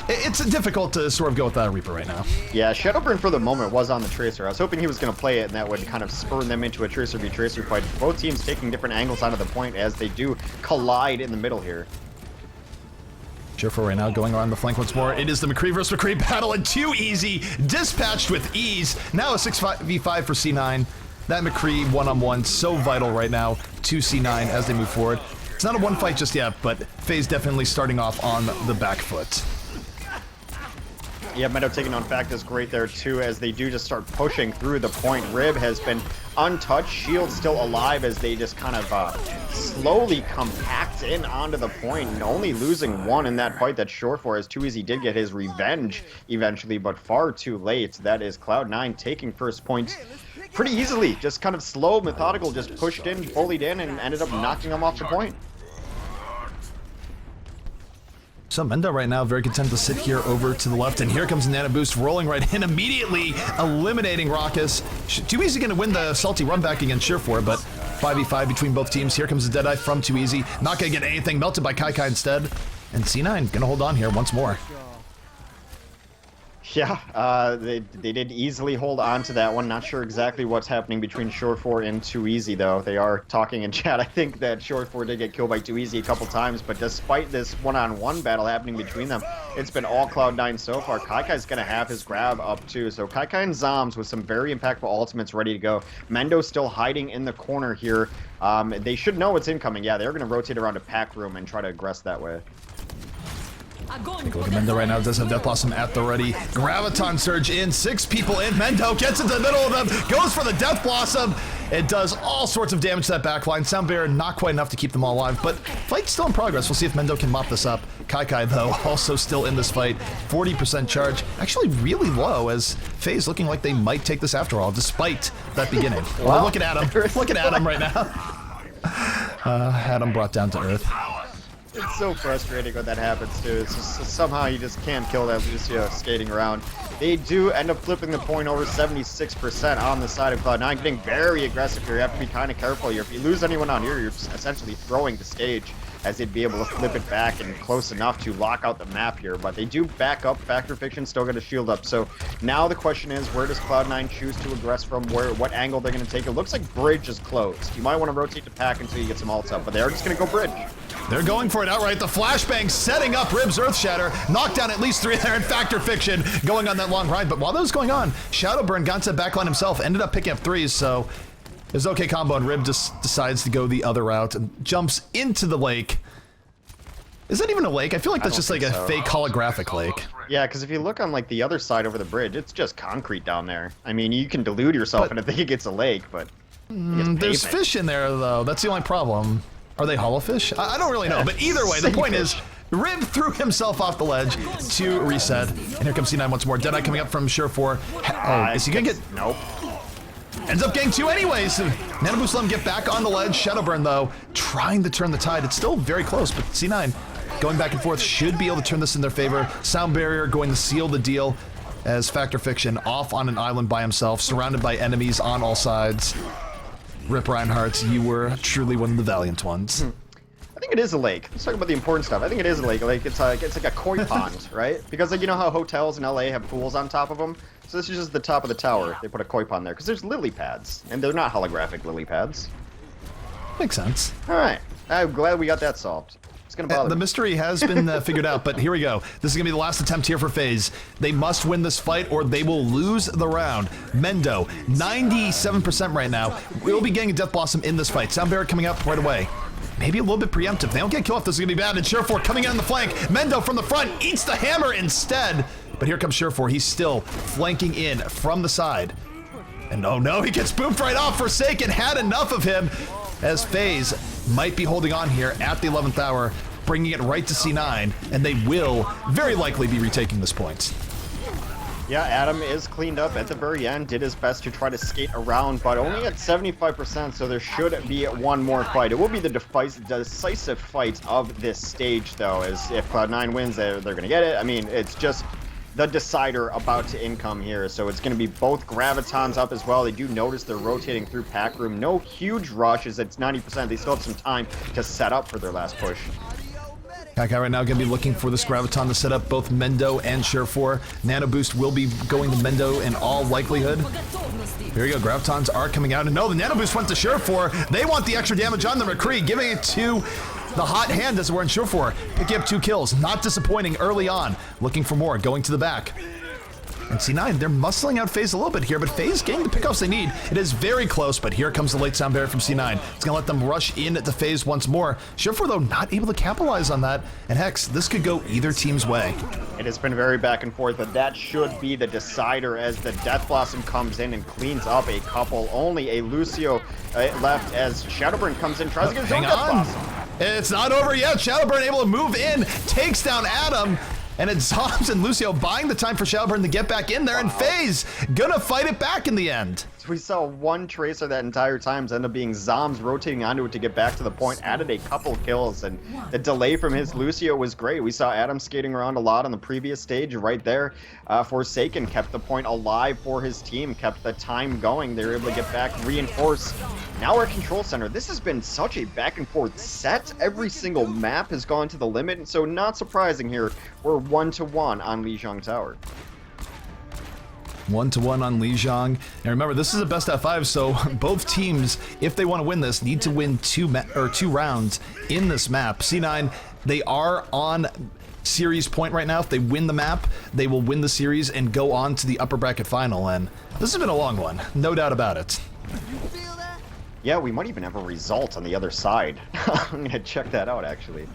it's difficult to sort of go with that Reaper right now. Yeah, Shadowburn for the moment was on the Tracer. I was hoping he was going to play it and that would kind of spur them into a Tracer v Tracer fight. Both teams taking different angles out of the point as they do collide in the middle here. Surefour right now going on the flank once more. It is the McCree vs. McCree battle and Too Easy dispatched with ease. Now a 6v5 for C9. That McCree one-on-one so vital right now to C9 as they move forward. It's not a one fight just yet, but FaZe definitely starting off on the back foot. Yeah, Mendo taking on Factus great there too as they do just start pushing through the point. Rib has been untouched, Shield still alive as they just kind of slowly compact in onto the point and only losing one in that fight that's short for as Too Easy did get his revenge eventually, but far too late. That is Cloud9 taking first point pretty easily, just kind of slow, methodical, just pushed in, bullied in, and ended up knocking them off the point. So Mendo right now very content to sit here over to the left, and here comes Nano Boost rolling right in, immediately eliminating Raucus. Too Easy going to win the salty run back against Surefour, but 5v5 between both teams. Here comes the Deadeye from Too Easy. Not going to get anything, melted by Kai instead. And C9 going to hold on here once more. Yeah, they did easily hold on to that one. Not sure exactly what's happening between Surefour and Too Easy, though. They are talking in chat. I think that Surefour did get killed by Too Easy a couple times, but despite this one-on-one battle happening between them, it's been all Cloud9 so far. Kaikai's going to have his grab up, too. So Kaikai and Zombs with some very impactful ultimates ready to go. Mendo's still hiding in the corner here. They should know it's incoming. Yeah, they're going to rotate around a pack room and try to aggress that way. Take a look at Mendo right now. Does have Death Blossom at the ready. Graviton Surge in. 6 people in. Mendo gets into the middle of them. Goes for the Death Blossom. It does all sorts of damage to that backline. Sound Barrier not quite enough to keep them all alive, but fight's still in progress. We'll see if Mendo can mop this up. Kai, though, also still in this fight. 40% charge. Actually really low as FaZe looking like they might take this after all, despite that beginning. Well, looking at him. Looking at him right now. Adam brought down to earth. It's so frustrating when that happens too. It's just somehow you just can't kill them just skating around. They do end up flipping the point over 76% on the side of Cloud9, getting very aggressive here. You have to be kind of careful here. If you lose anyone on here, you're essentially throwing the stage as they'd be able to flip it back and close enough to lock out the map here. But they do back up. Factor Fiction still got a shield up. So now the question is, where does Cloud9 choose to aggress from? What angle they're going to take? It looks like bridge is closed. You might want to rotate the pack until you get some ults up, but they're just going to go bridge. They're going for it outright. The flashbang setting up Rib's Earth Shatter. Knocked down at least 3 there in Factor Fiction going on that long ride. But while that was going on, Shadowburn got to backline himself, ended up picking up 3s, so it was okay combo, and Rib just decides to go the other route and jumps into the lake. Is that even a lake? I feel like that's just like a fake holographic lake. Yeah, because if you look on like the other side over the bridge, it's just concrete down there. I mean, you can delude yourself into thinking it's a lake, but there's fish in there, though. That's the only problem. Are they hollow fish? I don't really know, but either way, the point is, Rib threw himself off the ledge to reset. And here comes C9 once more. Deadeye coming up from Surefour. Oh, is he gonna get... Nope. Ends up getting 2 anyways. Nano Boost let him get back on the ledge. Shadowburn, though, trying to turn the tide. It's still very close, but C9 going back and forth should be able to turn this in their favor. Sound Barrier going to seal the deal as Factor Fiction off on an island by himself, surrounded by enemies on all sides. Rip Reinhardt, you were truly one of the valiant ones. I think it is a lake. Let's talk about the important stuff. I think it is a lake. Like it's like a koi pond, right? Because like you know how hotels in LA have pools on top of them. So this is just the top of the tower. They put a koi pond there because there's lily pads, and they're not holographic lily pads. Makes sense. All right, I'm glad we got that solved. It's gonna bother the me. mystery has been figured out, but here we go. This is gonna be the last attempt here for FaZe. They must win this fight or they will lose the round. Mendo, 97% right now. We'll be getting a Death Blossom in this fight. Sound Barrier coming up right away. maybe a little bit preemptive. They don't get a kill off, this is gonna be bad. And Surefour coming in on the flank. Mendo from the front eats the hammer instead. But here comes Surefour. He's still flanking in from the side. And oh no, he gets booped right off. Forsaken had enough of him, as FaZe might be holding on here at the 11th hour, bringing it right to C9, and they will very likely be retaking this point. Yeah, Adam is cleaned up at the very end, did his best to try to skate around, but only at 75%, so there should be one more fight. It will be the decisive fight of this stage, though, as if Cloud9 wins, they're going to get it. I mean, it's just the decider about to income here, so it's going to be both Gravitons up as well. They do notice they're rotating through pack room. No huge rushes, it's 90%. They still have some time to set up for their last push. KyKy right now going to be looking for this Graviton to set up both Mendo and Surefour. Nano Boost will be going to Mendo in all likelihood. Here we go, Gravitons are coming out, and no, the Nano Boost went to Surefour. They want the extra damage on the McCree, giving it to the hot hand as we're in Surefour. Picking up 2 kills, not disappointing early on. Looking for more, going to the back. And C9, they're muscling out FaZe a little bit here, but FaZe getting the pickoffs they need. It is very close, but here comes the late sound barrier from C9. It's going to let them rush in at the FaZe once more. Surefour, though, not able to capitalize on that. And Hex, this could go either team's way. It has been very back and forth, but that should be the decider as the Death Blossom comes in and cleans up a couple. Only a Lucio left as Shadowburn comes in, tries to get his own Death Blossom. It's not over yet. Shadowburn able to move in, takes down Adam. And it's Zombs and Lucio buying the time for Shadowburn to get back in there, and FaZe gonna fight it back in the end. We saw one Tracer that entire time, end up being Zombs rotating onto it to get back to the point, added a couple kills, and the delay from his Lucio was great. We saw Adam skating around a lot on the previous stage right there. Forsaken kept the point alive for his team, kept the time going. They were able to get back, reinforce. Now our control center. This has been such a back and forth set. Every single map has gone to the limit, and so not surprising here, we're 1-1 on Lijiang Tower. 1-1 on Lijiang. And remember, this is a best of 5, so both teams, if they want to win this, need to win two rounds in this map. C9, they are on series point right now. If they win the map, they will win the series and go on to the upper bracket final. And this has been a long one, no doubt about it. Yeah, we might even have a result on the other side. I'm gonna check that out, actually.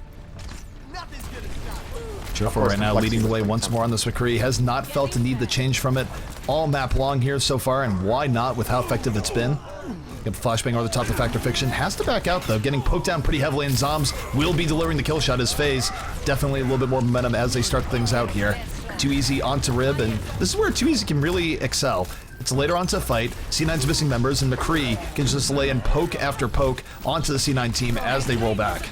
Surefour right now leading the way once more on this McCree. Has not felt the need to change from it all map long here so far, and why not with how effective it's been. Get the flashbang over the top of Factor Fiction. Has to back out though, getting poked down pretty heavily, and Zombs will be delivering the kill shot as FaZe. Definitely a little bit more momentum as they start things out here. Too Easy onto Rib, and this is where Too Easy can really excel. It's later on to fight. C9's missing members, and McCree can just lay in poke after poke onto the C9 team as they roll back.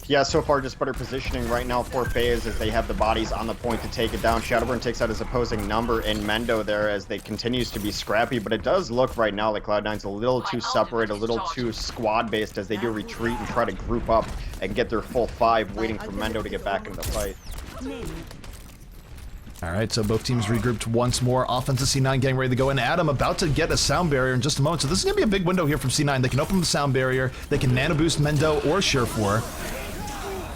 Yeah, so far just better positioning right now for FaZe as they have the bodies on the point to take it down. Shadowburn takes out his opposing number in Mendo there as they continues to be scrappy, but it does look right now like Cloud9's a little too separate, a little too squad-based as they do retreat and try to group up and get their full 5, waiting for Mendo to get back into the fight. Alright, so both teams regrouped once more. Offensive C9 getting ready to go in. Adam about to get a sound barrier in just a moment, so this is going to be a big window here from C9. They can open the sound barrier, they can nano boost Mendo or Surefour.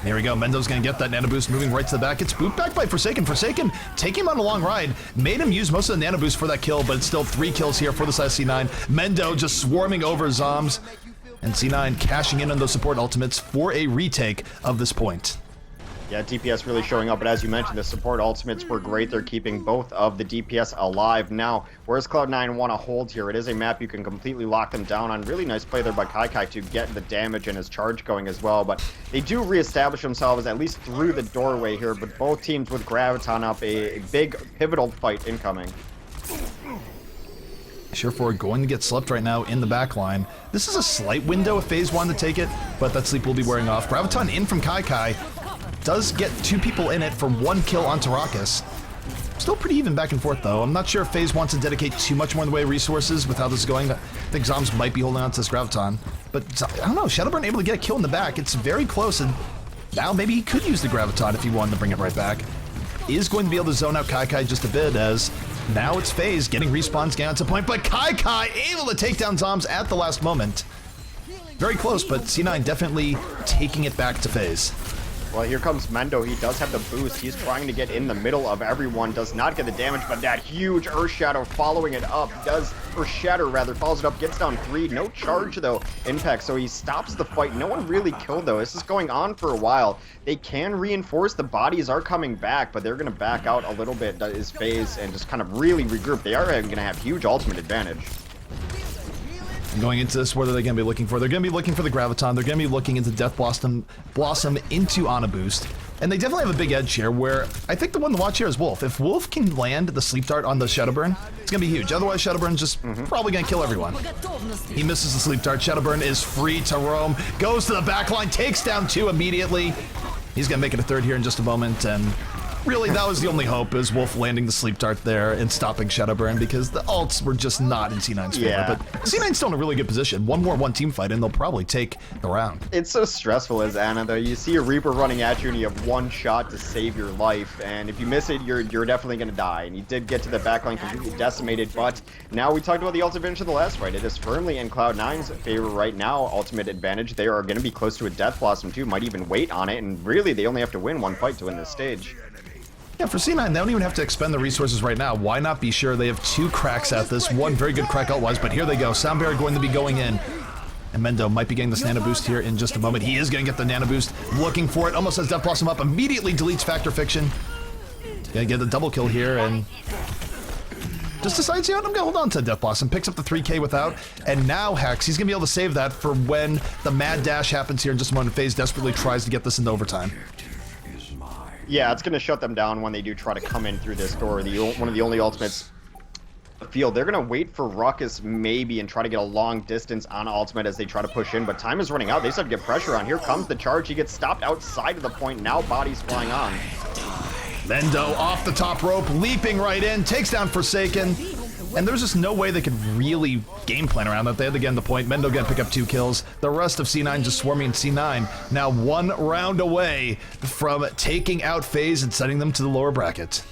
Here we go, Mendo's gonna get that nano boost, moving right to the back. It's booped back by Forsaken. Forsaken taking him on a long ride, made him use most of the nano boost for that kill, but it's still 3 kills here for the side C9. Mendo just swarming over Zombs, and C9 cashing in on those support ultimates for a retake of this point. Yeah, DPS really showing up, but as you mentioned, the support ultimates were great. They're keeping both of the DPS alive. Now, whereas Cloud9 want to hold here, it is a map you can completely lock them down on. Really nice play there by KyKy to get the damage and his charge going as well, but they do reestablish themselves at least through the doorway here, but both teams with Graviton up, a big pivotal fight incoming. Surefour going to get slept right now in the back line. This is a slight window if FaZe wanted to take it, but that sleep will be wearing off. Graviton in from KyKy. Does get 2 people in it for 1 kill onto Raucus. Still pretty even back and forth though. I'm not sure if FaZe wants to dedicate too much more in the way of resources with how this is going. I think Zombs might be holding on to this Graviton. But I don't know, Shadowburn able to get a kill in the back. It's very close, and now maybe he could use the Graviton if he wanted to bring it right back. Is going to be able to zone out KyKy just a bit, as now it's FaZe getting respawns, getting onto point, but KyKy able to take down Zombs at the last moment. Very close, but C9 definitely taking it back to FaZe. Well, here comes Mendo. He does have the boost. He's trying to get in the middle of everyone. Does not get the damage, but that huge Earth Shadow following it up does or Shatter rather, follows it up, gets down 3. No charge though, Impact, so he stops the fight. No one really killed though. This is going on for a while. They can reinforce, the bodies are coming back, but they're going to back out a little bit, is FaZe, and just kind of really regroup. They are going to have huge ultimate advantage. Going into this, what are they going to be looking for? They're going to be looking for the Graviton. They're going to be looking into Death Blossom into Ana Boost. And they definitely have a big edge here, where I think the one to watch here is Wolf. If Wolf can land the Sleep Dart on the Shadowburn, it's going to be huge. Otherwise, Shadowburn's just probably going to kill everyone. He misses the Sleep Dart. Shadowburn is free to roam. Goes to the back line, takes down 2 immediately. He's going to make it a 3rd here in just a moment, and really, that was the only hope, is Wolf landing the Sleep Dart there and stopping Shadowburn, because the ults were just not in C9's favor. Yeah. But C9's still in a really good position. One more one-team fight, and they'll probably take the round. It's so stressful as Ana, though. You see a Reaper running at you, and you have 1 shot to save your life, and if you miss it, you're definitely going to die. And you did get to the backline completely decimated, but now we talked about the ultimate advantage of the last fight. It is firmly in Cloud9's favor right now, ultimate advantage. They are going to be close to a Death Blossom, too, might even wait on it, and really, they only have to win 1 fight to win this stage. Yeah, for C9, they don't even have to expend the resources right now. Why not be sure? They have 2 cracks at this. 1 very good crack ult-wise, but here they go. Sound Barrier going to be going in. And Mendo might be getting this Nano Boost here in just a moment. He is going to get the Nano Boost. Looking for it. Almost has Death Blossom up. Immediately deletes Factor Fiction. Gonna get the double kill here, and just decides, you know what, I'm gonna hold on to Death Blossom. Picks up the 3k without, and now Hex, he's gonna be able to save that for when the mad dash happens here in just a moment. FaZe desperately tries to get this into overtime. Yeah, it's going to shut them down when they do try to come in through this door. One of the only ultimates in the field. They're going to wait for Ruckus maybe and try to get a long distance on ultimate as they try to push in, but time is running out. They start to get pressure on. Here comes the charge. He gets stopped outside of the point. Now bodies flying on. Mendo off the top rope, leaping right in, takes down Forsaken. And there's just no way they could really game plan around that. They had to get in the point. Mendo gonna pick up 2 kills. The rest of C9 just swarming C9. Now 1 round away from taking out FaZe and sending them to the lower bracket.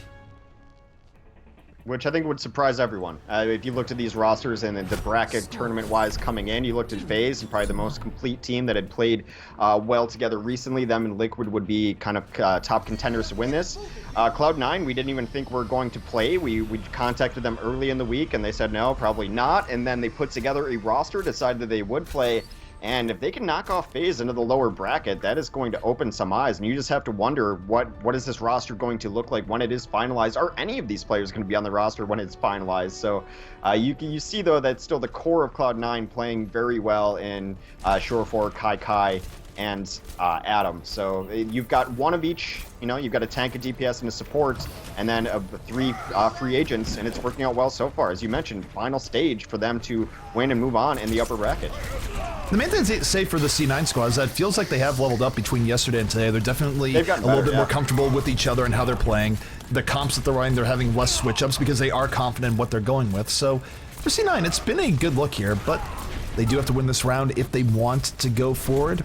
Which I think would surprise everyone. If you looked at these rosters and the bracket tournament-wise coming in, you looked at FaZe, and probably the most complete team that had played well together recently. Them and Liquid would be kind of top contenders to win this. Cloud9, we didn't even think we were going to play. We contacted them early in the week, and they said no, probably not. And then they put together a roster, decided that they would play. And if they can knock off FaZe into the lower bracket, that is going to open some eyes. And you just have to wonder, what is this roster going to look like when it is finalized? Are any of these players going to be on the roster when it's finalized? So you see, though, that still the core of Cloud9 playing very well in Shore4, Kai, and Adam. So you've got 1 of each. You know, you've got a tank, a DPS, and a support, and then 3 free agents, and it's working out well so far. As you mentioned, final stage for them to win and move on in the upper bracket. The main thing to say for the C9 squad is that it feels like they have leveled up between yesterday and today. They're definitely a little bit more comfortable with each other and how they're playing. The comps that they're running, they're having less switch-ups because they are confident in what they're going with. So for C9, it's been a good look here, but they do have to win this round if they want to go forward.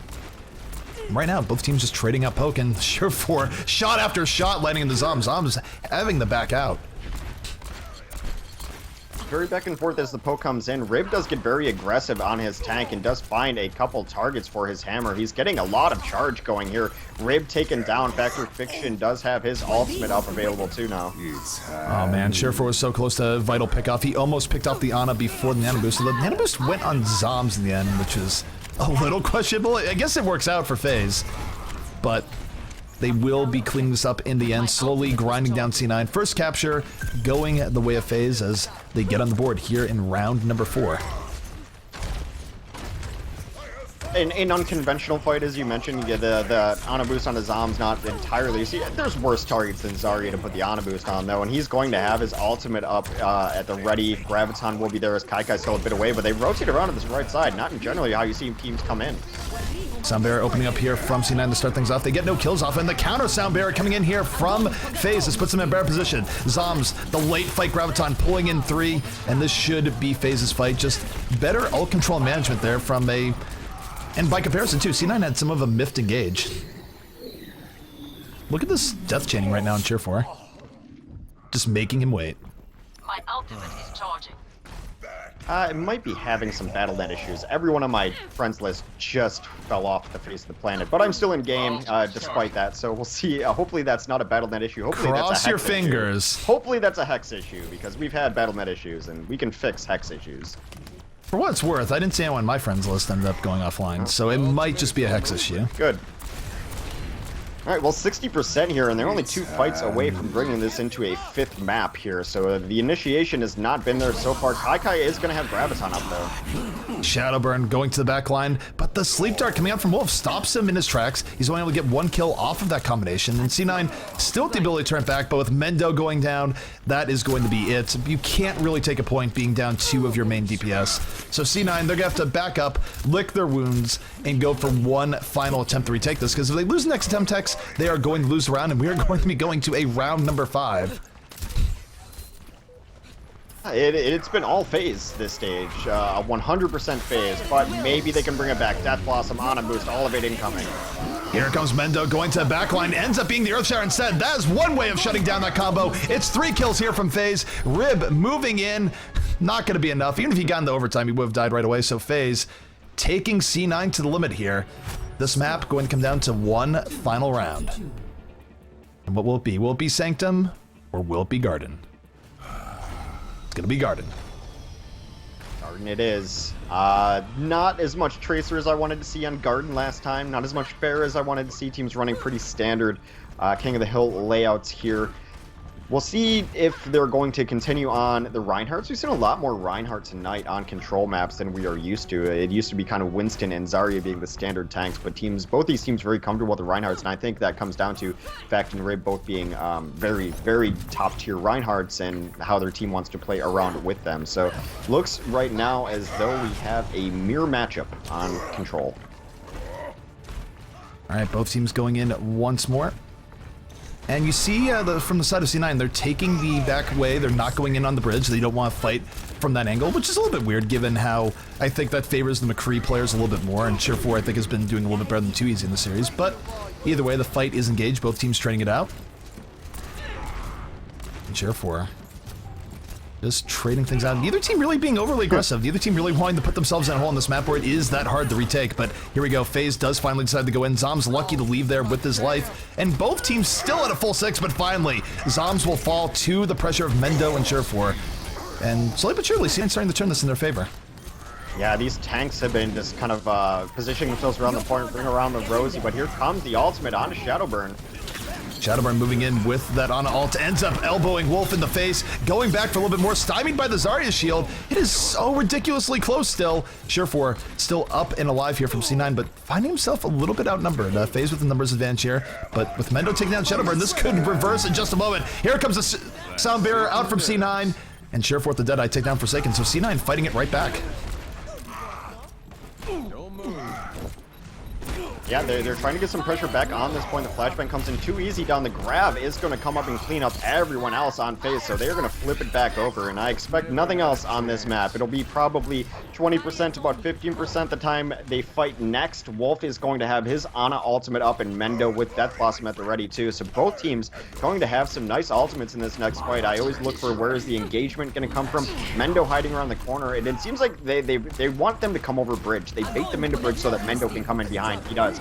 Right now, both teams just trading up poke, and Shore4 shot after shot landing in the Zombs. Zombs having the back out. Very back and forth as the poke comes in. Rib does get very aggressive on his tank and does find a couple targets for his hammer. He's getting a lot of charge going here. Rib taken down. Factor Fiction does have his ultimate up available too now. Oh man, Shore4 was so close to vital pickoff. He almost picked off the Ana before the Nano Boost. So the Nano Boost went on Zombs in the end, which is a little questionable. I guess it works out for FaZe, but they will be cleaning this up in the end, slowly grinding down C9. First capture going the way of FaZe as they get on the board here in round number 4. An unconventional fight, as you mentioned, you get the Ana Boost on the Zombs not entirely. See, there's worse targets than Zarya to put the Ana Boost on, though, and he's going to have his ultimate up at the ready. Graviton will be there as Kai still a bit away, but they rotate around to this right side, not in generally how you see teams come in. Sound Barrier opening up here from C9 to start things off. They get no kills off, and the counter Sound Barrier coming in here from FaZe. This puts them in better position. Zombs, the late fight Graviton pulling in 3, and this should be FaZe's fight. Just better ult control management there from a... And by comparison, too, C9 had some of a miffed engage. Look at this death chaining right now in Shore4. Just making him wait. My ultimate is charging. It might be having some BattleNet issues. Everyone on my friends list just fell off the face of the planet, but I'm still in game despite that. So we'll see. Hopefully that's not a BattleNet issue. Hopefully Cross that's a your Hex fingers. Issue. Hopefully that's a Hex issue because we've had BattleNet issues and we can fix Hex issues. For what it's worth, I didn't see anyone on my friends list ended up going offline, so it might just be a Hex issue. Good. All right, well, 60% here, and they're only 2 fights away from bringing this into a 5th map here, so the initiation has not been there so far. Kai is going to have Graviton up, though. Shadowburn going to the back line, but the Sleep Dart coming out from Wolf stops him in his tracks. He's only able to get 1 kill off of that combination, and C9 still with the ability to turn it back, but with Mendo going down, that is going to be it. You can't really take a point being down 2 of your main DPS. So C9, they're going to have to back up, lick their wounds, and go for one final attempt to retake this, because if they lose the next attempt, Tex, they are going to lose the round, and we are going to be going to a round number 5. It's been all phase this stage, 100% phase, but maybe they can bring it back. Death Blossom, Ana Boost, all of it incoming. Here comes Mendo going to the backline, ends up being the Earthshatter instead. That is one way of shutting down that combo. It's 3 kills here from FaZe. Rib moving in, not going to be enough. Even if he got into overtime, he would have died right away. So FaZe taking C9 to the limit here. This map going to come down to one final round. And what will it be? Will it be Sanctum or will it be Garden? It's going to be Garden. Garden it is. Not as much Tracer as I wanted to see on Garden last time. Not as much Fair as I wanted to see. Teams running pretty standard King of the Hill layouts here. We'll see if they're going to continue on the Reinhardts. We've seen a lot more Reinhardt tonight on control maps than we are used to. It used to be kind of Winston and Zarya being the standard tanks, but both these teams very comfortable with the Reinhardts, and I think that comes down to Fact and Rib both being very, very top tier Reinhardts and how their team wants to play around with them. So looks right now as though we have a mirror matchup on control. All right, both teams going in once more. And you see from the side of C9, they're taking the back way. They're not going in on the bridge. They don't want to fight from that angle, which is a little bit weird given how I think that favors the McCree players a little bit more. And Cheer 4, I think, has been doing a little bit better than 2 Easy in the series. But either way, the fight is engaged. Both teams trading it out. And Cheer 4 just trading things out. Neither team really being overly aggressive. Neither team really wanting to put themselves in a hole in this map where it is that hard to retake. But here we go. FaZe does finally decide to go in. Zom's lucky to leave there with his life. And both teams still at a full 6, but finally, Zoms will fall to the pressure of Mendo and Cheer 4. And slowly but surely, C9 starting to turn this in their favor. Yeah, these tanks have been just kind of positioning themselves around the point, bring around the Rosie, but here comes the ultimate onto Shadowburn. Shadowburn moving in with that Ana ult, ends up elbowing Wolf in the face, going back for a little bit more, stymied by the Zarya shield. It is so ridiculously close still. Cheer 4 still up and alive here from C9, but finding himself a little bit outnumbered. FaZe with the numbers advantage here, but with Mendo taking down Shadowburn, this could reverse in just a moment. Here comes the Sound Bearer out from C9, and Cheer 4 with the Deadeye take down Forsaken, so C9 fighting it right back. Yeah, they're trying to get some pressure back on this point. The flashbang comes in too easy down. The grab is going to come up and clean up everyone else on FaZe, so they're going to flip it back over, and I expect nothing else on this map. It'll be probably 20% to about 15% the time they fight next. Wolf is going to have his Ana ultimate up, and Mendo with Death Blossom at the ready too, so both teams going to have some nice ultimates in this next fight. I always look for where is the engagement going to come from. Mendo hiding around the corner, and it seems like they want them to come over bridge. They bait them into bridge so that Mendo can come in behind. He does.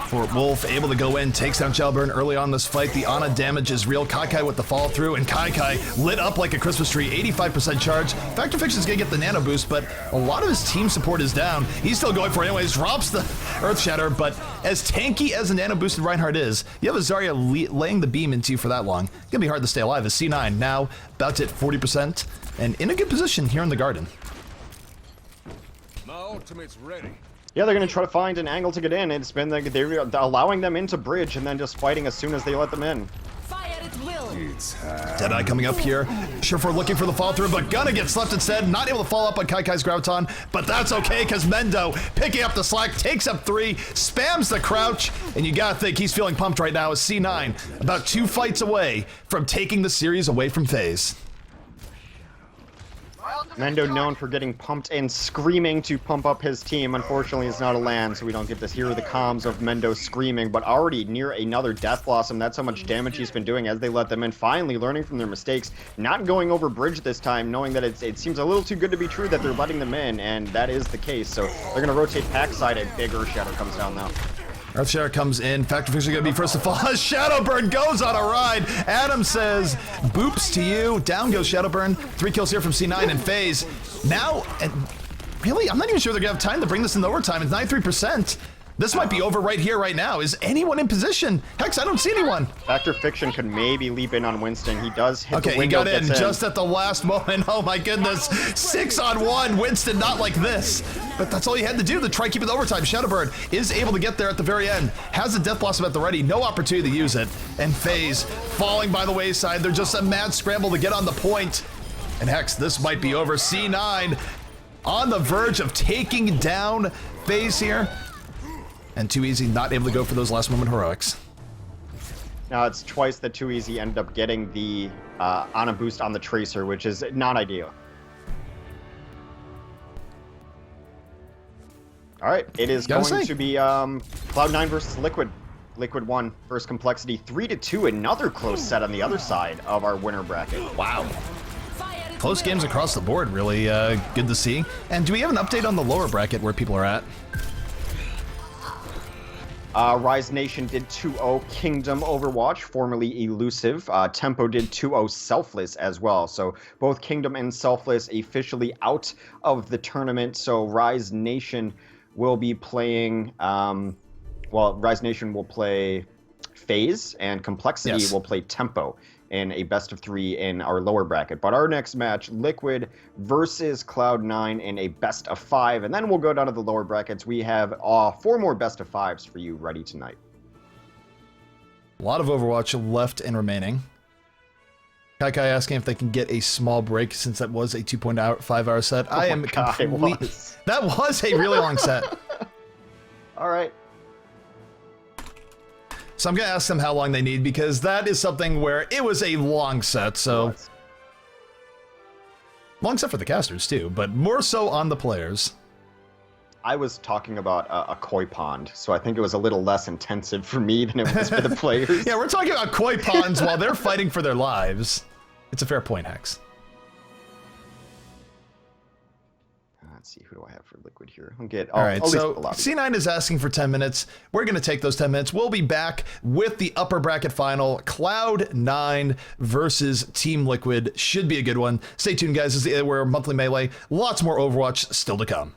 For Wolf, able to go in, takes down Shadowburn early on this fight. The Ana damage is real. Kai with the fall through, and Kai lit up like a Christmas tree, 85% charge. Factor Fiction's gonna get the nano boost, but a lot of his team support is down. He's still going for it anyways, drops the Earth Shatter, but as tanky as a nano boosted Reinhardt is, you have a Zarya laying the beam into you for that long. It's gonna be hard to stay alive as C9 now about to hit 40% and in a good position here in the Garden. My ultimate's ready. Yeah, they're going to try to find an angle to get in. It's been like they're allowing them into bridge and then just fighting as soon as they let them in. Fire at will. Deadeye coming up here. Cheer 4 looking for the fall through, but gonna get slept instead. Not able to follow up on Kai's Graviton, but that's okay because Mendo picking up the slack, takes up 3, spams the crouch, and you gotta think he's feeling pumped right now as C9 about 2 fights away from taking the series away from FaZe. Mendo known for getting pumped and screaming to pump up his team. Unfortunately, it's not a LAN, so we don't get to hear the comms of Mendo screaming, but already near another Death Blossom. That's how much damage he's been doing as they let them in. Finally learning from their mistakes, not going over bridge this time, knowing that it seems a little too good to be true that they're letting them in, and that is the case. So they're going to rotate pack side. A big Earthshatter comes down now. Earthshatter comes in. Factor Fiction gonna be first to fall. Shadowburn goes on a ride. Adam says, boops to you. Down goes Shadowburn. 3 kills here from C9 and FaZe. Now, and really, I'm not even sure they're gonna have time to bring this in overtime. It's 93%. This might be over right here, right now. Is anyone in position? Hex, I don't see anyone. Factor Fiction could maybe leap in on Winston. He does hit the Okay, he window. got in just at the last moment. Oh my goodness. 6-on-1. Winston not like this. But that's all he had to do to try to keep it overtime. Shadowbird is able to get there at the very end. Has the Death Blossom at the ready. No opportunity to use it. And FaZe falling by the wayside. They're just a mad scramble to get on the point. And Hex, this might be over. C9 on the verge of taking down FaZe here. And Too Easy not able to go for those last moment heroics. Now it's twice that Too Easy ended up getting the on a boost on the Tracer, which is not ideal. All right, it is going to be Cloud9 versus Liquid. Liquid won first complexity 3-2. Another close set on the other side of our winner bracket. Wow. Close games across the board, really good to see. And do we have an update on the lower bracket where people are at? Rise Nation did 2-0 Kingdom Overwatch, formerly Elusive. Tempo did 2-0 Selfless as well. So both Kingdom and Selfless officially out of the tournament. So Rise Nation will be playing, Rise Nation will play FaZe, and Complexity will play Tempo in a best of 3 in our lower bracket. But our next match, Liquid versus Cloud9 in a best of 5, and then we'll go down to the lower brackets. We have 4 more best of 5s for you ready tonight. A lot of Overwatch left and remaining. Kai asking if they can get a small break since that was a 2.5 hour set. I am completely... That was a really long set. All right. So I'm going to ask them how long they need, because that is something where it was a long set, so... Long set for the casters, too, but more so on the players. I was talking about a koi pond, so I think it was a little less intensive for me than it was for the players. Yeah, we're talking about koi ponds while they're fighting for their lives. It's a fair point, Hex. Let's see, who do I have for Liquid here? I'll get. All right, so C9 is asking for 10 minutes. We're going to take those 10 minutes. We'll be back with the upper bracket final. Cloud9 versus Team Liquid. Should be a good one. Stay tuned, guys. We're monthly melee. Lots more Overwatch still to come.